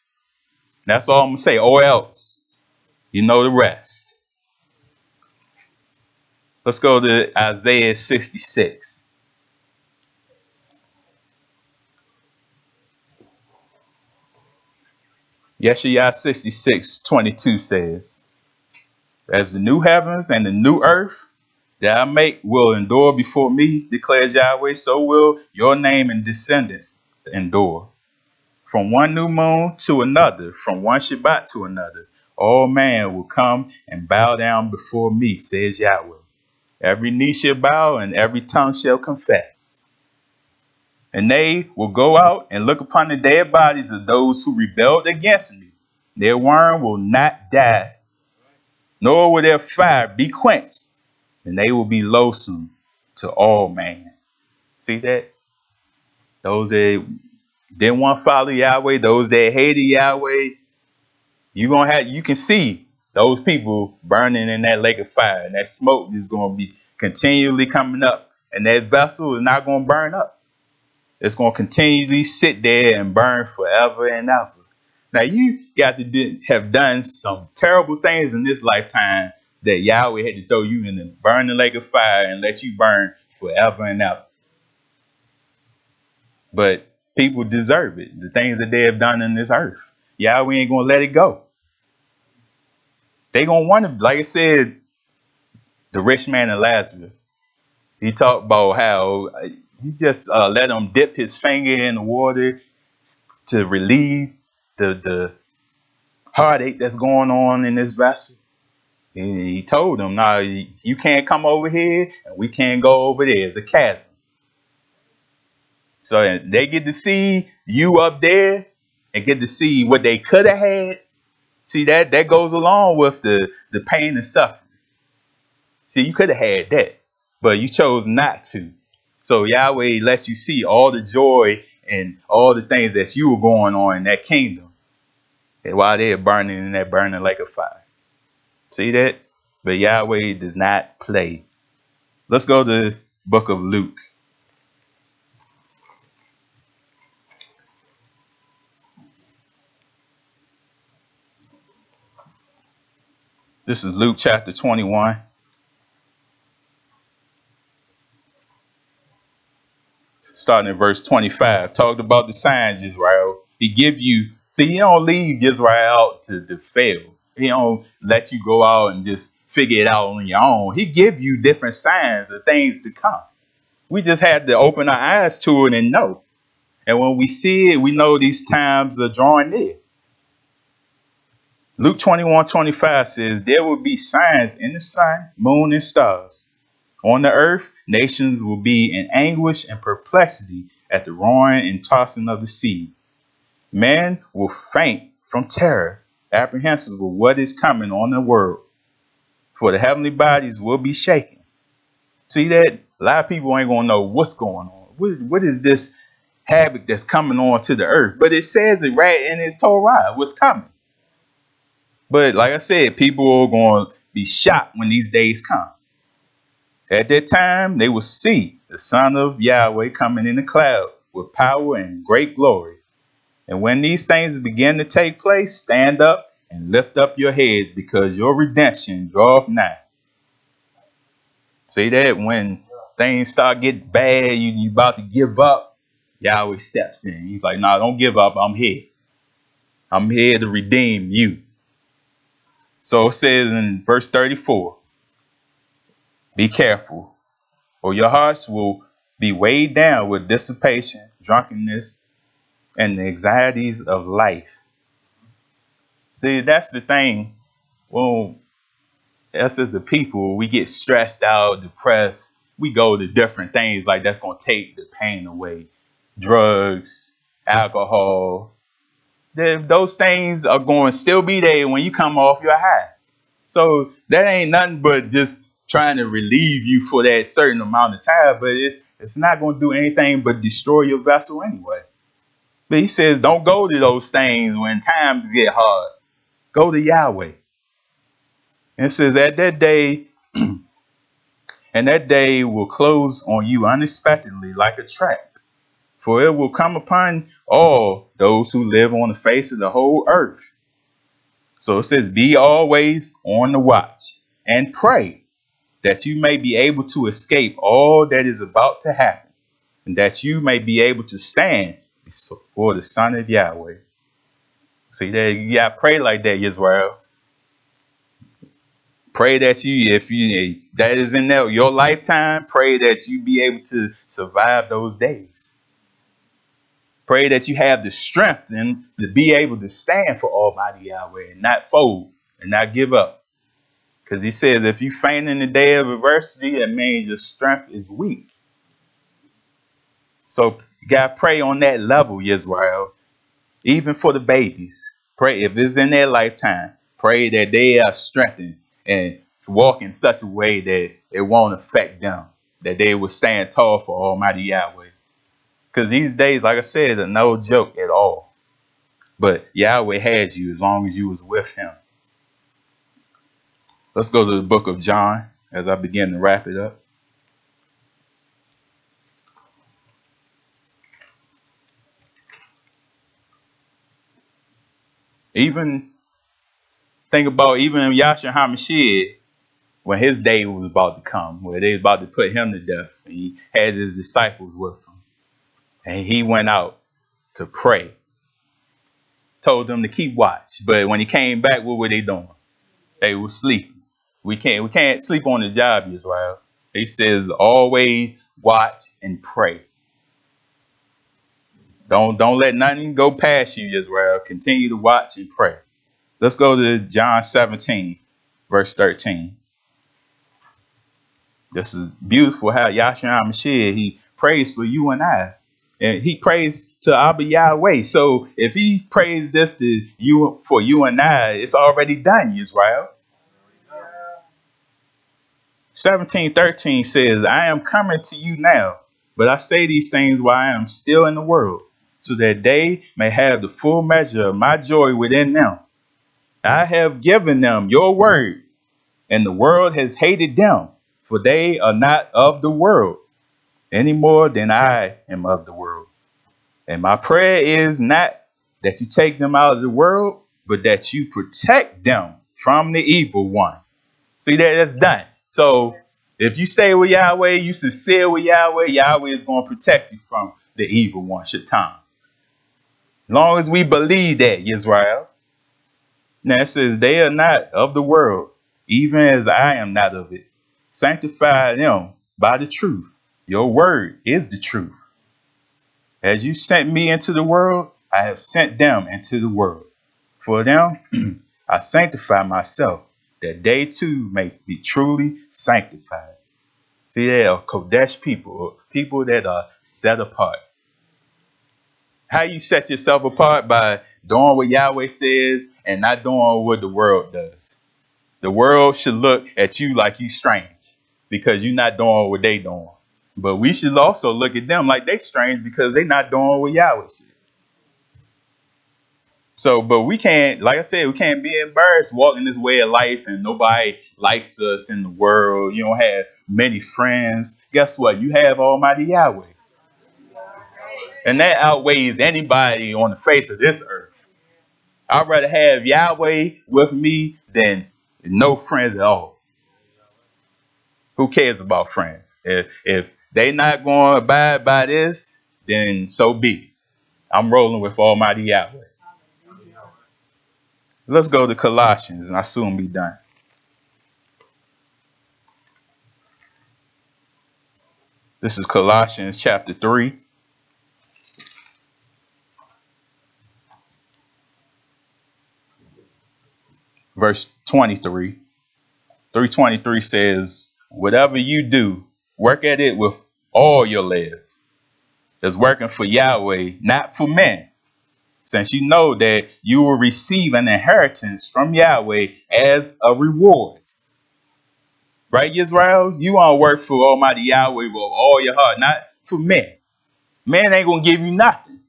That's all I'm going to say. Or else. You know the rest. Let's go to Isaiah 66. Yeshua 66:22 says, as the new heavens and the new earth that I make will endure before me, declares Yahweh, so will your name and descendants endure. From one new moon to another, from one Shabbat to another, all man will come and bow down before me, says Yahweh. Every knee shall bow and every tongue shall confess. And they will go out and look upon the dead bodies of those who rebelled against me. Their worm will not die, nor will their fire be quenched, and they will be loathsome to all man. See that? Those that didn't want to follow Yahweh, those that hated Yahweh, you can see those people burning in that lake of fire, and that smoke is going to be continually coming up, and that vessel is not going to burn up. It's going to continually sit there and burn forever and ever. Now, you got to have done some terrible things in this lifetime that Yahweh had to throw you in the burning lake of fire and let you burn forever and ever. But people deserve it. The things that they have done in this earth. Yahweh ain't going to let it go. They going to want to, like I said, the rich man and Lazarus. He talked about how he just let him dip his finger in the water to relieve the heartache that's going on in this vessel. And he told them, "No, you can't come over here, and we can't go over there. It's a chasm." So they get to see you up there and get to see what they could have had. See, that goes along with the pain and suffering. See, you could have had that, but you chose not to. So Yahweh lets you see all the joy and all the things that you were going on in that kingdom, and while they're burning in that burning lake of fire. See that? But Yahweh does not play. Let's go to the book of Luke. This is Luke chapter 21. Starting at verse 25. Talked about the signs, Israel. He give you, see, he don't leave Israel out to fail. He don't let you go out and just figure it out on your own. He give you different signs of things to come. We just had to open our eyes to it and know. And when we see it, we know these times are drawing near. Luke 21:25 says, there will be signs in the sun, moon, and stars. On the earth, nations will be in anguish and perplexity at the roaring and tossing of the sea. Men will faint from terror, apprehensive of what is coming on the world. For the heavenly bodies will be shaken. See that? A lot of people ain't going to know what's going on. What is this havoc that's coming on to the earth? But it says it right in his Torah, what's coming. But like I said, people are going to be shocked when these days come. At that time, they will see the Son of Yahweh coming in the cloud with power and great glory. And when these things begin to take place, stand up and lift up your heads, because your redemption draweth nigh. See that? When things start getting bad, you about to give up, Yahweh steps in. He's like, "No, don't give up. I'm here. I'm here to redeem you." So it says in verse 34, be careful, or your hearts will be weighed down with dissipation, drunkenness, and the anxieties of life. See, that's the thing. Well, us as a people, we get stressed out, depressed. We go to different things like that's going to take the pain away. Drugs, alcohol, those things are going to still be there when you come off your high. So that ain't nothing but just trying to relieve you for that certain amount of time, but it's not going to do anything but destroy your vessel anyway. But he says, don't go to those things when times get hard. Go to Yahweh. And it says, at that day, and that day will close on you unexpectedly like a trap. For it will come upon all those who live on the face of the whole earth. So it says, be always on the watch and pray that you may be able to escape all that is about to happen, and that you may be able to stand before the Son of Yahweh. See, that you got to pray like that, Israel. Pray that that is in your lifetime. Pray that you be able to survive those days. Pray that you have the strength and to be able to stand for Almighty Yahweh and not fold and not give up. Because he says, if you faint in the day of adversity, that means your strength is weak. So you got to pray on that level, Israel. Even for the babies. Pray if it's in their lifetime. Pray that they are strengthened and walk in such a way that it won't affect them. That they will stand tall for Almighty Yahweh. Because these days, like I said, are no joke at all. But Yahweh has you as long as you was with him. Let's go to the book of John as I begin to wrap it up. Even think about even Yahshua HaMashiach, when his day was about to come, where they was about to put him to death. And he had his disciples with him. And he went out to pray. Told them to keep watch. But when he came back, what were they doing? They were sleeping. We can't sleep on the job, Israel. He says always watch and pray. Don't let nothing go past you, Israel. Continue to watch and pray. Let's go to John 17, verse 13. This is beautiful how Yahshua HaMashiach, he prays for you and I. And he prays to Abba Yahweh. So if he prays this to you for you and I, it's already done, Israel. 17:13 says, I am coming to you now, but I say these things while I am still in the world, so that they may have the full measure of my joy within them. I have given them your word, and the world has hated them, for they are not of the world, any more than I am of the world. And my prayer is not that you take them out of the world, but that you protect them from the evil one. See, that's done. So if you stay with Yahweh, you sincere with Yahweh, Yahweh is going to protect you from the evil one, Shaitan. As long as we believe that, Israel. Now it says, they are not of the world, even as I am not of it. Sanctify them by the truth. Your word is the truth. As you sent me into the world, I have sent them into the world. For them, I sanctify myself, that they too may be truly sanctified. See, they are Kodesh people, people that are set apart. How you set yourself apart? By doing what Yahweh says and not doing what the world does. The world should look at you like you strange because you're not doing what they doing. But we should also look at them like they strange because they not doing what Yahweh said. So, but we can't, like I said, we can't be embarrassed walking this way of life and nobody likes us in the world. You don't have many friends. Guess what? You have Almighty Yahweh. And that outweighs anybody on the face of this earth. I'd rather have Yahweh with me than no friends at all. Who cares about friends? If they not going to abide by this, then so be it. I'm rolling with Almighty Yahweh. Let's go to Colossians, and I'll soon be done. This is Colossians chapter 3. Verse 23. 3:23 says, whatever you do, work at it with all your life. That's working for Yahweh, not for men. since you know that you will receive an inheritance from Yahweh as a reward. Right, Israel? You want to work for Almighty Yahweh with all your heart, not for men. Man ain't going to give you nothing.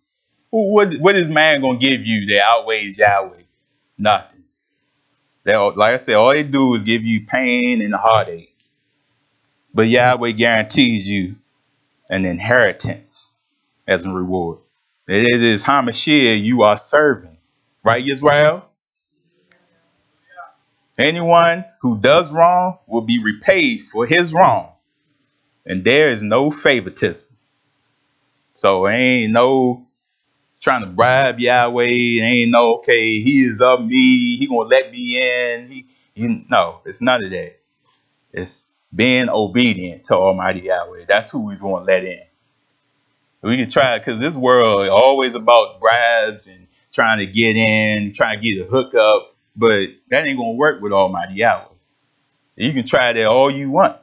What is man going to give you that outweighs Yahweh? Nothing. Like I said, all they do is give you pain and heartache. But Yahweh guarantees you an inheritance as a reward. It is Hamashiach you are serving. Right, Israel? Anyone who does wrong will be repaid for his wrong. And there is no favoritism. So ain't no trying to bribe Yahweh. Ain't no, okay, he is of me. He going to let me in. No, it's none of that. It's being obedient to Almighty Yahweh. That's who he's going to let in. We can try, because this world is always about bribes and trying to get in, trying to get a hookup. But that ain't going to work with Almighty Yahweh. You can try that all you want.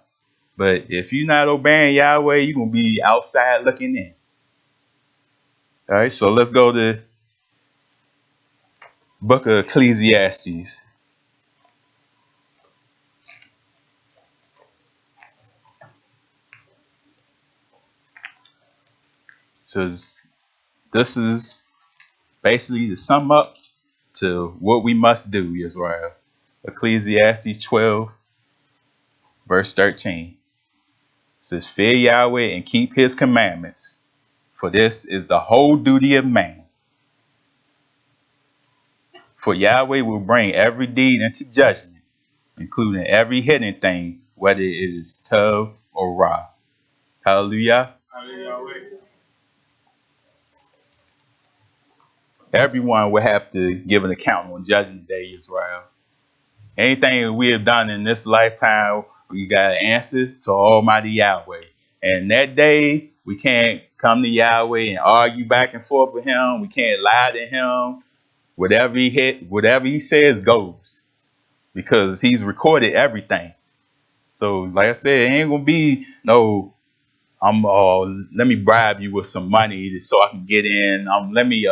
But if you're not obeying Yahweh, you're going to be outside looking in. All right, so let's go to book of Ecclesiastes. So this is basically to sum up to what we must do, Israel. Ecclesiastes 12, verse 13. It says, fear Yahweh and keep his commandments, for this is the whole duty of man. For Yahweh will bring every deed into judgment, including every hidden thing, whether it is tov or ra. Hallelujah. Hallelujah. Everyone will have to give an account on Judgment Day, Israel. Anything we have done in this lifetime, we got to answer to Almighty Yahweh. And that day, we can't come to Yahweh and argue back and forth with him. We can't lie to him. Whatever he says goes, because he's recorded everything. So, like I said, it ain't gonna be no, let me bribe you with some money so I can get in. Let me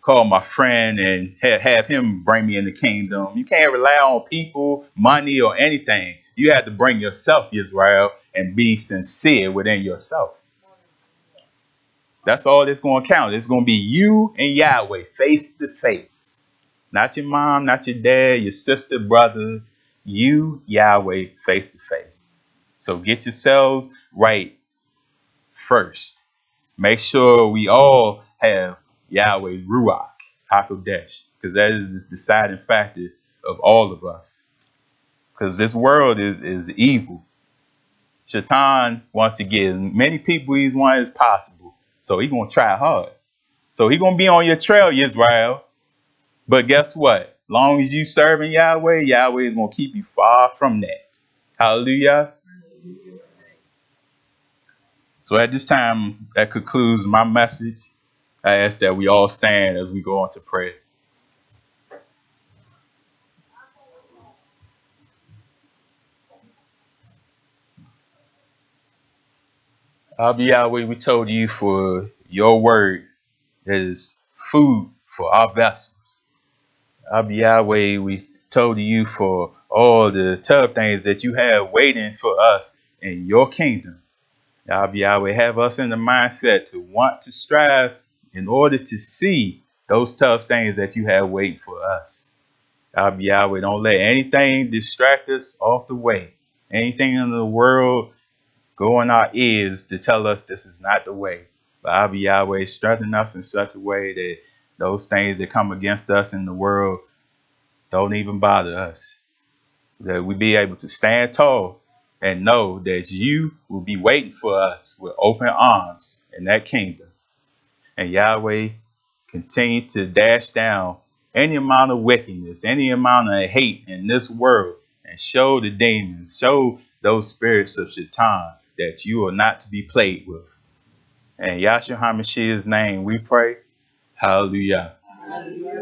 call my friend and have him bring me in the kingdom. You can't rely on people, money, or anything. You have to bring yourself, Israel, and be sincere within yourself. That's all that's going to count. It's going to be you and Yahweh face to face. Not your mom, not your dad, your sister, brother. You, Yahweh, face to face. So get yourselves right first. Make sure we all have Yahweh Ruach HaKodesh, because that is the deciding factor of all of us. Because this world is evil. Shaitan wants to get as many people he wants as possible. So he's going to try hard. So he's going to be on your trail, Israel. But guess what? Long as you serving Yahweh, Yahweh is going to keep you far from that. Hallelujah. So at this time, that concludes my message. I ask that we all stand as we go on to prayer. Yahweh, we told you for your word is food for our vessels. Yahweh, we told you for all the tough things that you have waiting for us in your kingdom. Yahweh, have us in the mindset to want to strive in order to see those tough things that you have waiting for us. Yahweh, don't let anything distract us off the way. Anything in the world go in our ears to tell us this is not the way. But Yahweh, strengthen us in such a way that those things that come against us in the world don't even bother us. That we be able to stand tall and know that you will be waiting for us with open arms in that kingdom. And Yahweh, continue to dash down any amount of wickedness, any amount of hate in this world, and show the demons, show those spirits of Shaitan that you are not to be played with. In Yahshua HaMashiach's name we pray. Hallelujah. Hallelujah.